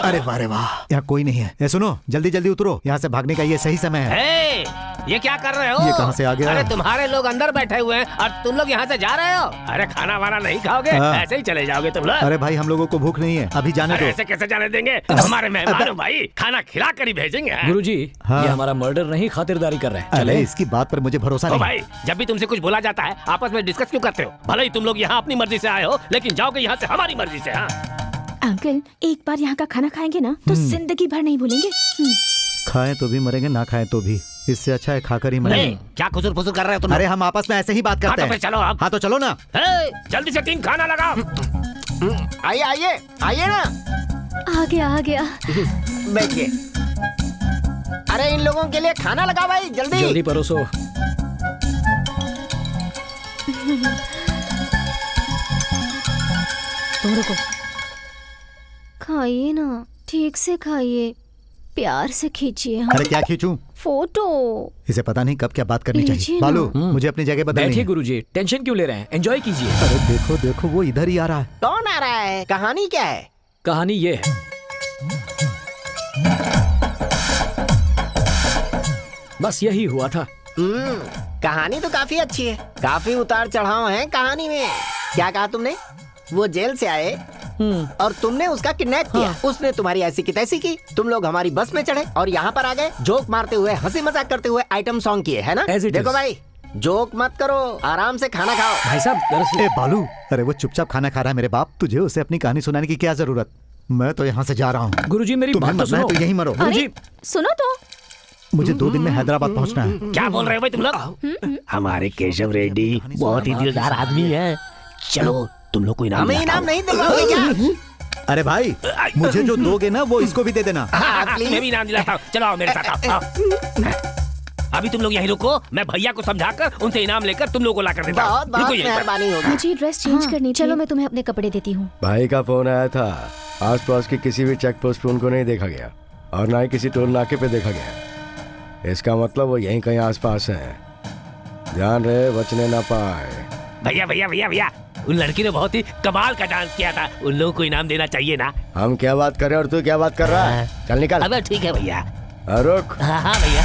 अरे वाह रे वाह, यहाँ कोई नहीं है। ये सुनो, जल्दी जल्दी उतरो, यहाँ से भागने का ये सही समय है। हे, ये क्या कर रहे हो? ये कहाँ से आ गया? अरे तुम्हारे लोग अंदर बैठे हुए हैं और तुम लोग यहाँ से जा रहे हो? अरे खाना वाना नहीं खाओगे? हाँ। ऐसे ही चले जाओगे तुम लोग? अरे भाई हम लोगों को भूख नहीं है, अभी जाने अरे दो। ऐसे कैसे जाने देंगे? हमारे मेहमान हो भाई, खाना खिला कर ही भेजेंगे। गुरुजी हाँ। ये हमारा मर्डर नहीं, खातिरदारी कर रहे हैं। अरे चले। इसकी बात पर मुझे भरोसा ओ नहीं। भाई, जब भी तुमसे कुछ बोला जाता है आपस में डिस्कस क्यों करते हो? भले ही तुम लोग यहाँ अपनी मर्जी से आए हो, लेकिन जाओगे यहाँ से हमारी मर्जी से। हाँ अंकल, एक बार यहाँ का खाना खाएंगे ना तो जिंदगी भर नहीं भूलेंगे। खाएं तो भी मरेंगे, ना खाएं तो भी। इससे अच्छा है खाकर ही मरेंगे। नहीं, क्या खुसुर फुसुर कर रहे हो तुम? अरे हम आपस में ऐसे ही बात करते हाँ, तो हैं। फिर चलो आप। हाँ तो चलो ना। हे, जल्दी से 3 खाना लगाओ। आइए आइए आइए ना, आ गया। बैठिए। अरे इन लोगों के लिए खाना लगा भाई, जल्दी जल्दी परोसो। तुम रुको, खाइए ना, ठीक से खाइए, प्यार से खींचिए। हाँ। अरे क्या खींचूं? फोटो। इसे पता नहीं कब क्या बात करनी लीजिए चाहिए। ना। बालू, मुझे अपनी जगह बदलनी बैठिए है। गुरुजी, टेंशन क्यों ले रहे हैं? एंजॉय कीजिए। अरे देखो देखो, वो इधर ही आ रहा है। कौन आ रहा है? कहानी क्या है? कहानी ये है, बस यही हुआ था। कहानी तो काफी अच्छी है, काफी उतार चढ़ाव है कहानी में। क्या कहा तुमने? वो जेल से आए और तुमने उसका किडनैप किया। उसने तुम्हारी ऐसी की तैसी की, तुम लोग हमारी बस में चढ़े और यहाँ पर आ गए, जोक मारते हुए, हंसी मजाक करते हुए आइटम सॉन्ग किए, है ना? As it देखो is. भाई, जोक मत करो, आराम से खाना खाओ। भाई साहब दरअसल ए बालू, अरे वो चुपचाप खाना खा रहा है मेरे बाप, तुझे उसे अपनी कहानी सुनाने की क्या जरूरत? मैं तो यहाँ से जा रहा हूँ। गुरुजी मेरी तुम्हें बात तो मरना है सुनो। तो यहीं मरो। अरे सुनो तो, मुझे 2 दिन में हैदराबाद पहुँचना है। क्या बोल रहे हो भाई तुम लोग? हमारे केशव रेड्डी बहुत ही दिलदार आदमी है। चलो तुम लोग को इनाम हमें दिलाता इनाम हूँ। नहीं दोगे क्या? अरे भाई, मुझे जो दोगे ना वो इसको भी दे देना। हाँ, please। मैं भी इनाम दिलाता हूँ। चलो आओ मेरे साथ आओ। अभी तुम लोग यहीं रुको, मैं भैया को समझाकर उनसे इनाम लेकर तुम लोग को ला कर देता हूँ। बहुत बहुत रुको यहीं पर। मेहरबानी होगी। मुझे ड्रेस चेंज करनी, चलो मैं तुम्हें अपने कपड़े देती हूँ। भाई का फोन आया था, आसपास की किसी भी चेक पोस्ट पे उनको नहीं देखा गया और ना ही किसी टोल नाके पे देखा गया। इसका मतलब वो यहीं कहीं आसपास है, ध्यान रहे बचने ना पाए। भैया भैया भैया भैया, उन लड़की ने बहुत ही कमाल का डांस किया था, उन लोगों को इनाम देना चाहिए ना? हम क्या बात कर रहे हैं और तू क्या बात कर रहा है? चल निकल। अबे ठीक है भैया, रुक। हाँ भैया।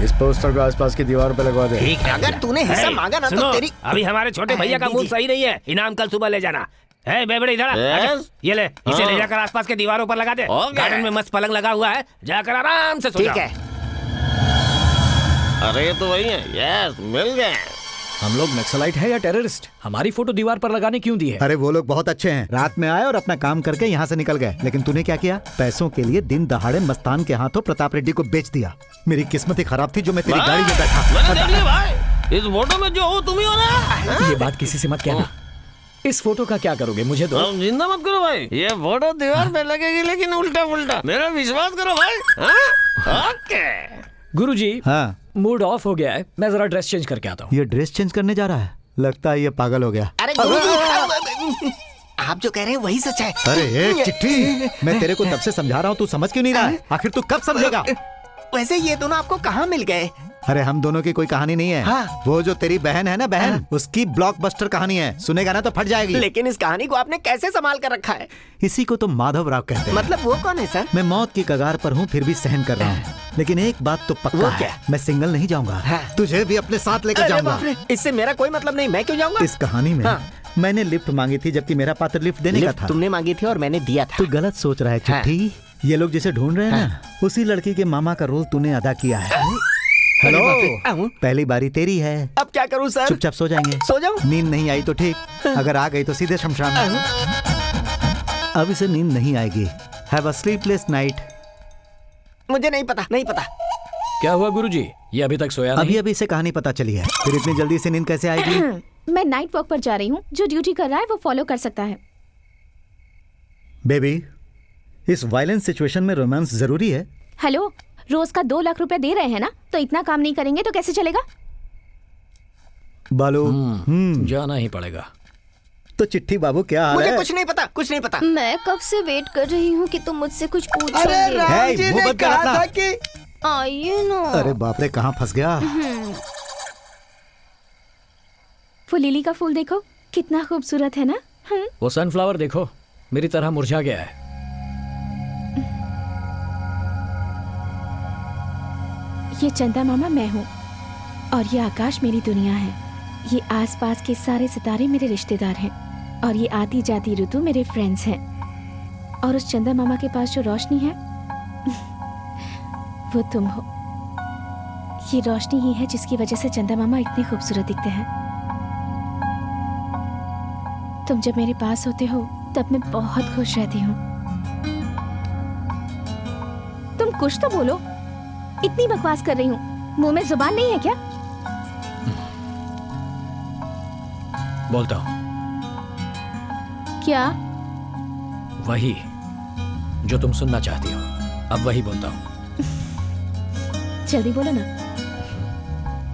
इस पोस्टर को आसपास की दीवार पे लगवा दे। ठीक है। अगर तूने हिस्सा मांगा ना तो तेरी। अभी हमारे छोटे भैया का मूड सही नहीं है, इनाम कल सुबह ले जाना। है बेबड़े इधर ये ले, इसे ले जाकर आसपास के दीवारों पर लगा दे। गार्डन में मस्त पलंग लगा हुआ है, जाकर आराम से सो जाओ। ठीक है। अरे तो वही है। यस, मिल गए। हम लोग नक्सलाइट है या टेररिस्ट? हमारी फोटो दीवार पर लगाने क्यों दी है? अरे वो लोग बहुत अच्छे हैं, रात में आए और अपना काम करके यहाँ से निकल गए। लेकिन तूने क्या किया? पैसों के लिए दिन दहाड़े मस्तान के हाथों प्रताप रेड्डी को बेच दिया। मेरी किस्मत ही खराब थी जो मैं तेरी गाड़ी में बैठा। मैंने देख लिया भाई, इस फोटो में जो हो तुम ही हो ना। ये बात किसी से मत कहना। इस फोटो का क्या करोगे? मुझे दो। जिंदा मत करो भाई, ये फोटो दीवार पे लगेगी लेकिन उल्टा पुल्टा। मेरा विश्वास करो भाई। ओके गुरुजी। हाँ, मूड ऑफ हो गया है, मैं जरा ड्रेस चेंज करके आता हूँ। ये ड्रेस चेंज करने जा रहा है? लगता है ये पागल हो गया। अरे गुरुजी, आप जो कह रहे हैं वही सच है। अरे ए, चिट्ठी, मैं तेरे को तब से समझा रहा हूँ, तू समझ क्यों नहीं रहा है? आखिर तू कब समझेगा? वैसे ये दोनों आपको कहाँ मिल गए? अरे हम दोनों की कोई कहानी नहीं है। हाँ। वो जो तेरी बहन है ना, बहन, उसकी ब्लॉकबस्टर कहानी है। सुनेगा ना तो फट जाएगी। लेकिन इस कहानी को आपने कैसे संभाल कर रखा है? इसी को तो माधव राव कहते हैं। मतलब वो कौन है सर? मैं मौत की कगार पर हूँ फिर भी सहन कर रहा हूँ। लेकिन एक बात तो पक्का है, मैं सिंगल नहीं जाऊंगा। तुझे भी अपने साथ लेकर जाऊंगा। इससे मेरा कोई मतलब नहीं, मैं क्यों जाऊंगा? इस कहानी में मैंने लिफ्ट मांगी थी, जबकि मेरा पात्र लिफ्ट देने का था। तुमने मांगी थी और मैंने दिया था। तू गलत सोच रहा है चिट्ठी। ये लोग जिसे ढूंढ रहे हैं ना, उसी लड़की के मामा का रोल तूने अदा किया है। हेलो, पहली बारी तेरी है। अब क्या करूं सर? चुपचाप सो जाएंगे। सो जाऊं? नींद नहीं आई तो ठीक, अगर आ गई तो सीधे शमशान। अब इसे नींद नहीं आएगी। Have a sleepless night. मुझे नहीं पता, नहीं पता। क्या हुआ गुरुजी? ये अभी तक सोया नहीं? अभी इसे कहानी पता चली है, फिर इतनी जल्दी से नींद कैसे आएगी? मैं नाइट वॉक पर जा रही हूँ, जो ड्यूटी कर रहा है वो फॉलो कर सकता है। बेबी, इस वायलेंस सिचुएशन में रोमांस जरूरी है। हेलो, रोज का 2 लाख रुपए दे रहे हैं ना, तो इतना काम नहीं करेंगे तो कैसे चलेगा? बालू, जाना ही पड़ेगा। तो चिट्ठी बाबू क्या हाल है? मुझे कुछ नहीं पता, कुछ नहीं पता। मैं कब से वेट कर रही हूँ कि तुम मुझसे कुछ पूछोगे। अरे राम जी ने कहा था कि आइए ना। अरे बाप रे, कहाँ फंस गया? वो लिली का फूल देखो, कितना खूबसूरत है ना। वो सनफ्लावर देखो, मेरी तरह मुरझा गया है। ये चंदा मामा मैं हूँ और ये आकाश मेरी दुनिया है। ये आसपास के सारे सितारे मेरे रिश्तेदार हैं और ये आती जाती ऋतु मेरे फ्रेंड्स हैं। और उस चंदा मामा के पास जो रोशनी है वो तुम हो। ये रोशनी ही है जिसकी वजह से चंदा मामा इतने खूबसूरत दिखते हैं। तुम जब मेरे पास होते हो तब मैं बहुत खुश रहती हूँ। तुम कुछ तो बोलो, इतनी बकवास कर रही हूँ, मुंह में जुबान नहीं है क्या? बोलता हूँ। क्या? वही जो तुम सुनना चाहती हो, अब वही बोलता हूँ। जल्दी बोलो ना।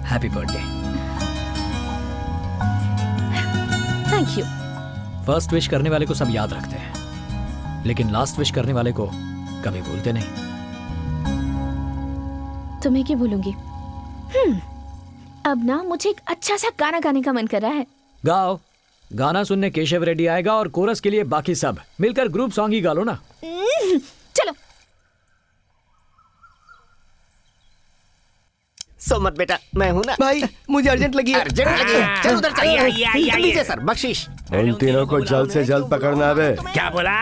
Happy birthday. Thank you. First wish करने वाले को सब याद रखते हैं, लेकिन लास्ट विश करने वाले को कभी भूलते नहीं। तुम्हें क्यों भूलूंगी? अब ना मुझे एक अच्छा सा गाना गाने का मन कर रहा है। गाओ। गाना सुनने केशव रेड्डी आएगा और कोरस के लिए बाकी सब मिलकर ग्रुप सॉन्ग ही गा लो ना। चलो। सो मत बेटा, मैं हूँ ना। भाई मुझे अर्जेंट लगी है। अर्जेंट लगी है? चल उधर चल। लीजिए सर, बख्शीश। उन तीनों को जल्द से जल्द पकड़ना है। क्या बोला?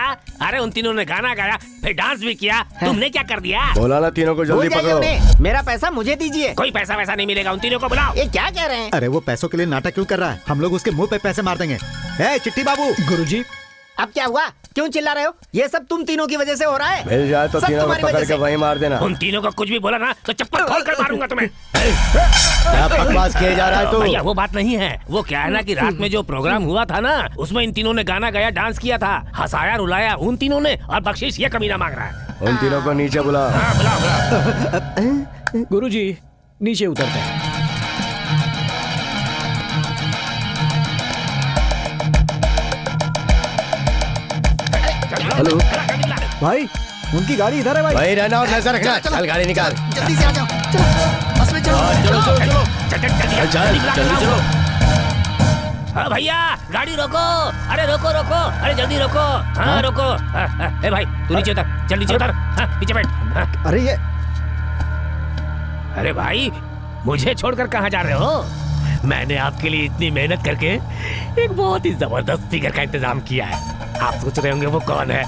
अरे उन तीनों ने गाना गाया, फिर डांस भी किया, तुमने क्या कर दिया? बोला ना तीनों को जल्दी पकड़ो। मेरा पैसा मुझे दीजिए। कोई पैसा वैसा नहीं मिलेगा, उन तीनों को बुलाओ। ये क्या कह रहे हैं? अरे वो पैसों के लिए नाटक क्यों कर रहा है? हम लोग उसके मुंह पे पैसे मार देंगे। ए चिट्ठी बाबू। गुरुजी। अब क्या हुआ? क्यों चिल्ला रहे हो? ये सब तुम तीनों की वजह से हो रहा है। मिल जाए तो तीनों को पकड़ के वहीं मार देना। उन तीनों को कुछ भी बोला ना तो चप्पल खोल कर मारूंगा तुम्हें। क्या बकवास किए जा रहा है तू? भैया वो बात नहीं है, वो क्या है ना कि रात में जो प्रोग्राम हुआ था ना, उसमें इन तीनों ने गाना गाया, डांस किया था, हंसाया रुलाया उन तीनों ने, और बख्शीश ये कमीना मांग रहा है। उन तीनों को नीचे बुला। गुरुजी नीचे उतरते हैं। हेलो भाई, उनकी गाड़ी इधर है भाई। भाई रहना और नजर रखना। चल गाड़ी निकाल। जल्दी से आ जाओ। चलो बस में चलो। चल जल्दी चलो। हाँ भैया गाड़ी रोको। अरे रोको रोको, अरे जल्दी रोको। हाँ रोको। ए भाई तू नीचे उतर, जल्दी नीचे उतर। हाँ पीछे बैठ। अरे ये अरे भाई, मुझे छोड़कर कहाँ जा रहे हो? मैंने आपके लिए इतनी मेहनत करके एक बहुत ही जबरदस्त फिगर का इंतजाम किया है। आप सोच रहे होंगे वो कौन है?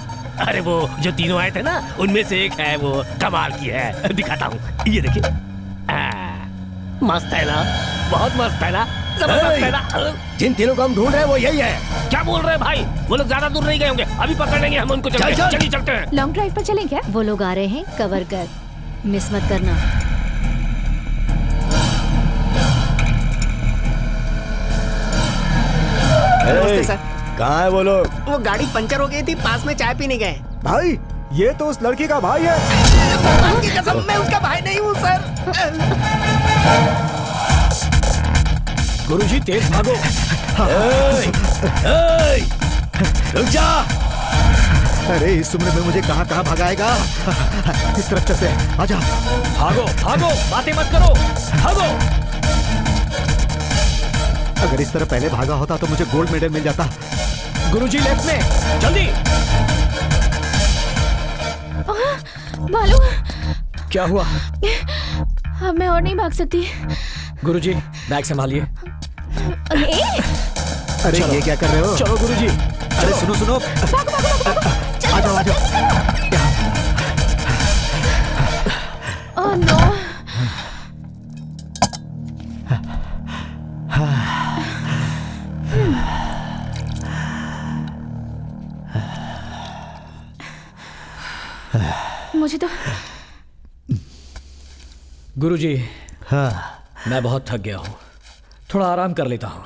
अरे वो जो तीनों आए थे ना, उनमें से एक है, वो कमाल की है। दिखाता हूँ, ये देखिए। मस्त है ना? बहुत मस्त है ना? जबरदस्त है ना? जिन तीनों को हम ढूंढ रहे हैं वो यही है। क्या बोल रहे हैं भाई? वो लोग ज्यादा दूर नहीं गए होंगे, अभी पकड़ लेंगे हम उनको। चलिए चलते हैं। लॉन्ग ड्राइव पर चलें क्या? वो लोग आ रहे हैं, कवर कर, मिस मत करना। नमस्ते सर। कहाँ है वो लोग? वो गाड़ी पंचर हो गई थी, पास में चाय पीने गए। भाई ये तो उस लड़की का भाई है। भगवान की कसम, मैं उसका भाई नहीं हूँ सर। गुरुजी तेज भागो। रुक जा। अरे इस उम्र में मुझे कहाँ कहाँ भगाएगा। इस तरफ चलते हैं, आजा। भागो भागो, बातें मत करो, भागो। अगर इस तरह पहले भागा होता तो मुझे गोल्ड मेडल मिल जाता। गुरुजी लेफ्ट में, जल्दी। भालू, क्या हुआ? अब मैं और नहीं भाग सकती। गुरुजी बैग संभालिए। अरे ये क्या कर रहे हो? चलो गुरुजी। अरे सुनो सुनो, आ जाओ आ जाओ। Oh no. मुझे तो गुरुजी, हाँ मैं बहुत थक गया हूँ, थोड़ा आराम कर लेता हूँ।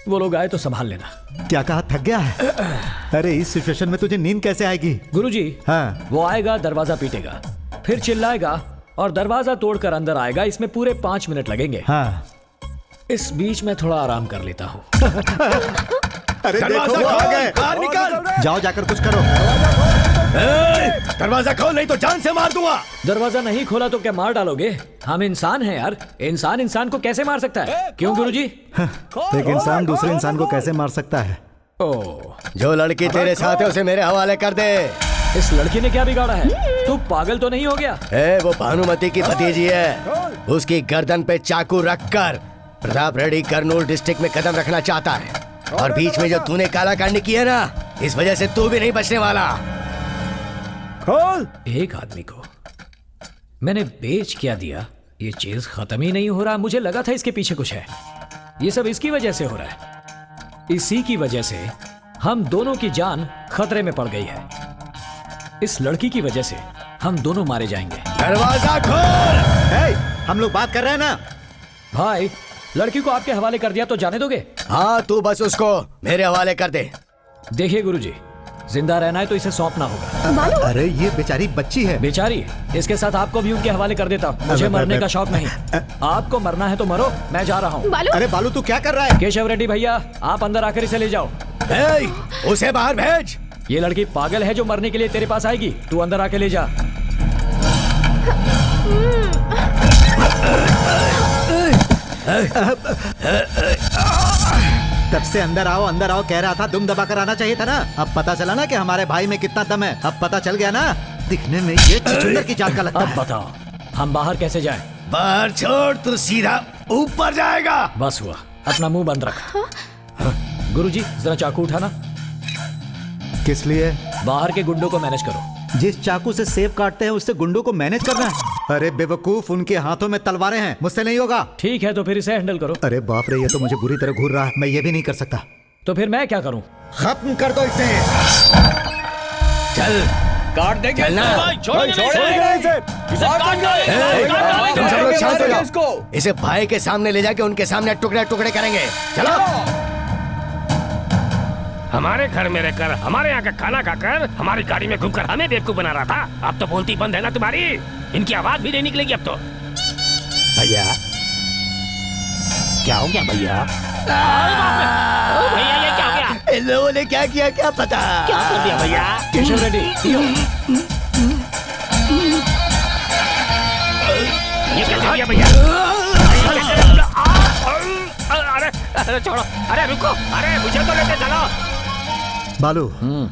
वो लोग आए तो संभाल लेना। क्या कहा, थक गया है? अरे इस सिचुएशन में तुझे नींद कैसे आएगी? गुरुजी, हाँ। वो आएगा, दरवाजा पीटेगा, फिर चिल्लाएगा और दरवाजा तोड़कर अंदर आएगा। इसमें पूरे 5 मिनट लगेंगे। हाँ। इस बीच में थोड़ा आराम कर लेता हूँ। अरे देखो वो आ गए। बाहर निकल। जाओ जाकर कुछ करो। दरवाजा खोल, नहीं तो जान से मार दूंगा। दरवाजा नहीं खोला तो क्या मार डालोगे? हम इंसान हैं यार, इंसान इंसान को कैसे मार सकता है? क्यों गुरुजी? एक इंसान दूसरे इंसान को कैसे मार सकता है? जो लड़की तेरे साथ है उसे मेरे हवाले कर दे। इस लड़की ने क्या बिगाड़ा है? तू पागल तो नहीं हो गया? वो भानुमति की भतीजी है। उसकी गर्दन पे चाकू रखकर प्रताप रेड्डी कर्नूल डिस्ट्रिक्ट में कदम रखना चाहता है, और बीच में जो तूने काला कांड किया ना, इस वजह से तू भी नहीं बचने वाला। खोल। एक आदमी को मैंने बेच क्या दिया, ये चीज खत्म ही नहीं हो रहा। मुझे लगा था इसके पीछे कुछ है। ये सब इसकी वजह से हो रहा है। इसी की वजह से हम दोनों की जान खतरे में पड़ गई है। इस लड़की की वजह से हम दोनों मारे जाएंगे। दरवाजा खोल। हम लोग बात कर रहे हैं ना। भाई, लड़की को आपके हवाले कर दिया तो जाने दोगे? हाँ, तू बस उसको मेरे हवाले कर दे। देखिए गुरुजी, जिंदा रहना है तो इसे सौंपना होगा। अरे ये बेचारी बच्ची है। बेचारी? इसके साथ आपको भी उनके हवाले कर देता। मुझे मरने का शौक नहीं। आपको मरना है तो मरो, मैं जा रहा हूँ। अरे बालू तू क्या कर रहा है? केशव रेड्डी भैया, आप अंदर आकर इसे ले जाओ। उसे बाहर भेज। ये लड़की पागल है जो मरने के लिए तेरे पास आएगी। तू अंदर आके ले जा। तब से अंदर आओ कह रहा था, दुम दबाकर आना चाहिए था ना। अब पता चला ना कि हमारे भाई में कितना दम है। अब पता चल गया ना, दिखने में ये चुचुंदर की जात का लगता है। अब बताओ हम बाहर कैसे जाएं? बाहर छोड़, तू सीधा ऊपर जाएगा। बस हुआ, अपना मुंह बंद रख। गुरुजी, जरा चाकू उठाना। किस लिए? बाहर के गुंडों को मैनेज करो। जिस चाकू से सेब काटते हैं उससे गुंडों को मैनेज करना है? अरे बेवकूफ, उनके हाथों में तलवारें हैं, मुझसे नहीं होगा। ठीक है तो फिर इसे हैंडल करो। अरे बाप रे, ये तो मुझे बुरी तरह घूर रहा है। मैं ये भी नहीं कर सकता। तो फिर मैं क्या करूं? खत्म कर दो इसे। चल, काट देंगे। इसे भाई के सामने ले जाके उनके सामने टुकड़े टुकड़े करेंगे। चलो। हमारे घर में रहकर, हमारे यहाँ का खाना खाकर, हमारी गाड़ी में घूमकर हमें बेवकूफ बना रहा था। अब तो बोलती बंद है ना तुम्हारी? इनकी आवाज भी नहीं निकलेगी अब तो। भैया, क्या हो गया भैया? भैया ये क्या हो गया? इन लोगों ने क्या किया क्या पता? क्या कर दिया भैया? केशव रेड्डी, ये कैसे किया भैया? अरे छोड़ो, अरे रुको, अरे मुझे तो लेते चलो। बालू,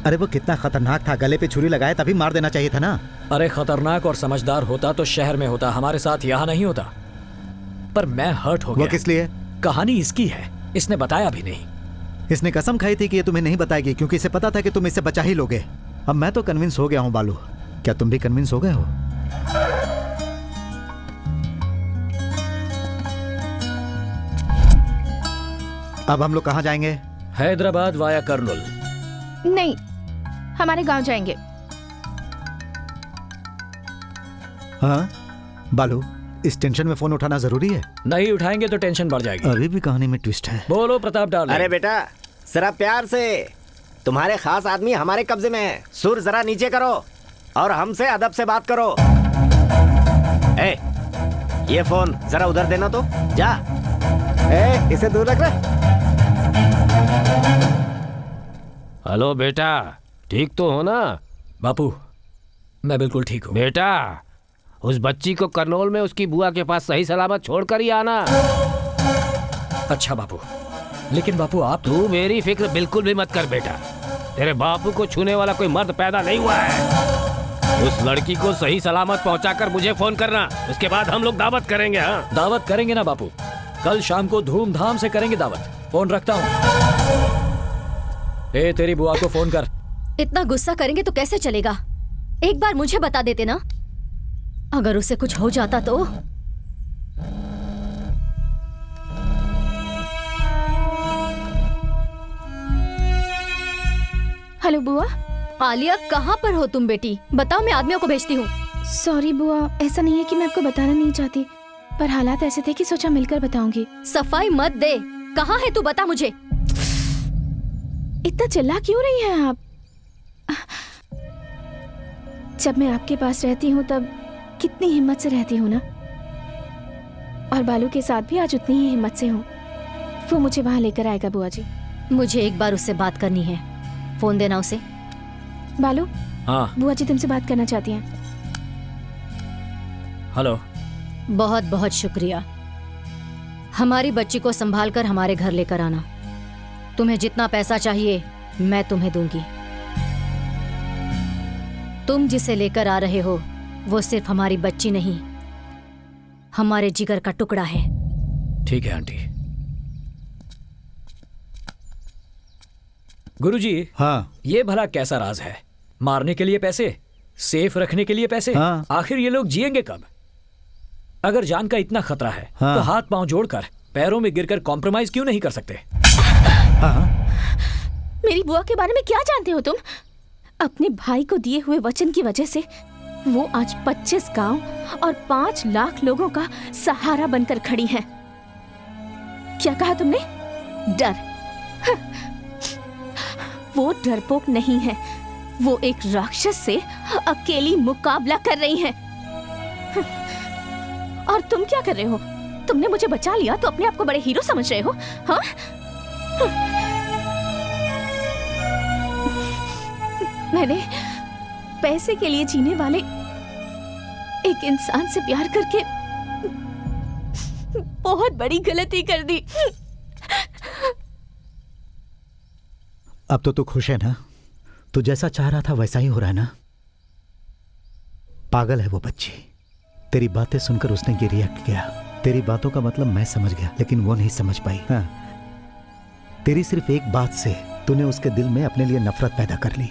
अरे वो कितना खतरनाक था। गले पे छुरी लगाए तभी मार देना चाहिए था ना। अरे खतरनाक और समझदार होता तो शहर में होता, हमारे साथ यहाँ नहीं होता। पर मैं हर्ट हो गया। वो किस लिए? कहानी इसकी है, इसने बताया भी नहीं। इसने कसम खाई थी कि ये तुम्हें नहीं बताएगी क्योंकि इसे पता था कि तुम इसे बचा ही लोगे। अब मैं तो कन्विंस हो गया हूं बालू। क्या तुम भी कन्विंस हो गए हो? अब हम लोग कहाँ जाएंगे? हैदराबाद वाया कर्नूल। नहीं, हमारे गांव जाएंगे। हाँ बालू, इस टेंशन में फोन उठाना जरूरी है? नहीं उठाएंगे तो टेंशन बढ़ जाएगी। अभी भी कहानी में ट्विस्ट है। बोलो प्रताप डार्लिंग। अरे बेटा जरा प्यार से, तुम्हारे खास आदमी हमारे कब्जे में है। सुर जरा नीचे करो और हमसे अदब से बात करो। ए, ये फोन जरा उधर देना तो। जा। इसे दूर रख रहा। हेलो बेटा, ठीक तो हो ना? बापू मैं बिल्कुल ठीक हूँ। बेटा उस बच्ची को करनौल में उसकी बुआ के पास सही सलामत छोड़कर ही आना। अच्छा बापू, लेकिन बापू आप तू मेरी फिक्र बिल्कुल भी मत कर बेटा। तेरे बापू को छूने वाला कोई मर्द पैदा नहीं हुआ है। उस लड़की को सही सलामत पहुंचाकर मुझे फोन करना, उसके बाद हम लोग दावत करेंगे। हाँ दावत करेंगे ना बापू, कल शाम को धूमधाम से करेंगे दावत। फोन रखता हूँ। ए तेरी बुआ को फोन कर। इतना गुस्सा करेंगे तो कैसे चलेगा? एक बार मुझे बता देते ना, अगर उसे कुछ हो जाता तो। हेलो बुआ। आलिया कहाँ पर हो तुम बेटी? बताओ, मैं आदमियों को भेजती हूँ। सॉरी बुआ, ऐसा नहीं है कि मैं आपको बताना नहीं चाहती, पर हालात ऐसे थे कि सोचा मिलकर बताऊंगी। सफाई मत दे, कहाँ है तू? बता मुझे। इतना चिल्ला क्यों रही हैं आप? जब मैं आपके पास रहती हूँ तब कितनी हिम्मत से रहती हूँ ना, और बालू के साथ भी आज उतनी ही हिम्मत से हूँ। वो मुझे वहाँ लेकर आएगा बुआ जी। मुझे एक बार उससे बात करनी है, फोन देना उसे। बालू। हाँ बुआ जी तुमसे बात करना चाहती हैं। हेलो। बहुत बहुत शुक्रिया। हमारी बच्ची को संभाल कर हमारे घर लेकर आना। तुम्हें जितना पैसा चाहिए मैं तुम्हें दूंगी। तुम जिसे लेकर आ रहे हो वो सिर्फ हमारी बच्ची नहीं, हमारे जिगर का टुकड़ा है। ठीक है आंटी। गुरुजी। हाँ। ये भला कैसा राज है? मारने के लिए पैसे, सेफ रखने के लिए पैसे। हाँ। आखिर ये लोग जिएंगे कब? अगर जान का इतना खतरा है हाँ। तो हाथ पांव जोड़कर पैरों में गिरकर कॉम्प्रोमाइज क्यों नहीं कर सकते? हाँ। मेरी बुआ के बारे में क्या जानते हो तुम? अपने भाई को दिए हुए वचन की वजह से वो आज 25 गांव और 5 लाख लोगों का सहारा बनकर खड़ी है। क्या कहा तुमने? डर? वो डरपोक नहीं है, वो एक राक्षस से अकेली मुकाबला कर रही है। और तुम क्या कर रहे हो? तुमने मुझे बचा लिया तो अपने आप को बड़े हीरो समझ रहे हो? हाँ? मैंने पैसे के लिए जीने वाले एक इंसान से प्यार करके बहुत बड़ी गलती कर दी। अब तो तू खुश है ना? तू जैसा चाह रहा था वैसा ही हो रहा है ना? पागल है वो बच्ची। तेरी बातें सुनकर उसने ये रिएक्ट किया। तेरी बातों का मतलब मैं समझ गया, लेकिन वो नहीं समझ पाई। हाँ। तेरी सिर्फ एक बात से तूने उसके दिल में अपने लिए नफरत पैदा कर ली।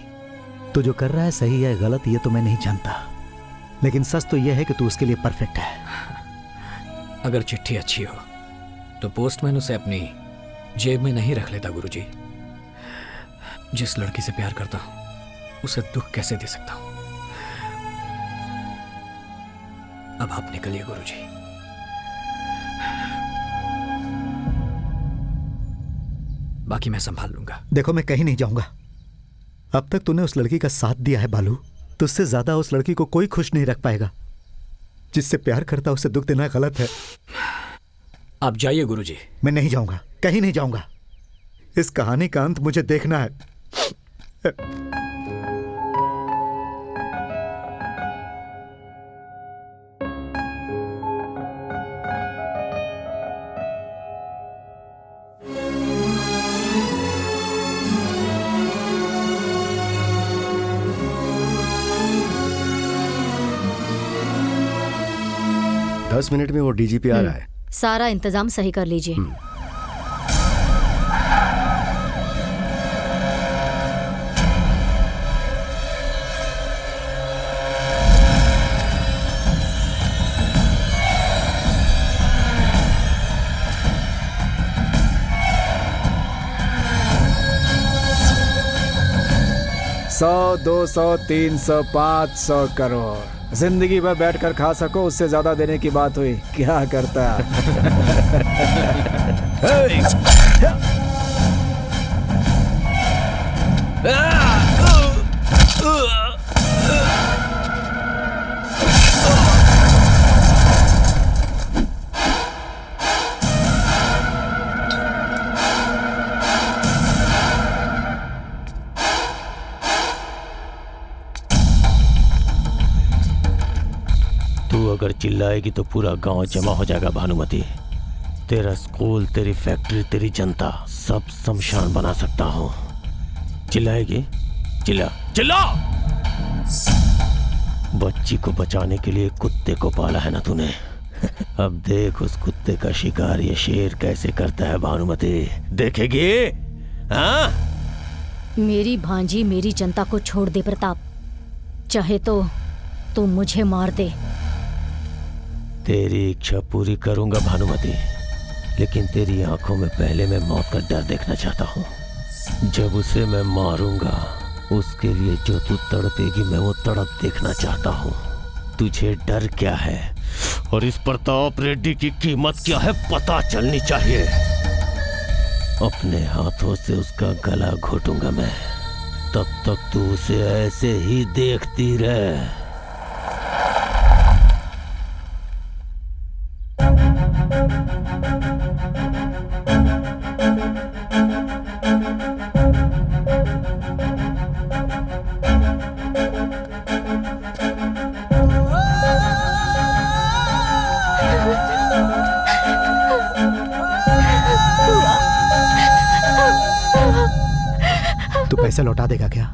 तू जो कर रहा है सही है गलत ये तो मैं नहीं जानता, लेकिन सच तो यह है कि तू उसके लिए परफेक्ट है। अगर चिट्ठी अच्छी हो तो पोस्टमैन उसे अपनी जेब में नहीं रख लेता गुरुजी। जिस लड़की से प्यार करता हूं उसे दुख कैसे दे सकता हूं? अब आप निकलिए गुरुजी। बाकी मैं संभाल लूंगा। देखो मैं कहीं नहीं जाऊंगा। अब तक तूने उस लड़की का साथ दिया है बालू। तुझसे ज्यादा उस लड़की को कोई खुश नहीं रख पाएगा। जिससे प्यार करता उसे दुख देना गलत है। आप जाइए गुरुजी। मैं नहीं जाऊंगा, कहीं नहीं जाऊंगा। इस कहानी का अंत मुझे देखना है। 10 मिनट में वो डीजीपी आ रहा है। सारा इंतजाम सही कर लीजिए। सौ 200 300 500 करोड़ जिंदगी भर बैठ कर खा सको, उससे ज्यादा देने की बात हुई, क्या करता? तू अगर चिल्लाएगी तो पूरा गांव जमा हो जाएगा भानुमति। तेरा स्कूल, तेरी फैक्ट्री, तेरी जनता सब शमशान बना सकता हूँ। चिल्लाएगी? चिल्ला चिल्ला। बच्ची को बचाने के लिए कुत्ते को पाला है ना तूने। अब देख उस कुत्ते का शिकार ये शेर कैसे करता है भानुमति, देखेगी? हाँ? मेरी भांजी मेरी जनता को छोड़ दे प्रताप, चाहे तो तू मुझे मार दे। तेरी इच्छा पूरी करूंगा भानुमति, लेकिन तेरी आंखों में पहले मैं मौत का डर देखना चाहता हूँ। जब उसे मैं मारूंगा, उसके लिए जो तू तड़पेगी मैं वो तड़प देखना चाहता हूँ। तुझे डर क्या है और इस प्रताप रेड्डी की कीमत क्या है पता चलनी चाहिए। अपने हाथों से उसका गला घोटूंगा मैं, तब तक तू उसे ऐसे ही देखती रह। तू पैसे लौटा देगा क्या?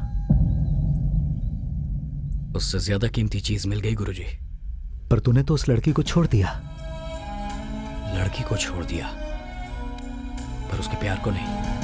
उससे ज्यादा कीमती चीज मिल गई गुरुजी। पर तूने तो उस लड़की को छोड़ दिया। लड़की को छोड़ दिया, पर उसके प्यार को नहीं।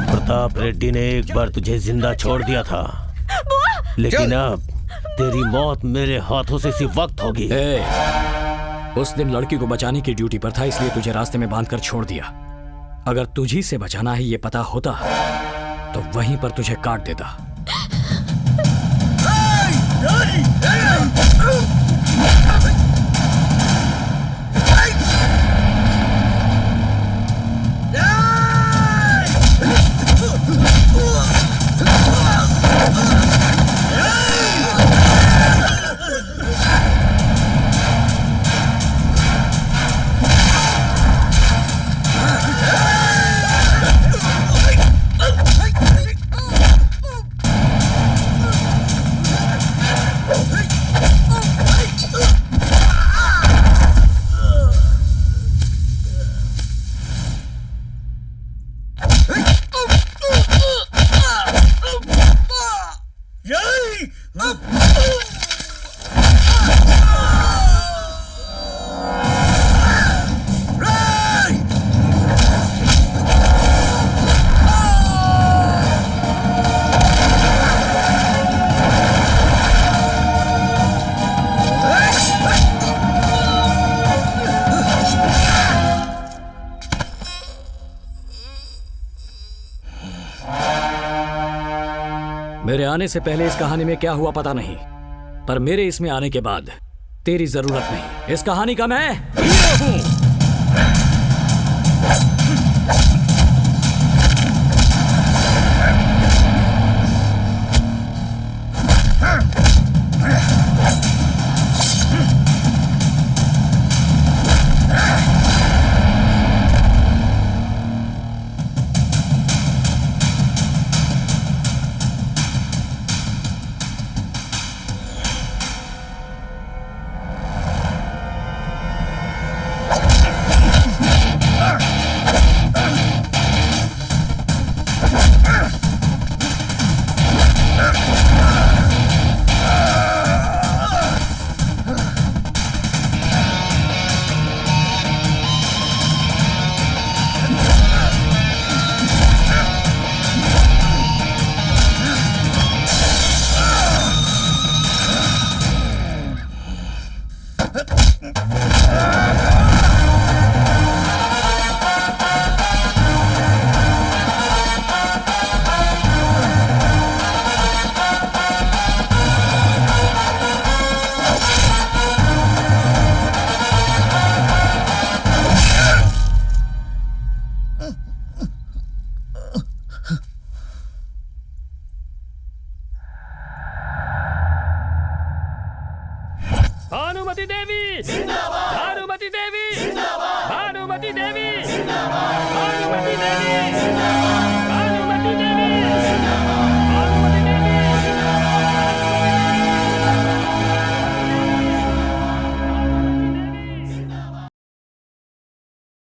प्रताप रेड्डी ने एक बार तुझे जिंदा छोड़ दिया था, लेकिन अब तेरी मौत मेरे हाथों से इसी वक्त होगी। उस दिन लड़की को बचाने की ड्यूटी पर था, इसलिए तुझे रास्ते में बांधकर छोड़ दिया। अगर तुझी से बचाना है ये पता होता तो वहीं पर तुझे काट देता। मेरे आने से पहले इस कहानी में क्या हुआ पता नहीं, पर मेरे इसमें आने के बाद तेरी जरूरत नहीं। इस कहानी का मैं हीरो हूं। भानुमति देवी, भानुमति देवी, भानुमति देवी,